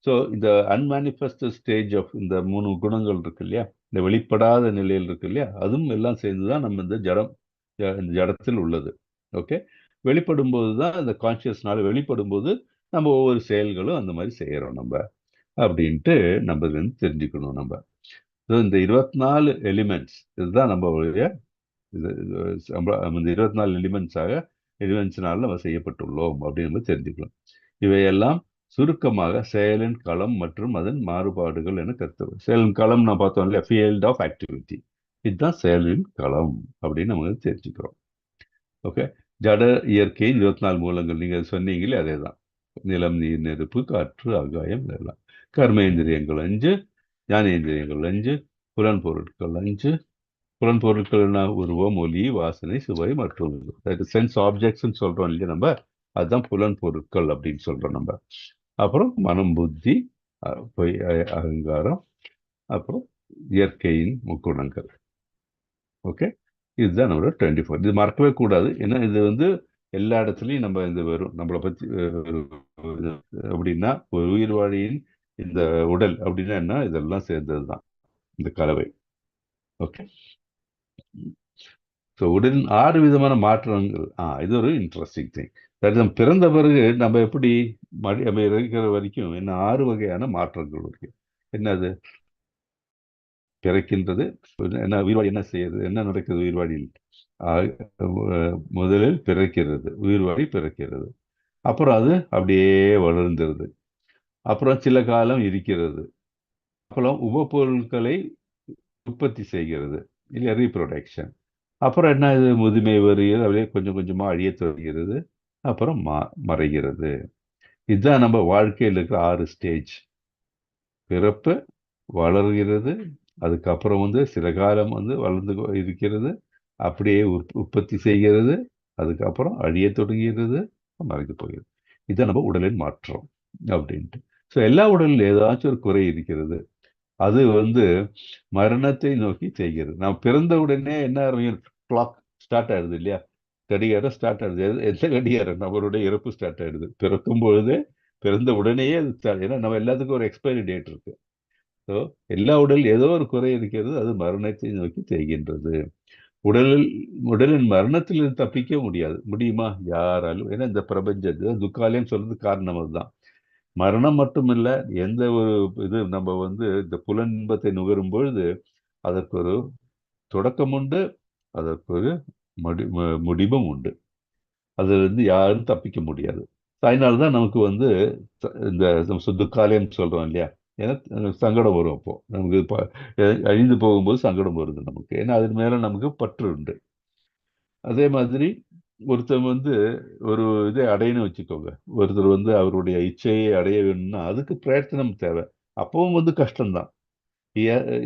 ஸோ இந்த அன்மேனிஃபெஸ்டட் ஸ்டேஜ் ஆஃப் இந்த 3 குணங்கள் இருக்கு இல்லையா, இந்த வெளிப்படாத நிலையில் இருக்கு இல்லையா, அதுவும் எல்லாம் சேர்ந்துதான் நம்ம இந்த ஜடத்தில் உள்ளது. ஓகே, வெளிப்படும் போது தான் இந்த கான்சியஸ்னால வெளிப்படும் போது நம்ம ஒவ்வொரு செயல்களும் அந்த மாதிரி செய்யறோம் நம்ம அப்படின்ட்டு நம்ம வந்து தெரிஞ்சுக்கணும். நம்ம இந்த 24 எலிமெண்ட்ஸ் இதுதான் நம்மளுடைய இந்த 24 எலிமெண்ட்ஸ்னால நம்ம செய்யப்பட்டுள்ளோம் அப்படின்னு நம்ம தெரிஞ்சுக்கலாம். இவையெல்லாம் சுருக்கமாக செயலின் களம் மற்றும் அதன் மாறுபாடுகள் என கருத்து. செயலின் களம் நான் பார்த்தோம் இல்லையா, ஃபீல்ட் ஆஃப் ஆக்டிவிட்டி, இதுதான் செயலின் களம் அப்படின்னு நம்ம தெரிஞ்சுக்கிறோம். ஓகே, ஜட இயற்கை 24 மூலங்கள் நீங்க சொன்னீங்களே அதே தான். நிலம், நீர், நெருப்பு, காற்று, ஆகாயம், இதெல்லாம். கர்மேந்திரியங்கள் 5, ஞானேந்திரியங்கள் 5, புலன்பொருட்கள் 5. புலன்பொருட்கள்னா உருவம், ஒலி, வாசனை, சுவை மற்றும் சென்ஸ் ஆப்ஜெக்ட்ஸ் சொல்றோம் இல்லையா நம்ம, அதுதான் புலன்பொருட்கள் அப்படின்னு சொல்றோம் நம்ம. அப்புறம் மனம், புத்தி, அகங்காரம், அப்புறம் இயற்கையின் முக்குணங்கள். ஓகே, இதுதான் நம்மளோட 24. இது மறக்கவே கூடாது, ஏன்னா இது வந்து எல்லா இடத்துலையும் நம்ம இது வரும். நம்மளை பற்றி அப்படின்னா ஒரு உயிர் வாழியின் இந்த உடல் அப்படின்னா என்ன, இதெல்லாம் சேர்ந்தது தான் இந்த கலவை. ஓகே. ஸோ உடலின் 6 விதமான மாற்றங்கள். இது ஒரு இன்ட்ரெஸ்டிங் திங். நம்ம பிறந்த பிறகு நம்ம எப்படி நம்ம இருக்கிற வரைக்கும் என்ன 6 வகையான மாற்றங்கள் இருக்கு. என்னது? பிறக்கின்றது, என்ன உயிர்வாழி என்ன செய்யுது, என்ன நடக்குது உயிர்வாழியில்? முதலில் பிறக்கிறது, உயிர்வாழி பிறக்கிறது. அப்புறம் அது அப்படியே வளர்ந்துருது. அப்புறம் சில காலம் இருக்கிறது. அப்புறம் உபப்பொருட்களை உற்பத்தி செய்கிறது, இல்லை ரீப்ரொடக்ஷன். அப்புறம் என்ன, இது முதுமை வருகிறது, அப்படியே கொஞ்சம் கொஞ்சமாக அழிய தொடங்குகிறது. அப்புறம் மறைகிறது. இதுதான் நம்ம வாழ்க்கையில் இருக்கிற 6 ஸ்டேஜ். பிறப்பு, வளர்கிறது, அதுக்கப்புறம் சில காலம் வளர்ந்து இருக்கிறது, அப்படியே உற்பத்தி செய்கிறது, அதுக்கப்புறம் அழிய தொடங்குகிறது, மறைந்து போகிறது. இதுதான் நம்ம உடலின் மாற்றம் அப்படின்ட்டு. ஸோ எல்லா உடலில் ஏதாச்சும் ஒரு குறை இருக்கிறது. அது மரணத்தை நோக்கி செய்கிறது. நாம் பிறந்த உடனே என்ன கிளாக் ஸ்டார்ட் ஆயிடுது இல்லையா? கடிகாரம் ஸ்டார்ட் ஆயிடுது. எந்த கடிகாரம்? நம்மளுடைய இறப்பு ஸ்டார்ட் ஆயிடுது. பிறக்கும் பொழுதே, பிறந்த உடனேயே அது ஏன்னா நம்ம எல்லாத்துக்கும் ஒரு எக்ஸ்பைரி டேட் இருக்கு. ஸோ எல்லா உடலில் ஏதோ ஒரு குறை இருக்கிறது, அது மரணத்தை நோக்கி செய்கின்றது. உடலின் மரணத்தில் தப்பிக்க முடியுமா? யாராலும். ஏன்னா இந்த பிரபஞ்சத்து துக்காலயம் சொல்றது காரணம் அதுதான். மரணம் மட்டும் இல்லை, எந்த ஒரு இது நம்ம இந்த புலன்பத்தை நுகரும் பொழுது அதற்கு ஒரு தொடக்கம் உண்டு, அதற்கு ஒரு முடிவும் உண்டு. அதுல யாரும் தப்பிக்க முடியாது. அதனால்தான் நமக்கு இந்த துக்காலயம் சொல்றோம் இல்லையா? ஏன்னா சங்கடம் வரும். அப்போ நமக்கு அழிந்து போகும்போது சங்கடம் வருது நமக்கு. ஏன்னா அது மேல நமக்கு பற்று உண்டு. அதே மாதிரி ஒருத்தர் ஒரு இதை அடையணும்னு வச்சுக்கோங்க. ஒருத்தர் அவருடைய இச்சையை அடைய வேணும்னா அதுக்கு பிரயத்தனம் தேவை. அப்பவும் கஷ்டம்தான்.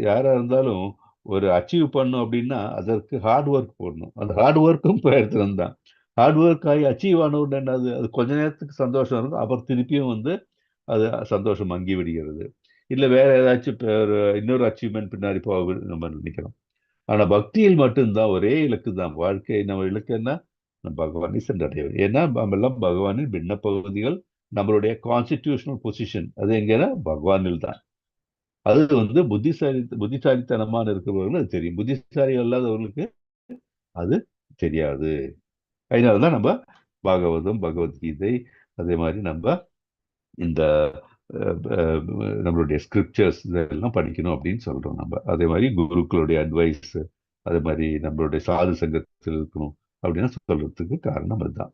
யாரா இருந்தாலும் ஒரு அச்சீவ் பண்ணும் அப்படின்னா அதற்கு ஹார்ட் ஒர்க் போடணும். அந்த ஹார்ட் ஒர்க்கும் பிரயத்தனம் தான். ஹார்ட் ஒர்க் ஆகி அச்சீவ் ஆன உடனே அது கொஞ்ச நேரத்துக்கு சந்தோஷம் இருக்கும். அப்புறம் திருப்பியும் அது சந்தோஷம் மங்கி விடுகிறது. இல்லை வேற ஏதாச்சும் இன்னொரு அச்சீவ்மெண்ட் பின்னாடி போக நம்ம நினைக்கிறோம். ஆனா பக்தியில் மட்டும்தான் ஒரே இலக்கு தான். வாழ்க்கை நம்ம இலக்கு என்ன? பகவானை சென்றடைவது. ஏன்னா நம்ம எல்லாம் பகவானின் பின்ன பகுதிகள். நம்மளுடைய கான்ஸ்டிடியூஷனல் பொசிஷன் அது எங்கன்னா பகவானில் தான். அது புத்திசாலித்தனமான இருக்கிறவர்கள் அது தெரியும். புத்திசாலி அல்லாதவர்களுக்கு அது தெரியாது. அதனாலதான் நம்ம பாகவதம், பகவத்கீதை, அதே மாதிரி நம்ம இந்த நம்மளுடைய ஸ்கிரிப்சர்ஸ் இதெல்லாம் படிக்கணும் அப்படின்னு சொல்றோம் நம்ம. அதே மாதிரி குருக்களுடைய அட்வைஸ், அதே மாதிரி நம்மளுடைய சாது சங்கத்தில் இருக்கணும் அப்படின்னு சொல்றதுக்கு காரணம் அதுதான்.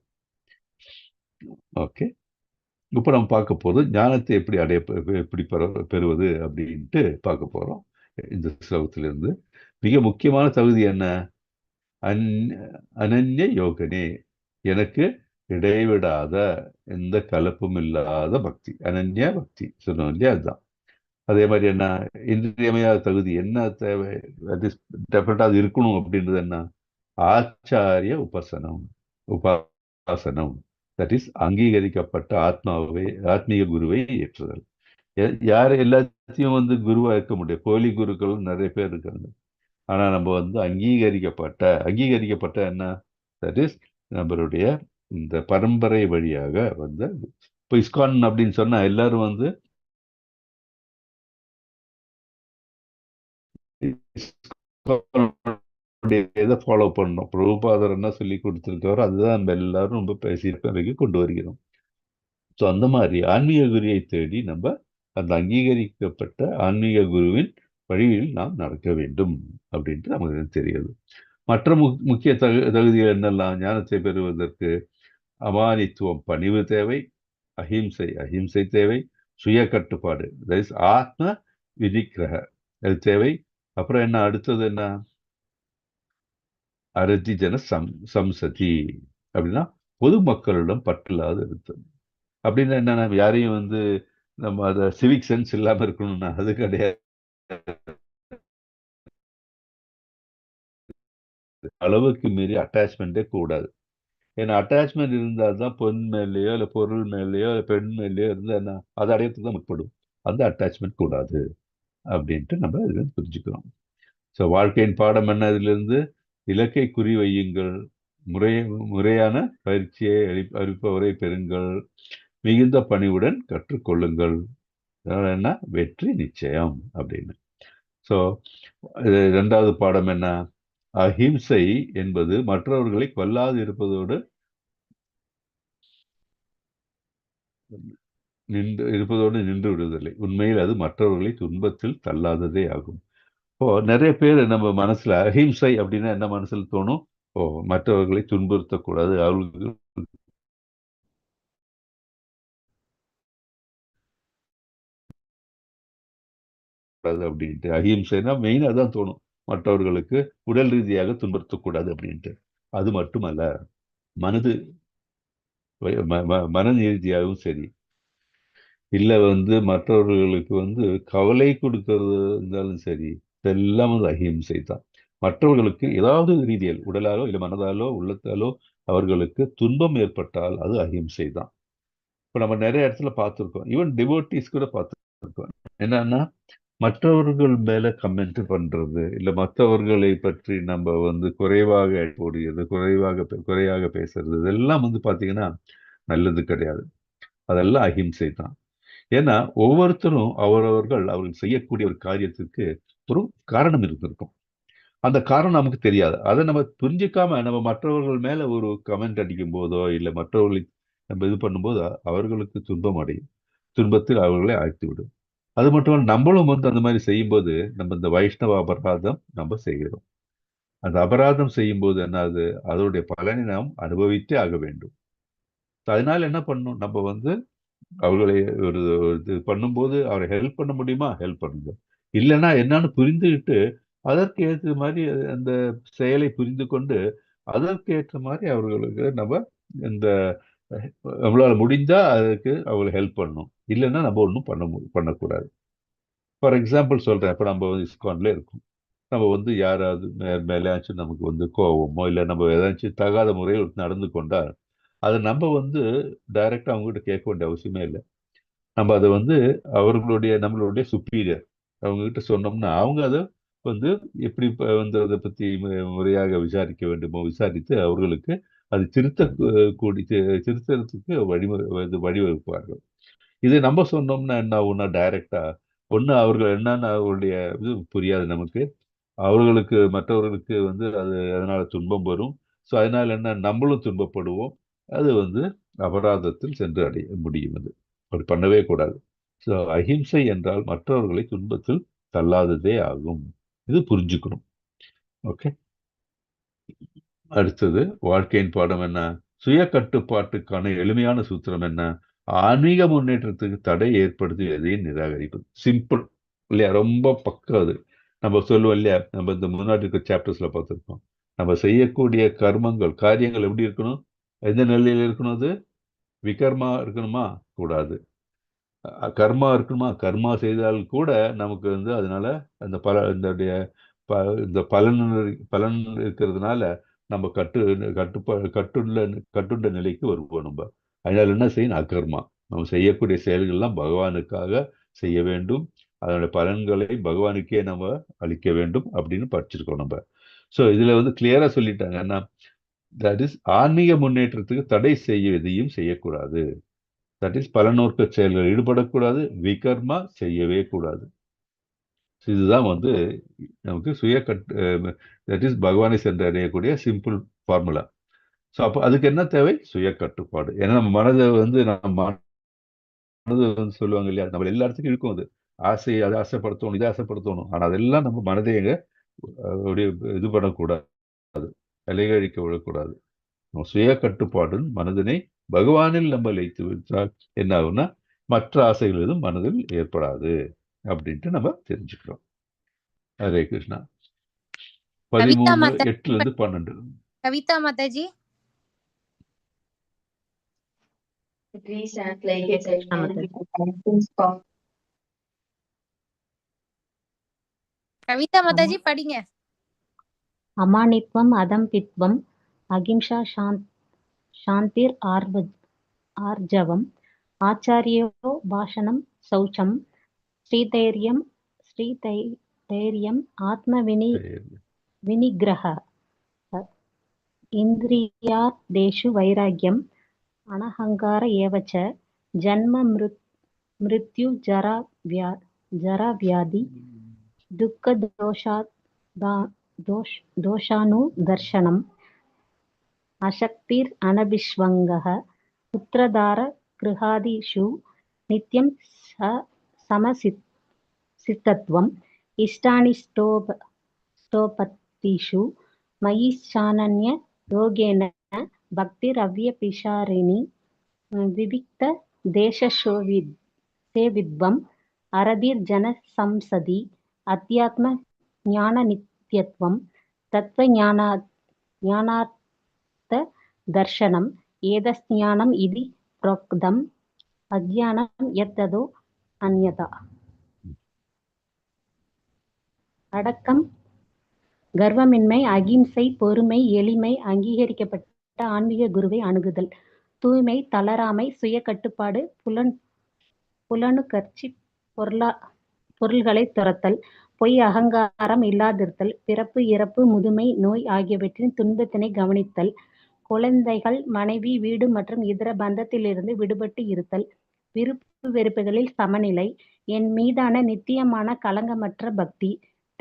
ஓகே. இப்போ நம்ம பார்க்க போதும் ஞானத்தை எப்படி எப்படி பெறுவது அப்படின்ட்டு பார்க்க போறோம். இந்த ஸ்லோகத்திலிருந்து மிக முக்கியமான தகுதி என்ன? அனன்ய யோகனே, எனக்கு இடைவிடாத எந்த கலப்பும் இல்லாத பக்தி, அனன்ய பக்தி சொன்னோம் இல்லையா? அதுதான். அதே மாதிரி என்ன இன்றியமையாத தகுதி என்ன தேவை? டெஃபினட்டா அது இருக்கணும். அப்படின்றது என்ன? ஆச்சாரிய உபாசனம், தட் இஸ் அங்கீகரிக்கப்பட்ட ஆத்மீக குருவை ஏற்றுதல். யார் எல்லாத்தையும் குருவா இருக்க முடியும்? போலி குருக்களும் நிறைய பேர் இருக்காங்க. ஆனா நம்ம அங்கீகரிக்கப்பட்ட என்ன? தட் இஸ் நம்மளுடைய இந்த பரம்பரை வழியாக இப்போ இஸ்கான் அப்படின்னு சொன்னா எல்லாரும் இதை ஃபாலோ பண்ணணும். பிரபுபாதர் என்ன சொல்லி கொடுத்திருக்காரோ அதுதான் நம்ம எல்லாரும் ரொம்ப பேசி கொண்டு வருகிறோம். ஸோ அந்த மாதிரி ஆன்மீக குருவை தேடி நம்ம அந்த அங்கீகரிக்கப்பட்ட ஆன்மீக குருவின் வழியில் நாம் நடக்க வேண்டும் அப்படின்ட்டு நமக்கு தெரியுது. மற்ற முக்கிய தகுதிகள் என்னெல்லாம்? ஞானத்தை பெறுவதற்கு அமானித்துவம், பணிவு தேவை. அஹிம்சை தேவை. சுய கட்டுப்பாடு, ஆத்ம விதிக்கிரக அது தேவை. அப்புறம் என்ன அடுத்தது என்ன? அரதி ஜன சம்சதி அப்படின்னா பொதுமக்களிடம் பற்றில்லாத இருத்தல். அப்படின்னா என்ன? நம்ம யாரையும் நம்ம அதை சிவிக் சென்ஸ் இல்லாம இருக்கணும்னா அது கிடையாது. அளவுக்கு மீறி அட்டாச்மெண்டே கூடாது. ஏன்னா அட்டாச்மெண்ட் இருந்தால் தான் பொன் மேலேயோ இல்லை பொருள் மேலேயோ இல்லை பெண் மேலேயோ இருந்தால் என்ன அதை அடையத்துக்கு தான் முற்படும். அந்த அட்டாச்மெண்ட் கூடாது அப்படின்ட்டு நம்ம இதுல புரிஞ்சுக்கிறோம். ஸோ வாழ்க்கையின் பாடம் என்ன? இதிலிருந்து இலக்கை குறி வையுங்கள், முறையான பயிற்சியை அளிப்பவரை பெறுங்கள், மிகுந்த பணிவுடன் கற்றுக்கொள்ளுங்கள். அதனால என்ன? வெற்றி நிச்சயம் அப்படின்னு. ஸோ 2வது பாடம் என்ன? அஹிம்சை என்பது மற்றவர்களை கொல்லாது இருப்பதோடு நின்று விடுவதில்லை. உண்மையில் அது மற்றவர்களை துன்பத்தில் தள்ளாததே ஆகும். இப்போ நிறைய பேர் நம்ம மனசுல அஹிம்சை அப்படின்னா என்ன மனசுல தோணும்? மற்றவர்களை துன்புறுத்தக்கூடாது, அவர்களுக்கு அப்படின்ட்டு. அஹிம்சைனா மெயினா தான் தோணும், மற்றவர்களுக்கு உடல் ரீதியாக துன்புறுத்தக்கூடாது அப்படின்ட்டு. அது மட்டுமல்ல, மன ரீதியாகவும் சரி, இல்ல மற்றவர்களுக்கு கவலை கொடுக்கறது இருந்தாலும் சரி, இதெல்லாம் அஹிம்சை தான். மற்றவர்களுக்கு ஏதாவது ரீதியில் உடலாலோ இல்லை மனதாலோ உள்ளத்தாலோ அவர்களுக்கு துன்பம் ஏற்பட்டால் அது அஹிம்சை தான். இப்போ நம்ம நிறைய இடத்துல பார்த்துருக்கோம், ஈவன் டிவோட்டீஸ் கூட பார்த்துருக்கோம். என்னன்னா, மற்றவர்கள் மேல கமெண்ட் பண்றது, இல்லை மற்றவர்களை பற்றி நம்ம குறைவாக போடுகிறது, குறையாக பேசுறது, இதெல்லாம் பார்த்தீங்கன்னா நல்லது கிடையாது. அதெல்லாம் அஹிம்சை தான். ஏன்னா ஒவ்வொருத்தரும் அவர்கள் செய்யக்கூடிய ஒரு காரியத்திற்கு ஒரு காரணம் இருந்திருக்கும். அந்த காரணம் நமக்கு தெரியாது. அதை நம்ம புரிஞ்சுக்காம நம்ம மற்றவர்கள் மேல ஒரு கமெண்ட் அடிக்கும் போதோ இல்லை மற்றவர்களை நம்ம இது பண்ணும்போது அவர்களுக்கு துன்பம் அடையும், துன்பத்தில் அவர்களை ஆழ்த்தி விடும். அது மட்டும் நம்மளும் அந்த மாதிரி செய்யும்போது நம்ம இந்த வைஷ்ணவ அபராதம் நம்ம செய்கிறோம். அந்த அபராதம் செய்யும்போது என்னது? அதோடைய பலனை நாம் அனுபவித்தே ஆக வேண்டும். அதனால என்ன பண்ணணும்? நம்ம அவர்களை ஒரு இது பண்ணும்போது அவரை ஹெல்ப் பண்ண முடியுமா? ஹெல்ப் பண்ணுங்க. இல்லைன்னா என்னன்னு புரிந்துகிட்டு அதற்கு ஏற்ற மாதிரி அந்த செயலை புரிந்து கொண்டு அதற்கு ஏற்ற மாதிரி அவர்களுக்கு நம்ம இந்த நம்மளால முடிஞ்சா அதுக்கு அவங்களை ஹெல்ப் பண்ணணும். இல்லைன்னா நம்ம ஒன்றும் பண்ணக்கூடாது. ஃபார் எக்ஸாம்பிள் சொல்றேன். இப்போ நம்ம இஸ்கான்ல இருக்கோம். நம்ம யாராவது மேலேயாச்சும் நமக்கு கோபமோ இல்லை நம்ம ஏதாச்சும் தகாத முறையில் நடந்து கொண்டா அதை நம்ம டைரக்டா அவங்ககிட்ட கேட்க வேண்டிய அவசியமே இல்லை. நம்ம அதை நம்மளுடைய சுப்பீரியர் அவங்ககிட்ட சொன்னோம்னா அவங்க அதை எப்படி அதை பத்தி முறையாக விசாரிக்க வேண்டுமோ விசாரித்து அவர்களுக்கு அது திருத்தறதுக்கு வழிவகுப்பார்கள். இது நம்ம சொன்னோம்னா என்ன ஆகும்னா, டைரக்டா அவர்கள் என்னன்னு அவர்களுடைய இது புரியாது நமக்கு. அவர்களுக்கு மற்றவர்களுக்கு அது அதனால துன்பம் வரும். ஸோ அதனால என்ன, நம்மளும் துன்பப்படுவோம். அது அபராதத்தில் சென்று அடைய முடியும். அப்படி பண்ணவே கூடாது. ஸோ அஹிம்சை என்றால் மற்றவர்களை துன்பத்தில் தள்ளாததே ஆகும். இது புரிஞ்சுக்கணும். ஓகே. அடுத்தது வாழ்க்கையின் பாடம் என்ன? சுய கட்டுப்பாட்டுக்கான எளிமையான சூத்திரம் என்ன? ஆன்மீக முன்னேற்றத்துக்கு தடை ஏற்படுத்தி எதையும் நிராகரிப்பது. சிம்பிள் இல்லையா? ரொம்ப பக்கம் அது. நம்ம சொல்லுவோம் இல்லையா, நம்ம இந்த முன்னாடி இருக்க சாப்டர்ஸ்ல பார்த்துருக்கோம். நம்ம செய்யக்கூடிய காரியங்கள் எப்படி இருக்கணும்? எந்த நிலையில் இருக்கணும்? அது விகர்மா இருக்கணுமா? கூடாது. கர்மா இருக்கணுமா? கர்மா செய்தால் கூட நமக்கு அதனால அந்த இந்த பலன் இருக்கிறதுனால நம்ம கட்டுண்ட நிலைக்கு வருவோம். நம்ம அதனால என்ன செய்யணும்? அகர்மா. நம்ம செய்யக்கூடிய செயல்கள்லாம் பகவானுக்காக செய்ய வேண்டும். அதனுடைய பலன்களை பகவானுக்கே நம்ம அளிக்க வேண்டும் அப்படின்னு படிச்சிருக்கோம் நம்ம. ஸோ இதுல கிளியரா சொல்லிட்டாங்க என்ன, தட் இஸ் ஆன்மீக முன்னேற்றத்துக்கு தடை செய்வதையும் செய்யக்கூடாது. தட் இஸ் பலனோர்க்க செயல்கள் ஈடுபடக்கூடாது, விகர்மா செய்யவே கூடாது. இதுதான் நமக்கு தட் இஸ் பகவானை சென்று அடையக்கூடிய சிம்பிள் ஃபார்முலா. ஸோ அப்போ அதுக்கு என்ன தேவை? சுய கட்டுப்பாடு. ஏன்னா நம்ம மனது சொல்லுவாங்க இல்லையா, நம்ம எல்லா இடத்துக்கும் இருக்கும். அது அதை ஆசைப்படுத்தணும், இதை ஆசைப்படுத்தணும். ஆனால் அதெல்லாம் நம்ம மனதை இது பண்ணக்கூடாது, விலைகழிக்க விடக்கூடாது. சுய கட்டுப்பாடு மனதினை பகவானில் நம்ம வைத்து விட்டால் என்ன ஆகும்னா, மற்ற ஆசைகள் எதுவும் மனதில் ஏற்படாது அப்படின்ட்டு நம்ம தெரிஞ்சுக்கிறோம். ஹரே கிருஷ்ணா. 13:8-12. கவிதா மாதாஜி. கவிதா மாதாஜி படிங்க. அமானித்வம் அதம்பித்வம் அகிம்சா சாந்திர் ஆர்ஜவம் ஆச்சாரியோ பாஷணம் சௌச்சம் ஸ்ரீதைரியம் ஆத்ம வினிகிரஹ இந்திரியார்த்தேஷு வைராக்கியம் அனஹங்கார ஏவச்ச ஜன்ம மிருத்யு ஜரா வியாதி துக்க தோஷானு தர்ஷனம் அசக்திர் அனபிஸ்வங்கः புத்திரதார கிருஹாதிஷு நித்யம் சமசித்தத்வம் இஷ்டானி ஸ்தோபத்திஷு மயிஷானன்ய யோகேன பக்திர் அவ்யபிசாரிணி விவிக்த தேசசோவித்வம் அரதிர் ஜன சம்சதி அத்தியாத்ம ஞான நித்யத்வம் தத்துவ ஞானார்த்த தர்ஷனம் ஏதஸ்ஞானம் இதி ப்ரோக்தம் அஜ்ஞானம் யத்ததோ அன்யதா. அடக்கம், கர்வமின்மை, அகிம்சை, பொறுமை, எளிமை, அங்கீகரிக்கப்பட்ட ஆன்மீக குருவை அணுகுதல், தூய்மை, தளராமை, சுய கட்டுப்பாடு, புலனுக்கட்சி பொருள்களை துரத்தல், பொய் அகங்காரம் இல்லாதிருத்தல், பிறப்பு இறப்பு முதுமை நோய் ஆகியவற்றின் துன்பத்தினை கவனித்தல், குழந்தைகள் மனைவி வீடு மற்றும் இதர பந்தத்திலிருந்து விடுபட்டு இருத்தல், விருப்பு வெறுப்புகளில் சமநிலை, என் மீதான நித்தியமான களங்கமற்ற பக்தி,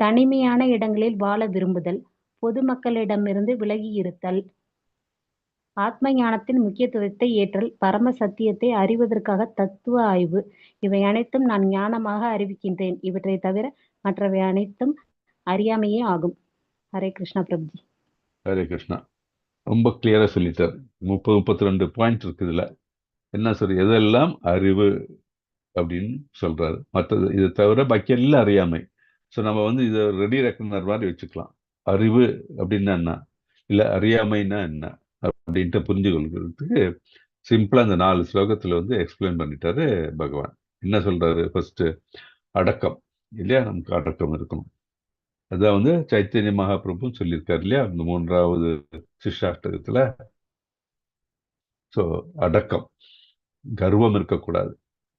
தனிமையான இடங்களில் வாழ விரும்புதல், பொதுமக்களிடமிருந்து விலகி இருத்தல், ஆத்ம ஞானத்தின் முக்கியத்துவத்தை ஏற்றல், பரம சத்தியத்தை அறிவதற்காக தத்துவ ஆய்வு, இவை அனைத்தும் நான் ஞானமாக அறிவிக்கின்றேன், இவற்றை தவிர மற்றவை அனைத்தும் அறியாமையே ஆகும். ஹரே கிருஷ்ணா பிரபுஜி. ஹரே கிருஷ்ணா. ரொம்ப கிளியரா சொல்லிட்டார். 32 பாயிண்ட் இருக்கு இதுல. என்ன சொல்ற, எதெல்லாம் அறிவு அப்படின்னு சொல்றாரு. மற்றது இதை தவிர பாக்கி எல்லாம் அறியாமை. ஸோ நம்ம இதை ரெடி ரெக்கனர் மாதிரி வச்சுக்கலாம். அறிவு அப்படின்னா என்ன, இல்லை அறியாமைன்னா என்ன அப்படின்ட்டு புரிஞ்சு கொள்கிறதுக்கு சிம்பிளா இந்த 4 ஸ்லோகத்துல எக்ஸ்பிளைன் பண்ணிட்டாரு பகவான். என்ன சொல்றாரு, ஃபர்ஸ்ட் அடக்கம் இல்லையா, நமக்கு அடக்கம் இருக்கணும். அதான் சைத்தன்ய மகாபிரபு சொல்லியிருக்காரு இல்லையா, இந்த 3வது சிஷ்டாஷ்டகத்துல. ஸோ அடக்கம், கர்வம் இருக்கக்கூடாது,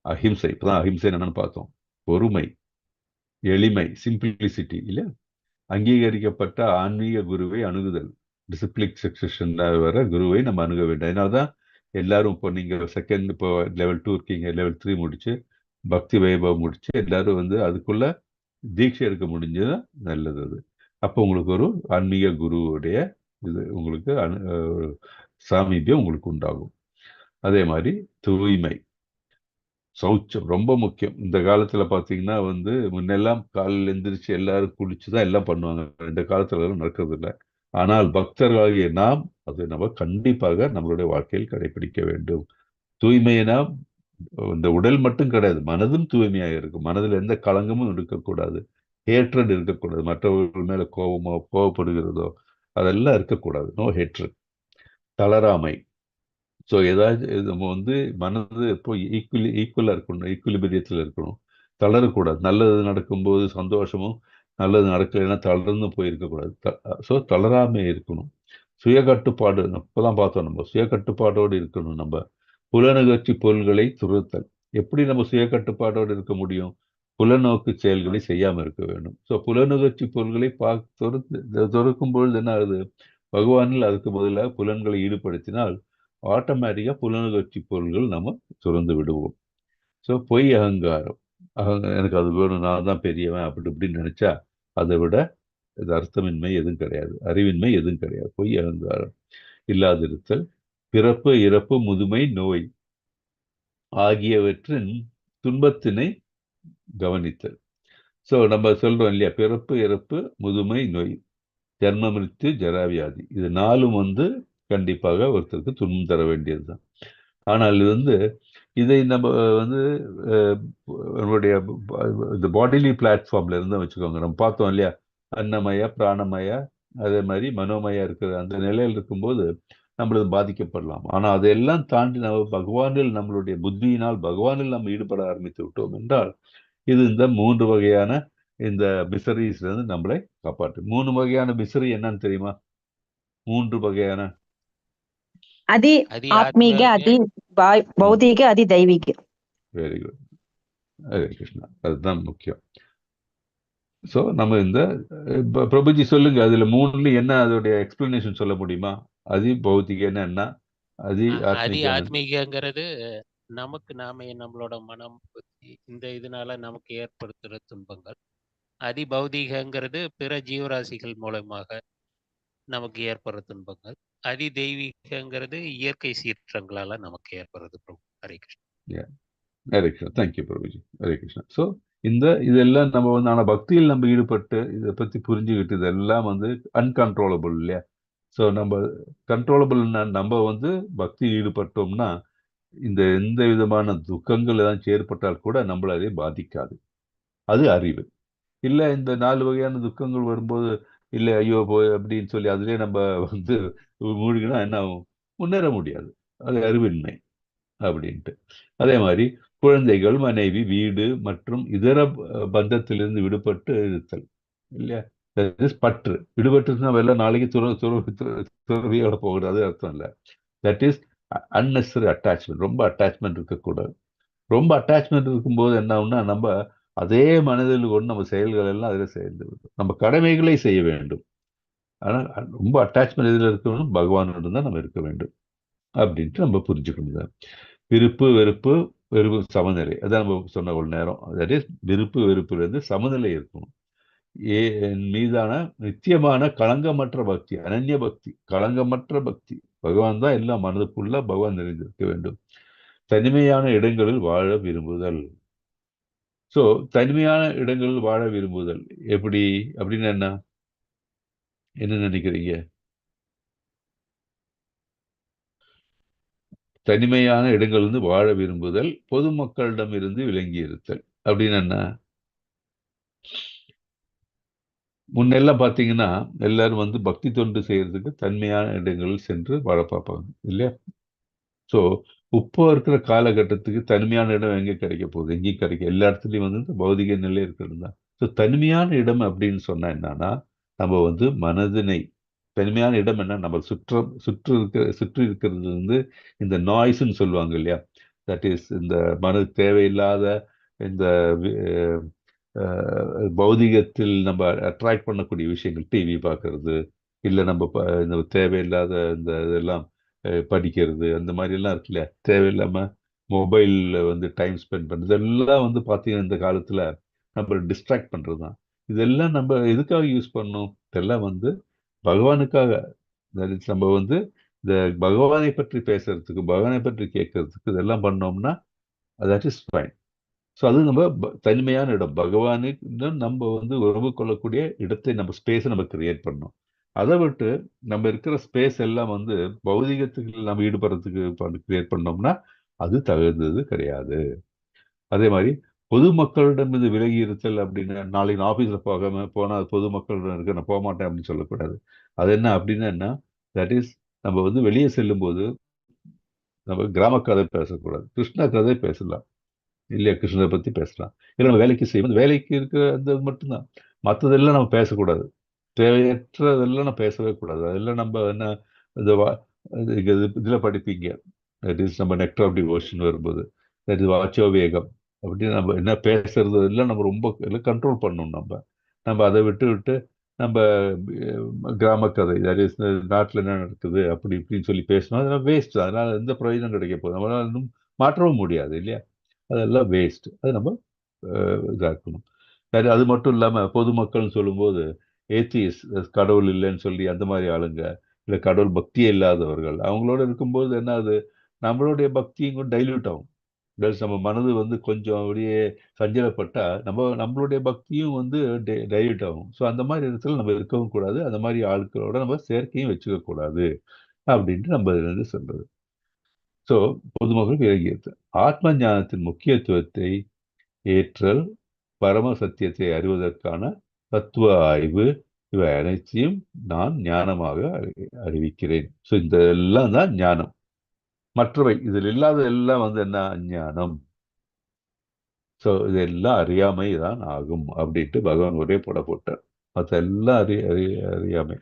அஹிம்சை, இப்பதான் அஹிம்சை என்னன்னு பார்த்தோம், பொறுமை, எளிமை, சிம்பிளிசிட்டி இல்லையா, அங்கீகரிக்கப்பட்ட ஆன்மீக குருவை அணுகுதல், டிசிப்ளிக் சக்சஷன் வர குருவை நம்ம அணுக வேண்டும். அதனால்தான் எல்லாரும் இப்போ நீங்க செகண்ட் இப்போ லெவல் 2 இருக்கீங்க, லெவல் 3 முடிச்சு பக்தி வைபவம் முடிச்சு எல்லாரும் அதுக்குள்ள தீட்சை எடுக்க முடிஞ்சது நல்லது. அது அப்போ உங்களுக்கு ஒரு ஆன்மீக குருவுடைய இது உங்களுக்கு சாமீபியம் உங்களுக்கு உண்டாகும். அதே மாதிரி தூய்மை, சௌச்சம் ரொம்ப முக்கியம். இந்த காலத்துல பாத்தீங்கன்னா முன்னெல்லாம் காலையில் எந்திரிச்சு எல்லாரும் குளிச்சுதான் எல்லாம் பண்ணுவாங்க. இந்த காலத்துல நடக்கிறது இல்லை. ஆனால் பக்தர்களாகிய நாம் அதை நம்ம கண்டிப்பாக நம்மளுடைய வாழ்க்கையில் கடைபிடிக்க வேண்டும். தூய்மையினா இந்த உடல் மட்டும் கிடையாது, மனதும் தூய்மையாக இருக்கும். மனதில் எந்த களங்கமும் இருக்கக்கூடாது, ஹேட்ரட் இருக்கக்கூடாது, மற்றவர்கள் மேல கோவப்படுகிறதோ அதெல்லாம் இருக்கக்கூடாது. No hatred. தளராமை, ஸோ ஏதாவது நம்ம மனது இப்போ ஈக்குவலா இருக்கணும், ஈக்குவலிபிரியத்தில் இருக்கணும், தளரக்கூடாது. நல்லது நடக்கும்போது சந்தோஷமும், நல்லது நடக்கலைன்னா தளர்ந்து போயிருக்கக்கூடாது. ஸோ தளராமை இருக்கணும். சுய கட்டுப்பாடு, இப்போதான் பார்த்தோம், நம்ம சுய கட்டுப்பாடோடு இருக்கணும். நம்ம புலனுகர்ச்சி பொருள்களை துரத்தல். எப்படி நம்ம சுய கட்டுப்பாடோடு இருக்க முடியும், புலநோக்கு செயல்களை செய்யாம இருக்க வேண்டும். ஸோ புலனுகர்ச்சி பொருள்களை துறக்கும் பொழுது என்ன ஆகுது, பகவானில் அதுக்கு பதிலாக புலன்களை ஈடுபடுத்தினால் ஆட்டோமேட்டிக்கா புலனுகர்ச்சி பொருள்கள் நம்ம துறந்து விடுவோம். ஸோ பொய் அகங்காரம், எனக்கு அது வேணும், நான் தான் பெரியவன் அப்படி இப்படின்னு நினைச்சா அதை விட இது அர்த்தமின்மை எதுவும் கிடையாது, அறிவின்மை எதுவும் கிடையாது. பொய் அகங்காரம் இல்லாதிருத்தல், பிறப்பு இறப்பு முதுமை நோய் ஆகியவற்றின் துன்பத்தினை கவனித்தல். ஸோ நம்ம சொல்றோம் இல்லையா, பிறப்பு இறப்பு முதுமை நோய், ஜன்ம மிருத்யு ஜராவியாதி, இது 4ம் கண்டிப்பாக ஒருத்தருக்கு துன்பம் தர வேண்டியதுதான். ஆனால் இதை நம்ம நம்மளுடைய இந்த பாடிலி பிளாட்ஃபார்ம்ல இருந்து வச்சுக்கோங்க. நம்ம பார்த்தோம் இல்லையா, அன்னமய பிராணமய அதே மாதிரி மனோமயா இருக்கிற அந்த நிலையில் இருக்கும்போது நம்மளது பாதிக்கப்படலாம். ஆனா அதையெல்லாம் தாண்டி நம்ம பகவானில், நம்மளுடைய புத்தியினால் பகவானில் நம்ம ஈடுபட ஆரம்பித்து விட்டோம் என்றால் இது இந்த 3 வகையான இந்த மிசரிஸ்ல இருந்து நம்மளை காப்பாற்று. 3 வகையான மிசரி என்னன்னு தெரியுமா? 3 வகையான அதி ஆத்மீக, அதி பௌதீக, அதி தெய்வீக. Very good, Hare Krishna. அதுதான் முக்கியம். ஸோ நம்ம இந்த பிரபுஜி சொல்லுங்க, அதுல 3ல என்ன அதோடைய எக்ஸ்பிளனேஷன் சொல்ல முடியுமா? அதி பௌத்திகன்னா என்ன, அதி அதி ஆத்மீகங்கிறது நமக்கு நாமே நம்மளோட மனம் புத்தி இந்த இதனால நமக்கு ஏற்படுத்துகிற துன்பங்கள். அதிபௌதீகங்கிறது பிற ஜீவராசிகள் மூலமாக நமக்கு ஏற்படுற துன்பங்கள். அதிதெய்வீகங்கிறது இயற்கை சீற்றங்களால நமக்கு ஏற்படுறது. பிரபு ஹரே கிருஷ்ணா. ஹரே கிருஷ்ணா. தேங்க்யூ பிரபுஜி. ஹரே கிருஷ்ணா. ஸோ இதெல்லாம் நம்ம வந்து ஆனால் பக்தியில் நம்ம ஈடுபட்டு இதை பற்றி புரிஞ்சுக்கிட்டு இதெல்லாம் வந்து அன்கண்ட்ரோலபிள் இல்லையா? ஸோ நம்ம கண்ட்ரோலபிள்னா நம்ம வந்து பக்தியில் ஈடுபட்டோம்னா எந்த விதமான துக்கங்கள் ஏதாச்சும் ஏற்பட்டால் கூட நம்மளை அதை பாதிக்காது. அது அறிவு. இல்லை இந்த 4 வகையான துக்கங்கள் வரும்போது இல்லை ஐயோ போய் அப்படின்னு சொல்லி அதிலே நம்ம வந்து மூழ்கினா என்ன ஆகும்? முன்னேற முடியாது. அது அறிவின்மை அப்படின்ட்டு. அதே மாதிரி குழந்தைகள், மனைவி, வீடு மற்றும் இதர பந்தத்திலிருந்து விடுபட்டு இருத்தல் இல்லையா? பற்று விடுபட்டுனா வெள்ளம் நாளைக்கு துறவியோட போகிறது, அது அர்த்தம் இல்லை. That is unnecessary attachment. ரொம்ப அட்டாச்மெண்ட் இருக்கக்கூடாது. ரொம்ப அட்டாச்மெண்ட் இருக்கும்போது என்ன ஆகும்னா நம்ம அதே மனதில் கொண்டு நம்ம செயல்கள் எல்லாம் அதில் சேர்ந்து விடும். நம்ம கடமைகளை செய்ய வேண்டும். ஆனால் ரொம்ப அட்டாச்மெண்ட் இதில் இருக்கணும், பகவானோடு தான் நம்ம இருக்க வேண்டும் அப்படின்ட்டு நம்ம புரிஞ்சுக்கணும். விருப்பு வெறுப்பு சமநிலை, அதான் நம்ம சொன்ன ஒரு நேரம். தட் இஸ் விருப்பு வெறுப்புலேருந்து சமநிலை இருக்கணும். என் மீதான நித்தியமான களங்கமற்ற பக்தி, அனன்ய பக்தி, களங்கமற்ற பக்தி. பகவான் தான் எல்லாம் மனதுக்குள்ள பகவான் நிறைந்திருக்க வேண்டும். தனிமையான இடங்களில் வாழ விரும்புதல். ஸோ தனிமையான இடங்களில் வாழ விரும்புதல் எப்படி அப்படின்னு என்ன நினைக்கிறீங்க? தனிமையான இடங்களிலிருந்து வாழ விரும்புதல், பொதுமக்களிடம் இருந்து விலகி இருத்தல் அப்படின்னு என்ன? முன்னெல்லாம் பார்த்தீங்கன்னா எல்லாரும் வந்து பக்தி தொண்டு செய்யறதுக்கு தனிமையான இடங்களில் சென்று வாழ பார்ப்பாங்க இல்லையா? ஸோ இப்போ இருக்கிற காலகட்டத்துக்கு தனிமையான இடம் எங்கே கிடைக்க போகுது? எங்கேயும் கிடைக்க, எல்லா இடத்துலையும் வந்து இந்த பௌதிக நிலை இருக்கிறது தான். ஸோ தனிமையான இடம் அப்படின்னு சொன்னா என்னன்னா நம்ம வந்து மனதினை, தனிமையான இடம் என்ன, நம்ம சுற்றி இருக்கிறது வந்து இந்த நாய்ஸ்ன்னு சொல்லுவாங்க இல்லையா? தட் இஸ் இந்த மனது தேவையில்லாத இந்த பௌதிகத்தில் நம்ம அட்ராக்ட் பண்ணக்கூடிய விஷயங்கள், டிவி பார்க்கறது, இல்லை நம்ம இந்த தேவையில்லாத இந்த இதெல்லாம் படிக்கிறது, அந்த மாதிரி எல்லாம் இருக்கு இல்லையா? தேவையில்லாமல் மொபைலில் வந்து டைம் ஸ்பெண்ட் பண்ணுறது, இதெல்லாம் வந்து பார்த்தீங்கன்னா இந்த காலத்தில் நம்ம டிஸ்ட்ராக்ட் பண்ணுறது தான். இதெல்லாம் நம்ம எதுக்காக யூஸ் பண்ணணும்? இதெல்லாம் வந்து பகவானுக்காக. நம்ம வந்து இந்த பகவானை பற்றி பேசுறதுக்கு, பகவானை பற்றி கேட்கறதுக்கு இதெல்லாம் பண்ணோம்னா தட் இஸ் ஃபைன். ஸோ அது நம்ம தனிமையான இடம், பகவானுக்கு நம்ம வந்து உறவு கொள்ளக்கூடிய இடத்தை, நம்ம ஸ்பேஸை நம்ம கிரியேட் பண்ணோம். அதை விட்டு நம்ம இருக்கிற ஸ்பேஸ் எல்லாம் வந்து பௌதிகத்துக்கு நம்ம ஈடுபடுறதுக்கு கிரியேட் பண்ணோம்னா அது தகுந்தது கிடையாது. அதே மாதிரி பொதுமக்களிடம் இது விலகி இருத்தல் அப்படின்னு, நாளைக்கு நான் ஆஃபீஸில் போனால் பொதுமக்களிடம் இருக்க நான் போக மாட்டேன் அப்படின்னு சொல்லக்கூடாது. அது என்ன அப்படின்னா என்ன, தட் இஸ் நம்ம வந்து வெளியே செல்லும்போது நம்ம கிராம கதை பேசக்கூடாது, கிருஷ்ண கதை பேசலாம் இல்லையா? கிருஷ்ணரை பற்றி பேசலாம். இல்லை நம்ம வேலைக்கு செய்வோம், வேலைக்கு இருக்கிற அந்த மட்டும்தான். மற்றதெல்லாம் நம்ம பேசக்கூடாது. தேவையற்றதெல்லாம் நம்ம பேசவே கூடாது. அதெல்லாம் நம்ம என்ன இந்த இதில் படிப்பீங்க, தட் இஸ் நம்ம நெக்டர் ஆஃப் டிவோஷன் வரும்போது, தட் இஸ் வாச்சோ வேகம் அப்படின்னு நம்ம என்ன பேசுறது எல்லாம் நம்ம ரொம்ப எல்லாம் கண்ட்ரோல் பண்ணணும். நம்ம அதை விட்டு நம்ம கிராம கதை, தட் இஸ் நாட்டில் என்ன நடக்குது அப்படி இப்படின்னு சொல்லி பேசணும். அதெல்லாம் வேஸ்ட். அதனால் எந்த பிரயோஜனம் கிடைக்க போகுது? நம்மளால் இன்னும் மாற்றவும் முடியாது இல்லையா? அதெல்லாம் வேஸ்ட். அது நம்ம இதாக்கணும். அது மட்டும் இல்லாமல் பொதுமக்கள்னு சொல்லும்போது ஏத்திஸ், கடவுள் இல்லைன்னு சொல்லி அந்த மாதிரி ஆளுங்க, இல்லை கடவுள் பக்தியே இல்லாதவர்கள், அவங்களோட இருக்கும்போது என்ன ஆகுது? நம்மளுடைய பக்தியும் கூட டைல்யூட் ஆகும். நம்ம மனது வந்து கொஞ்சம் அப்படியே சஞ்சலப்பட்டா நம்மளுடைய பக்தியும் வந்து டைல்யூட் ஆகும். ஸோ அந்த மாதிரி இடத்துல நம்ம இருக்கவும் கூடாது, அந்த மாதிரி ஆட்களோட நம்ம சேர்க்கையும் வச்சுக்க கூடாது அப்படின்ட்டு நம்ம வந்து சொல்றது. ஸோ பொதுமக்கள் விலகியது. ஆத்ம ஞானத்தின் முக்கியத்துவத்தை ஏற்றல், பரம சத்தியத்தை அறிவதற்கான தத்துவ ஆய்வு, இவை அனைத்தையும் நான் ஞானமாக அறிவிக்கிறேன். ஸோ இந்த எல்லாம் தான் ஞானம். மற்றவை இதில் இல்லாத எல்லாம் வந்து என்ன? அஞ்ஞானம். ஸோ இதெல்லாம் அறியாமை தான் ஆகும் அப்படின்ட்டு பகவான் ஒரே போட்டார். மற்ற எல்லாம் அறியாமை.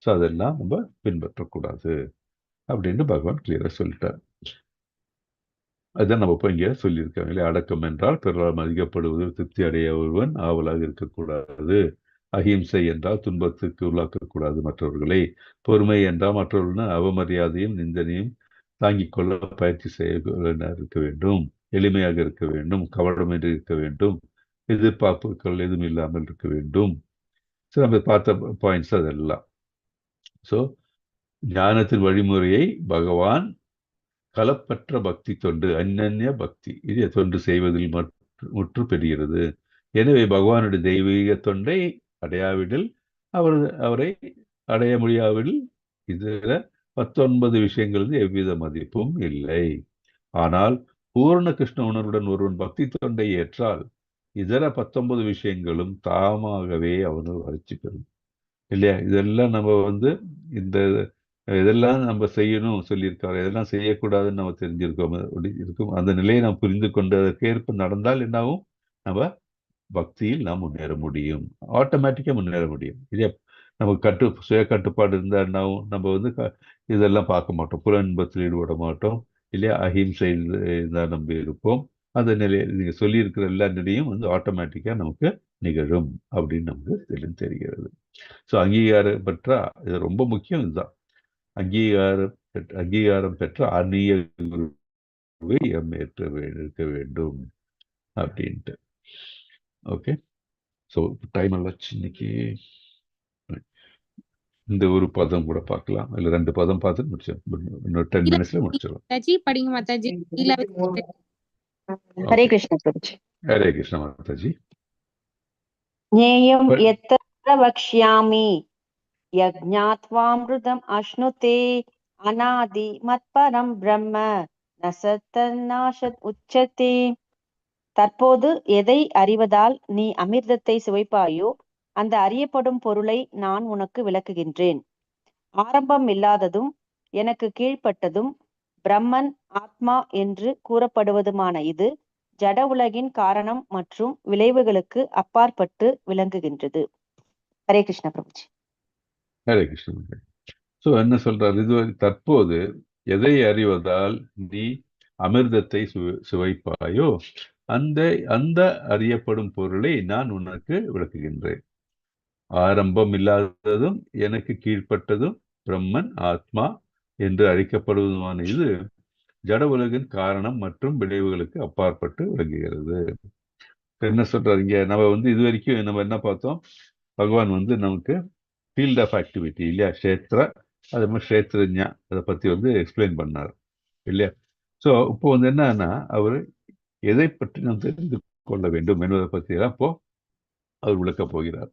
ஸோ அதெல்லாம் நம்ம பின்பற்றக்கூடாது அப்படின்னு பகவான் கிளியராக சொல்லிட்டார். அதுதான் நம்ம இப்போ இங்கே சொல்லியிருக்காங்க. அடக்கம் என்றால் பிறரால் மதிக்கப்படுவதில் திருப்தி அடைய ஒருவன் ஆவலாக இருக்கக்கூடாது. அஹிம்சை என்றால் துன்பத்துக்கு உள்ளாக்கக்கூடாது மற்றவர்களை. பொறுமை என்றால் மற்றவர்களுடன் அவமரியாதையும் நிந்தனையும் தாங்கிக் கொள்ள பயிற்சி செய்ய இருக்க வேண்டும், எளிமையாக இருக்க வேண்டும், கவனமின்றி இருக்க வேண்டும், எதிர்பார்ப்புகள் எதுவும் இல்லாமல் இருக்க வேண்டும். ஸோ நம்ம பார்த்த பாயிண்ட்ஸ் அதெல்லாம். ஸோ ஞானத்தின் வழிமுறையை பகவான் களப்பற்ற பக்தி தொண்டு, அந்நிய பக்தி, இது தொண்டு செய்வதில் முற்று பெறுகிறது. எனவே பகவானுடைய தெய்வீக தொண்டை அடையாவிடில் அவரை அடைய முடியாவிடில் இதுல 19 விஷயங்களுக்கு எவ்வித மதிப்பும் இல்லை. ஆனால் பூர்ண கிருஷ்ண உணர்வுடன் ஒருவன் பக்தி தொண்டை ஏற்றால் இதர 19 விஷயங்களும் தாமாகவே அவனு வளர்ச்சி பெறும் இல்லையா? இதெல்லாம் நம்ம இந்த இதெல்லாம் நம்ம செய்யணும் சொல்லியிருக்காரு, இதெல்லாம் செய்யக்கூடாதுன்னு நம்ம தெரிஞ்சிருக்கோம் இருக்கும். அந்த நிலையை நாம் புரிந்து கொண்டு அதற்கேற்ப நடந்தால் என்னாகும், நம்ம பக்தியில் நாம் முன்னேற முடியும், ஆட்டோமேட்டிக்காக முன்னேற முடியும் இல்லையா? நமக்கு சுய கட்டுப்பாடு இருந்தால் என்னாகும், நம்ம இதெல்லாம் பார்க்க மாட்டோம், புல இன்பத்தில் ஈடுபட மாட்டோம் இல்லையா? அஹிம்சை தான் நம்ம இருப்போம். அந்த நிலையை நீங்கள் சொல்லியிருக்கிற எல்லா நிலையும் ஆட்டோமேட்டிக்காக நமக்கு நிகழும் அப்படின்னு நமக்கு தெரிகிறது. ஸோ அங்கீகாரம் பெற்றா இது ரொம்ப முக்கியம். இதுதான் அங்கீகாரம் பெற்ற ஆன்மீக குருவை இருக்க வேண்டும் அப்படின்ட்டு. ஓகே, ஸோ டைம் ஆச்சு இன்னைக்கு. இந்த ஒரு பதம் கூட பார்க்கலாம், இல்ல 2 பதம் பார்த்து முடிச்சோம், இன்னொரு 10 மினிட்ஸ்ல முடிச்சிடலாம். படிங்க மாதாஜி. ஹரே கிருஷ்ண பிரபுஜி. ஹரே கிருஷ்ண மாதாஜி. ஞேயம் யத்ர வக்ஷ்யாமி யஜ்ஞாத்வாம்ருதம் அஷ்ணுதே அநாதி மத்பரம் பிரம்ம நசத்தநாசத் உச்சதே. தற்போது எதை அறிவதால் நீ அமிர்தத்தை சுவைப்பாயோ அந்த அறியப்படும் பொருளை நான் உனக்கு விளக்குகின்றேன். ஆரம்பம் இல்லாததும் எனக்கு கீழ்ப்பட்டதும் பிரம்மன் ஆத்மா என்று கூறப்படுவதுமான இது ஜட உலகின் காரணம் மற்றும் விளைவுகளுக்கு அப்பாற்பட்டு விளங்குகின்றது. ஹரே கிருஷ்ண பிரபுஜி. ஹரே கிருஷ்ண. ஸோ என்ன சொல்றாரு, இதுவரை தற்போது எதை அறிவதால் நீ அமிர்தத்தை சுவைப்பாயோ அந்த அறியப்படும் பொருளை நான் உனக்கு விளக்குகின்றேன். ஆரம்பம் இல்லாததும் எனக்கு கீழ்ப்பட்டதும் பிரம்மன் ஆத்மா என்று அழைக்கப்படுவதுமான இது ஜட உலகின் காரணம் மற்றும் விளைவுகளுக்கு அப்பாற்பட்டு விளங்குகிறது. என்ன சொல்றாரு இங்க, நம்ம இது வரைக்கும் நம்ம என்ன பார்த்தோம், பகவான் நமக்கு ஃபீல்ட் ஆஃப் ஆக்டிவிட்டி இல்லையா, க்ஷேத்ர, அது மாதிரி க்ஷேத்ரஜா, அதை பத்தி எக்ஸ்பிளைன் பண்ணார் இல்லையா? ஸோ இப்போ என்னன்னா அவர் எதை பற்றி நாம் தெரிந்து கொள்ள வேண்டும் என்பதை பற்றி எல்லாம் இப்போ அவர் விளக்கப் போகிறார்.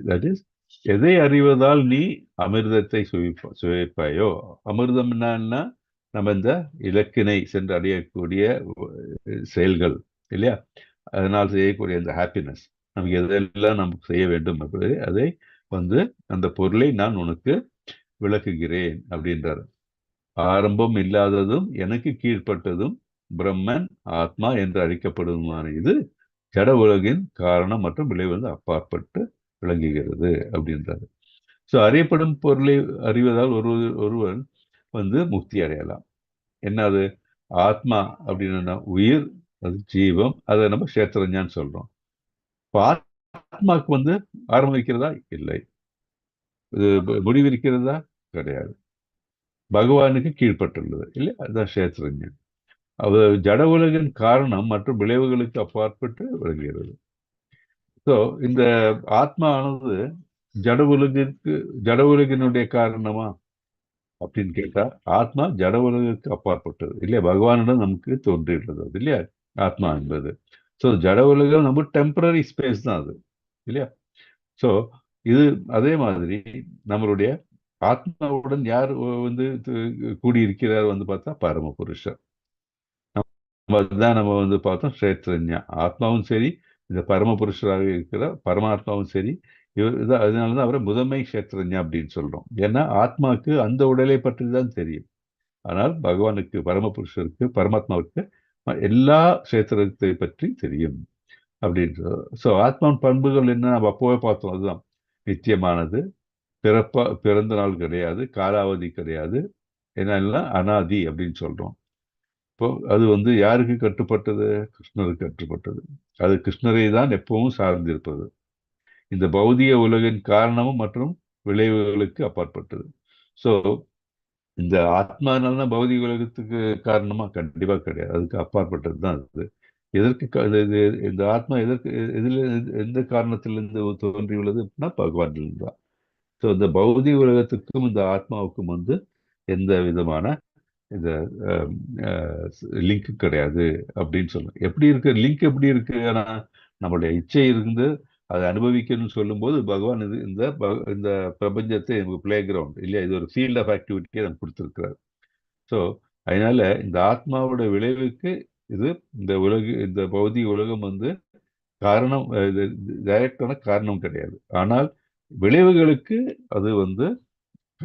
தட் இஸ், எதை அறிவதால் நீ அமிர்தத்தை சுவைப்பாயோ. அமிர்தம் என்னன்னா நம்ம இந்த இலக்கினை சென்று அடையக்கூடிய செயல்கள் இல்லையா, அதனால் செய்யக்கூடிய இந்த ஹாப்பினஸ், நமக்கு எதெல்லாம் நமக்கு செய்ய வேண்டும் அதை அந்த பொருளை நான் உனக்கு விளக்குகிறேன் அப்படின்றார். ஆரம்பம் இல்லாததும் எனக்கு கீழ்ப்பட்டதும் பிரம்மன் ஆத்மா என்று அழைக்கப்படுவதுமான இது ஜட உலகின் காரணம் மற்றும் விளைவு அப்பாற்பட்டு விளங்குகிறது அப்படின்றாரு. ஸோ அறியப்படும் பொருளை அறிவதால் ஒருவன் முக்தி அடையலாம். என்னது ஆத்மா அப்படின்னா உயிர், அது ஜீவம், அதை நம்ம க்ஷேத்ரஞான்னு சொல்றோம். ஆத்மாவுக்கு ஆரம்பிக்கிறதா இல்லை, இது முடிவிருக்கிறதா கிடையாது, பகவானுக்கு கீழ்பட்டுள்ளது இல்லை, அதுதான் க்ஷேத்ரஞான். அது ஜட உலகின் காரணம் மற்றும் விளைவுகளுக்கு அப்பாற்பட்டு விளங்குகிறது. ஸோ இந்த ஆத்மானது ஜட உலகினுடைய காரணமா அப்படின்னு கேட்டா, ஆத்மா ஜட உலகிற்கு அப்பாற்பட்டது இல்லையா, பகவானிடம் நமக்கு தோன்றியுள்ளது அது இல்லையா ஆத்மா என்பது. ஸோ ஜட உலகம் நம்ம டெம்பரரி ஸ்பேஸ் தான் அது இல்லையா. ஸோ இது அதே மாதிரி நம்மளுடைய ஆத்மாவுடன் யார் கூடியிருக்கிறார் பார்த்தா பரமபுருஷர். அதுதான் நம்ம பார்த்தோம் க்ஷேத்ரஞா. ஆத்மாவும் சரி, இந்த பரமபுருஷராக இருக்கிற பரமாத்மாவும் சரி, அதனாலதான் அவரை முதன்மை க்ஷேத்ரஞா அப்படின்னு சொல்றோம். ஏன்னா ஆத்மாவுக்கு அந்த உடலை பற்றி தான் தெரியும், ஆனால் பகவானுக்கு பரமபுருஷருக்கு பரமாத்மாவுக்கு எல்லா க்ஷேத்திரத்தை பற்றி தெரியும் அப்படின்றது. ஸோ ஆத்மாவின் பண்புகள் என்ன நம்ம அப்போவே பார்த்தோம், அதுதான் நித்தியமானது, பிறந்த நாள் கிடையாது, காலாவதி கிடையாது, என்னெல்லாம் அனாதி அப்படின்னு சொல்றோம். இப்போ அது யாருக்கு கட்டுப்பட்டது, கிருஷ்ணருக்கு கட்டுப்பட்டது. அது கிருஷ்ணரை தான் எப்பவும் சார்ந்திருப்பது. இந்த பௌதிக உலகின் காரணமும் மற்றும் விளைவுகளுக்கு அப்பாற்பட்டது. ஸோ இந்த ஆத்மானால்தான் பௌதிக உலகத்துக்கு காரணமா கண்டிப்பா கிடையாது. அதுக்கு அப்பாற்பட்டது தான் அது. எதற்கு இந்த ஆத்மா எதற்கு எதில் எந்த காரணத்திலிருந்து தோன்றியுள்ளது அப்படின்னா பகவானிலிருந்து தான். ஸோ இந்த பௌதிக உலகத்துக்கும் இந்த ஆத்மாவுக்கும் வந்து எந்த விதமான இந்த லிங்க் கிடையாது அப்படின்னு சொல்லணும். எப்படி இருக்கு லிங்க் எப்படி இருக்கு? ஆனா நம்மளுடைய இச்சை இருந்து அதை அனுபவிக்கணும்னு சொல்லும்போது பகவான் இது இந்த பிரபஞ்சத்தை நமக்கு பிளே கிரவுண்ட் இல்லையா, இது ஒரு ஃபீல்ட் ஆஃப் ஆக்டிவிட்டியை நம்ம கொடுத்துருக்கிறார். ஸோ அதனால இந்த ஆத்மாவோட விளைவுக்கு இது இந்த பௌதிக உலகம் வந்து காரணம், இது டைரக்டான காரணம் கிடையாது. ஆனால் விளைவுகளுக்கு அது வந்து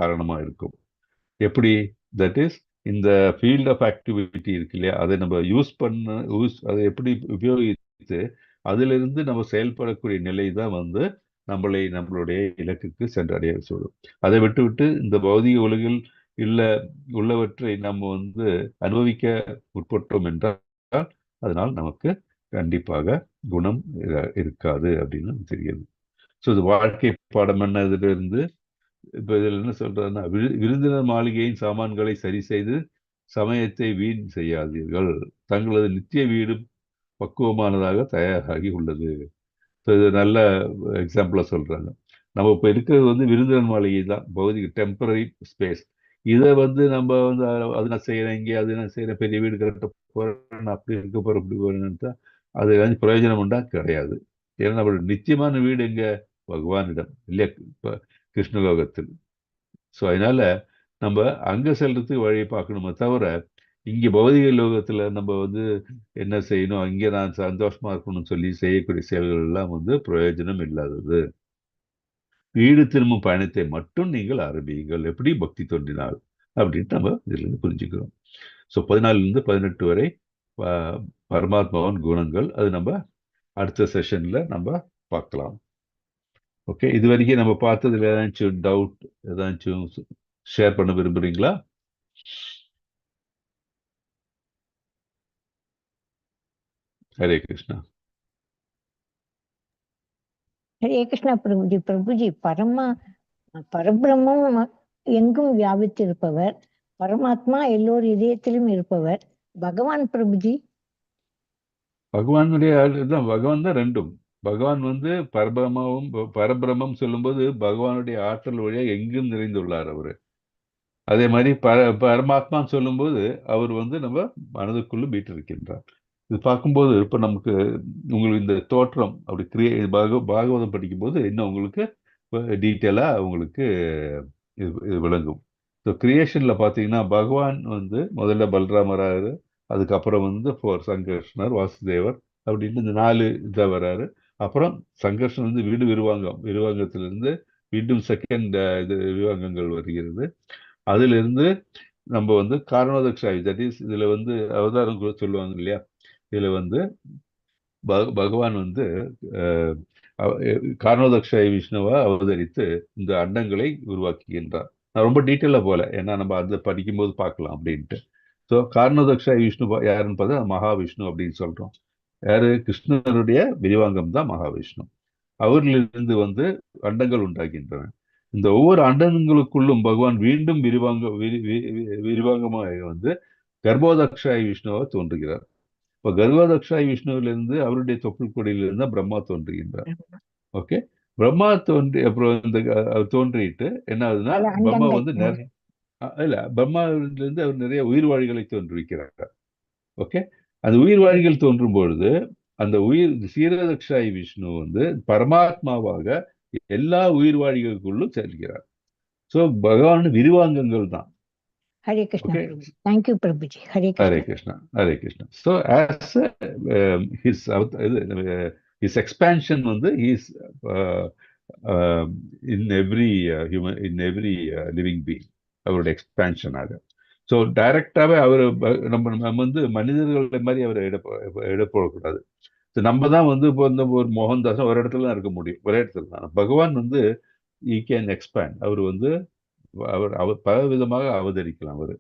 காரணமா இருக்கும். எப்படி? தட் இஸ் இந்த ஃபீல்ட் ஆஃப் ஆக்டிவிட்டி இருக்கு இல்லையா, அதை நம்ம அதை எப்படி உபயோகித்து அதிலிருந்து நம்ம செயல்படக்கூடிய நிலை தான் வந்து நம்மளுடைய இலக்குக்கு சென்றடைய சொல்லும். அதை விட்டு இந்த பௌதிக உலகில் உள்ளவற்றை நம்ம வந்து அனுபவிக்க முற்பட்டோம் என்றால் அதனால் நமக்கு கண்டிப்பாக குணம் இருக்காது அப்படின்னு தெரியுது. ஸோ இது வாழ்க்கை பாடம் என்ன? இதுல இருந்து இப்ப இதுல என்ன சொல்றதுன்னா, விருந்தினர் மாளிகையின் சாமான்களை சரி செய்து சமயத்தை வீண் செய்யாதீர்கள், தங்களது நித்திய வீடு பக்குவமானதாக தயாராகி உள்ளது. இது நல்ல எக்ஸாம்பிளா சொல்றாங்க. நம்ம இப்ப இருக்கிறது வந்து விருந்தினர் மாளிகை தான், பௌதிக டெம்பரரி ஸ்பேஸ். இதை வந்து நம்ம வந்து அது நான் செய்யறேன், இங்கே அது நான் செய்யறேன், பெரிய வீடு கட்ட போறேன், அப்படி இருக்க போறேன், இப்படி போறேன்னு அது வந்து பிரயோஜனம் உண்டா? கிடையாது. ஏன்னா நம்மளோட நிச்சயமான வீடு எங்க? பகவானிடம் இல்லையா, கிருஷ்ணலோகத்தில். ஸோ அதனால நம்ம அங்க செல்றதுக்கு வழியை பார்க்கணுமே தவிர இங்க பௌதிக லோகத்துல நம்ம வந்து என்ன செய்யணும், அங்கே நான் சந்தோஷமா இருக்கணும்னு சொல்லி செய்யக்கூடிய செயல்கள் எல்லாம் வந்து பிரயோஜனம் இல்லாதது. வீடு திரும்பும் பயணத்தை மட்டும் நீங்கள் ஆரம்பியுங்கள், எப்படி பக்தி தோன்றினால் அப்படின்ட்டு நம்ம இதுல இருந்து புரிஞ்சுக்கிறோம். ஸோ 14 18 வரை பரமாத்மாவின் குணங்கள், அது நம்ம அடுத்த செஷன்ல நம்ம பார்க்கலாம். ஓகே, இது வரைக்கும் நம்ம பார்த்ததுல ஏதாச்சும் டவுட், ஏதாச்சும் ஷேர் பண்ண விரும்புறீங்களா? ஹரே கிருஷ்ணா. ஹரே கிருஷ்ணா பிரபுஜி. பிரபுஜி, பரபிரம்மம் எங்கும் வியாபித்திருப்பவர், பரமாத்மா எல்லோர் இதயத்திலும் இருப்பவர் பகவான். பிரபுஜி, பகவானுடைய பகவான் தான் ரெண்டும். பகவான் வந்து பரபிரமம் சொல்லும்போது பகவானுடைய ஆற்றல் வழியாக எங்கும் நிறைந்துள்ளார் அவரு. அதே மாதிரி பரமாத்மான்னு சொல்லும்போது அவர் வந்து நம்ம மனதுக்குள்ளும் வீட்டிருக்கின்றார். இது பார்க்கும்போது இப்ப நமக்கு உங்களுக்கு இந்த தோற்றம் அப்படி பாகவதம் படிக்கும்போது இன்னும் உங்களுக்கு டீட்டெயிலா உங்களுக்கு இது விளங்கும். ஸோ கிரியேஷன்ல பார்த்தீங்கன்னா பகவான் வந்து முதல்ல பலராமராரு, அதுக்கப்புறம் வந்து சங்கர்ஷ்ணர், வாசுதேவர் அப்படின்னு இந்த 4 இதாக வராரு. அப்புறம் சங்கர்ஷன் வந்து விருவாங்கத்திலிருந்து மீண்டும் செகண்ட் இது விவாகங்கள் வருகிறது. அதிலிருந்து நம்ம வந்து காரணோதக்ஷாயி, தட் இஸ் இதுல வந்து அவதாரம் கூட சொல்லுவாங்க இல்லையா, இதுல வந்து பகவான் வந்து காரணோதக்ஷாயி விஷ்ணுவா அவதரித்து இந்த அண்டங்களை உருவாக்குகின்றார். நான் ரொம்ப டீட்டெயிலா போல, ஏன்னா நம்ம அதை படிக்கும்போது பார்க்கலாம் அப்படின்ட்டு. ஸோ காரணோதக்ஷாயி விஷ்ணு யாருன்னு பார்த்தா மகாவிஷ்ணு அப்படின்னு சொல்றோம். யாரு? கிருஷ்ணனுடைய விரிவாங்கம் தான் மகாவிஷ்ணு. அவரிலிருந்து வந்து அண்டங்கள் உண்டாகின்றன. இந்த ஒவ்வொரு அண்டங்களுக்குள்ளும் பகவான் மீண்டும் விரிவாங்கமாக வந்து கர்ப்போதக்ஷாயி விஷ்ணுவாக தோன்றுகிறார். இப்ப கர்ப்போதக்ஷாயி விஷ்ணுவிலிருந்து அவருடைய தொப்புள் கொடியிலிருந்து பிரம்மா தோன்றுகின்றார். ஓகே, பிரம்மா அப்புறம் இந்த தோன்றிட்டு என்ன ஆகுதுன்னா, பிரம்மா வந்து பிரம்மாவிலிருந்து அவர் நிறைய உயிர்வாழிகளை தோன்றுவிக்கிறார். ஓகே, அந்த உயிர்வாழிகள் தோன்றும் பொழுது அந்த சீரதக்ஷாயி விஷ்ணு வந்து பரமாத்மாவாக எல்லா உயிர்வாழிகளுக்குள்ளும் செல்கிறார். ஸோ பகவான் விரிவாங்கங்கள் தான். Hare Krishna. Thank you Prabhuji. Hare Krishna. Hare Krishna. So as his expansion வந்து in every human, in every living being, அவரோட எக்ஸ்பேன்ஷனாக. ஸோ டைரக்டாவே அவர் நம்ம வந்து மனிதர்கள் மாதிரி அவரை இடப்படக்கூடாது. நம்ம தான் வந்து இப்போ இந்த ஒரு மோகன்தாசன் ஒரு இடத்துல தான் இருக்க முடியும், ஒரே இடத்துல தான். பகவான் வந்து ஈ கேன் எக்ஸ்பேண்ட். அவர் வந்து அவர் பல விதமாக அவதரிக்கலாம் அவரு.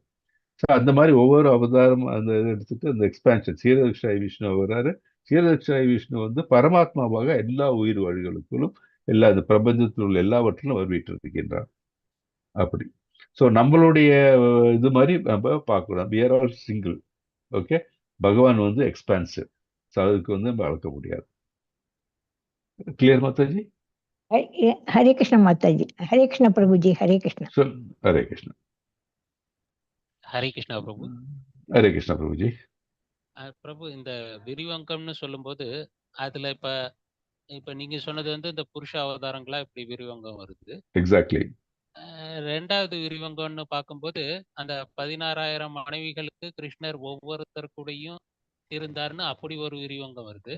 ஸோ அந்த மாதிரி ஒவ்வொரு அவதாரம் அந்த எடுத்துட்டு அந்த எக்ஸ்பேன்ஷன் சீரதக்ஷாயி விஷ்ணு வர்றாரு. சீரதக்ஷாயி விஷ்ணு வந்து பரமாத்மாவாக எல்லா உயிர் வழிகளுக்குள்ளும் எல்லா இந்த பிரபஞ்சத்தில் உள்ள எல்லாவற்றிலும் அவர் வீட்டிருக்கின்றார். அப்படி ஸோ நம்மளுடைய இது மாதிரி நம்ம பார்க்கணும். we are all single. Okay, பகவான் வந்து எக்ஸ்பான்சிவ். ஸோ அதுக்கு வந்து நம்ம அளக்க முடியாது. கிளியர் மாதாஜி? ஹரே கிருஷ்ண மாதாஜி. ஹரே கிருஷ்ண பிரபுஜி. ஹரே கிருஷ்ண. சொல். ஹரே கிருஷ்ணா. ஹரே கிருஷ்ணா பிரபு. ஹரே கிருஷ்ணா பிரபுஜி. பிரபு, இந்த விரிவங்கம்னு சொல்லும்போது அதுல இப்ப நீங்க சொன்னது வந்து இந்த புருஷ அவதாரங்களா இப்படி விரிவங்கம் வருது. எக்ஸாக்ட்லி. ரெண்டாவது விரிவங்கம்னு பார்க்கும்போது அந்த 16,000 மனைவிகளுக்கு கிருஷ்ணர் ஒவ்வொருத்தர் கூடயும் இருந்தாருன்னு அப்படி ஒரு விரிவங்கம் வருது.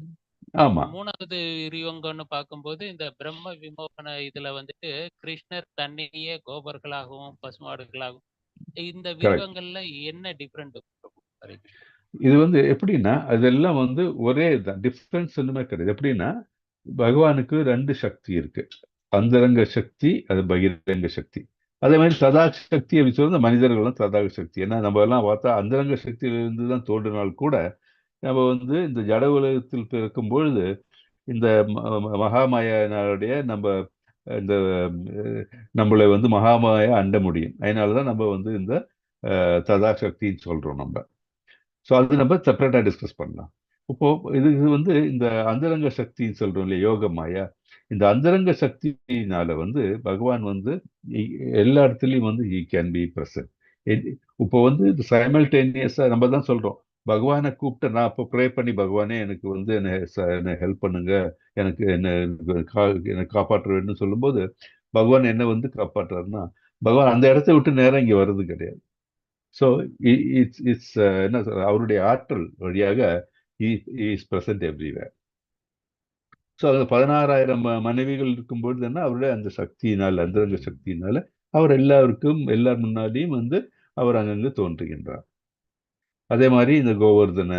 ஆமா. மூணாவது விரிவங்கம்னு பார்க்கும்போது இந்த பிரம்ம விமோகன இதுல வந்துட்டு கிருஷ்ணர் தன்னையே கோபர்களாகவும் பசுமாடுகளாகவும், இந்த விரிவங்கள்ல என்ன டிஃபரெண்ட் பிரபு? ஹரே கிருஷ்ணா. இது வந்து எப்படின்னா அதெல்லாம் வந்து ஒரே தான், டிஃப்ரென்ஸ் ஒண்ணுமே கிடையாது. எப்படின்னா பகவானுக்கு 2 சக்தி இருக்கு. அந்தரங்க சக்தி, அது பகிரங்க சக்தி. அதே மாதிரி ததா சக்தி அப்படி சொல்றது மனிதர்களும் ததாக சக்தி. ஏன்னா நம்ம எல்லாம் பார்த்தா அந்தரங்க சக்தியிலிருந்து தான் தோன்றினால் கூட நம்ம வந்து இந்த ஜட உலகத்தில் பிறக்கும் பொழுது இந்த மகாமாயனுடைய நம்ம இந்த நம்மளை வந்து மகாமாயா அண்ட முடியும். அதனாலதான் நம்ம வந்து இந்த ததா சக்தின்னு சொல்றோம் நம்ம. ஸோ அது நம்ம செப்பரேட்டா டிஸ்கஸ் பண்ணலாம். இப்போ இது வந்து இந்த அந்தரங்க சக்தின்னு சொல்றோம் இல்லையா, யோக மாயா. இந்த அந்தரங்க சக்தினால வந்து பகவான் வந்து எல்லா இடத்துலையும் வந்து he can be present. இப்போ வந்து இது சைமல்டேனியஸா நம்ம தான் சொல்றோம். பகவானை கூப்பிட்டு நான் இப்போ ப்ரே பண்ணி, பகவானே எனக்கு வந்து என்னை ஹெல்ப் பண்ணுங்க, எனக்கு என்னை காப்பாற்ற வேண்டும் சொல்லும்போது பகவான் என்ன வந்து காப்பாற்றுறாருன்னா, பகவான் அந்த இடத்த விட்டு நேரம் இங்கே வர்றது கிடையாது. ஸோ இட்ஸ் என்ன அவருடைய ஆற்றல் வழியாக இஸ் பிரசன்ட் எவ்ரிவேர். ஸோ அந்த 16,000 மனைவிகள் இருக்கும்பொழுது என்ன அவருடைய அந்த சக்தியினால், அந்தரங்க சக்தியினால அவர் எல்லாருக்கும் எல்லார் முன்னாடியும் வந்து அவர் அங்கங்கு தோன்றுகின்றார். அதே மாதிரி இந்த கோவர்தன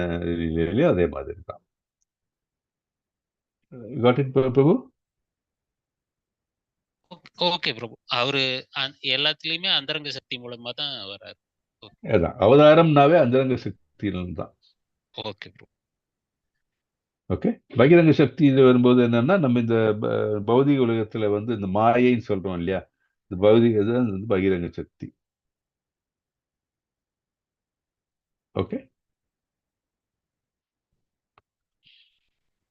அதே மாதிரி தான். Got it Prabhu? ஓகே பிரபு. அவரு எல்லாத்துலயுமே அந்தரங்க சக்தி மூலமா தான் வர்றாரு. அதான் அவதாரம்னாவே அந்தரங்க சக்தியிலும் தான். Okay bro. ஓகே, பகிரங்க சக்தி இது வரும்போது என்னன்னா நம்ம இந்த பௌதிக உலகத்துல வந்து இந்த மாயைன்னு சொல்றோம் இல்லையா, இந்த பௌதிக தான் வந்து பகிரங்க சக்தி. Okay,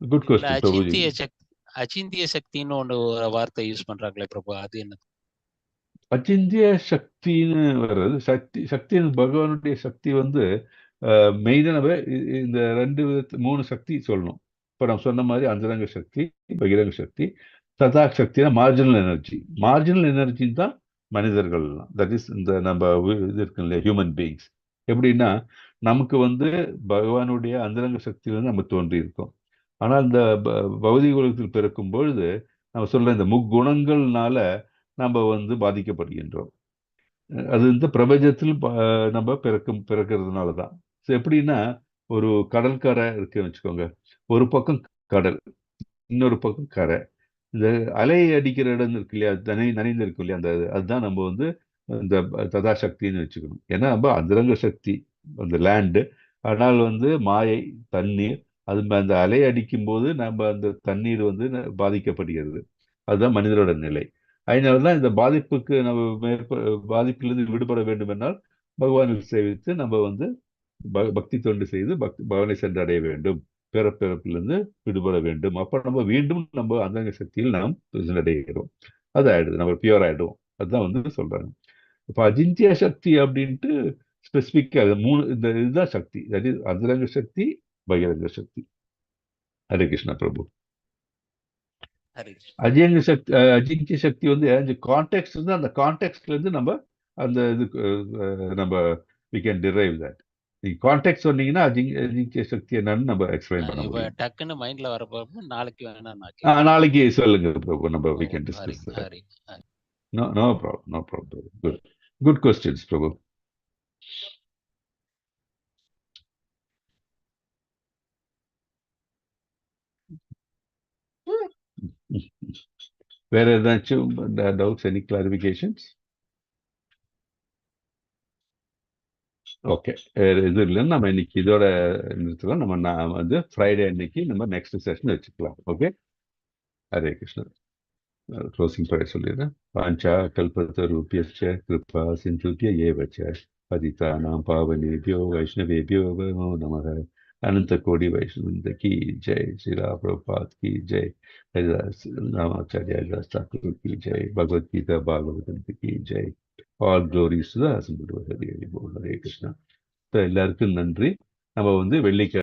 good question Prabhuji. அச்சிந்திய சக்தின்னு ஒன்று ஒரு வார்த்தை யூஸ் பண்றாங்களே பிரபு, அது என்ன? அச்சிந்திய சக்தின்னு வர்றது சக்தி பகவானுடைய சக்தி வந்து மெயினானவே இந்த 3 சக்தி சொல்லணும். இப்போ நம்ம சொன்ன மாதிரி அந்தரங்க சக்தி, பகிரங்க சக்தி, ததா சக்தினா மார்ஜினல் எனர்ஜி. மார்ஜினல் எனர்ஜி தான் மனிதர்கள்லாம். தட் இஸ் இந்த நம்ம இது இருக்கு இல்லையா, ஹியூமன் பீயிங்ஸ். எப்படின்னா நமக்கு வந்து பகவானுடைய அந்தரங்க சக்தியிலிருந்து நம்ம தோன்றி இருக்கோம். ஆனால் இந்த பௌதிக உலகத்தில் பிறக்கும் பொழுது நம்ம சொல்ற இந்த முக்குணங்கள்னால நம்ம வந்து பாதிக்கப்படுகின்றோம். அது இந்த பிரபஞ்சத்தில் நம்ம பிறக்கிறதுனால தான். ஸோ எப்படின்னா ஒரு கடற்கரை இருக்குன்னு வச்சுக்கோங்க, ஒரு பக்கம் கடல், இன்னொரு பக்கம் கரை. இந்த அலை அடிக்கிற இடம் இருக்கு இல்லையா, நனைந்து இருக்கும் இல்லையா, அதுதான் நம்ம வந்து இந்த ததா சக்தின்னு வச்சுக்கணும். ஏன்னா நம்ம அந்தரங்க சக்தி அந்த லேண்டு, ஆனால் வந்து மாயை தண்ணீர், அது அந்த அலை அடிக்கும் போது நம்ம அந்த தண்ணீர் வந்து பாதிக்கப்படுகிறது. அதுதான் மனிதரோட நிலை. அதனாலதான் இந்த பாதிப்புக்கு நம்ம பாதிப்பிலிருந்து விடுபட வேண்டும் என்றால் பகவானுக்கு சேவித்து நம்ம வந்து பக்தி தொண்டு செய்து பகவானை சென்றடைய வேண்டும், பிறப்பிலிருந்து விடுபட வேண்டும். அப்ப நம்ம மீண்டும் நம்ம அந்தரங்க சக்தியில் நாம் சென்றடைகிறோம். அது ஆயிடுது, நம்ம பியூர் ஆயிடுவோம். அதுதான் வந்து சொல்றாங்க. இப்ப அஜிந்திய சக்தி அப்படின்ட்டு ஸ்பெசிபிக்காக 3 இந்த இதுதான் சக்தி. தட் இஸ் அந்தரங்க சக்தி, பகிரங்க சக்தி. ஹரே கிருஷ்ணா பிரபு. அஜிங்கிய சக்தி வந்து கான்டெக்ட் இருந்து, அந்த கான்டெக்ட்ல இருந்து நம்ம அந்த இதுக்கு நம்ம we can derive that. நீங்க கான்டெக்ட் சொன்னீங்கன்னா அஜிங்கிய சக்தி என்னன்னு நம்ம எக்ஸ்பிளைன் பண்ண முடியும். டக்குன்னு மைண்ட்ல வரப்போ நாளைக்கு வேணா நாளைக்கு சொல்லுங்க பிரபு, நம்ம we can discuss that. No problem. Good questions பிரபு. வேற ஏதாச்சும் டவுட்ஸ், எனி கிளாரிஃபிகேஷன்ஸ்? ஓகே, இது இல்லைன்னு நம்ம இன்னைக்கு இதோட நிறுத்தலாம். நம்ம வந்து ஃப்ரைடே அன்னைக்கு நம்ம நெக்ஸ்ட் செஷன் வச்சுக்கலாம். Okay, Hare Krishna. Closing prayer சொல்லிடுறேன். பாஞ்சா கல்பத்தருபியஸ்ச கிருபா சிந்துபிய ஏவச்ச பதிதானாம் பாவனேபியோ வைஷ்ணவேபியோ நமோ நமः. अनंत कोटि वैष्णव की जय, श्रीला प्रभुपाद की जय, रामाचार्य हरिदास ठाकुर की जय, भगवद गीता भागवत की जय. All glories to the assemble. Hare Krishna. எல்லாருக்கும் நன்றி. நம்ம வெள்ளிக்கிழமை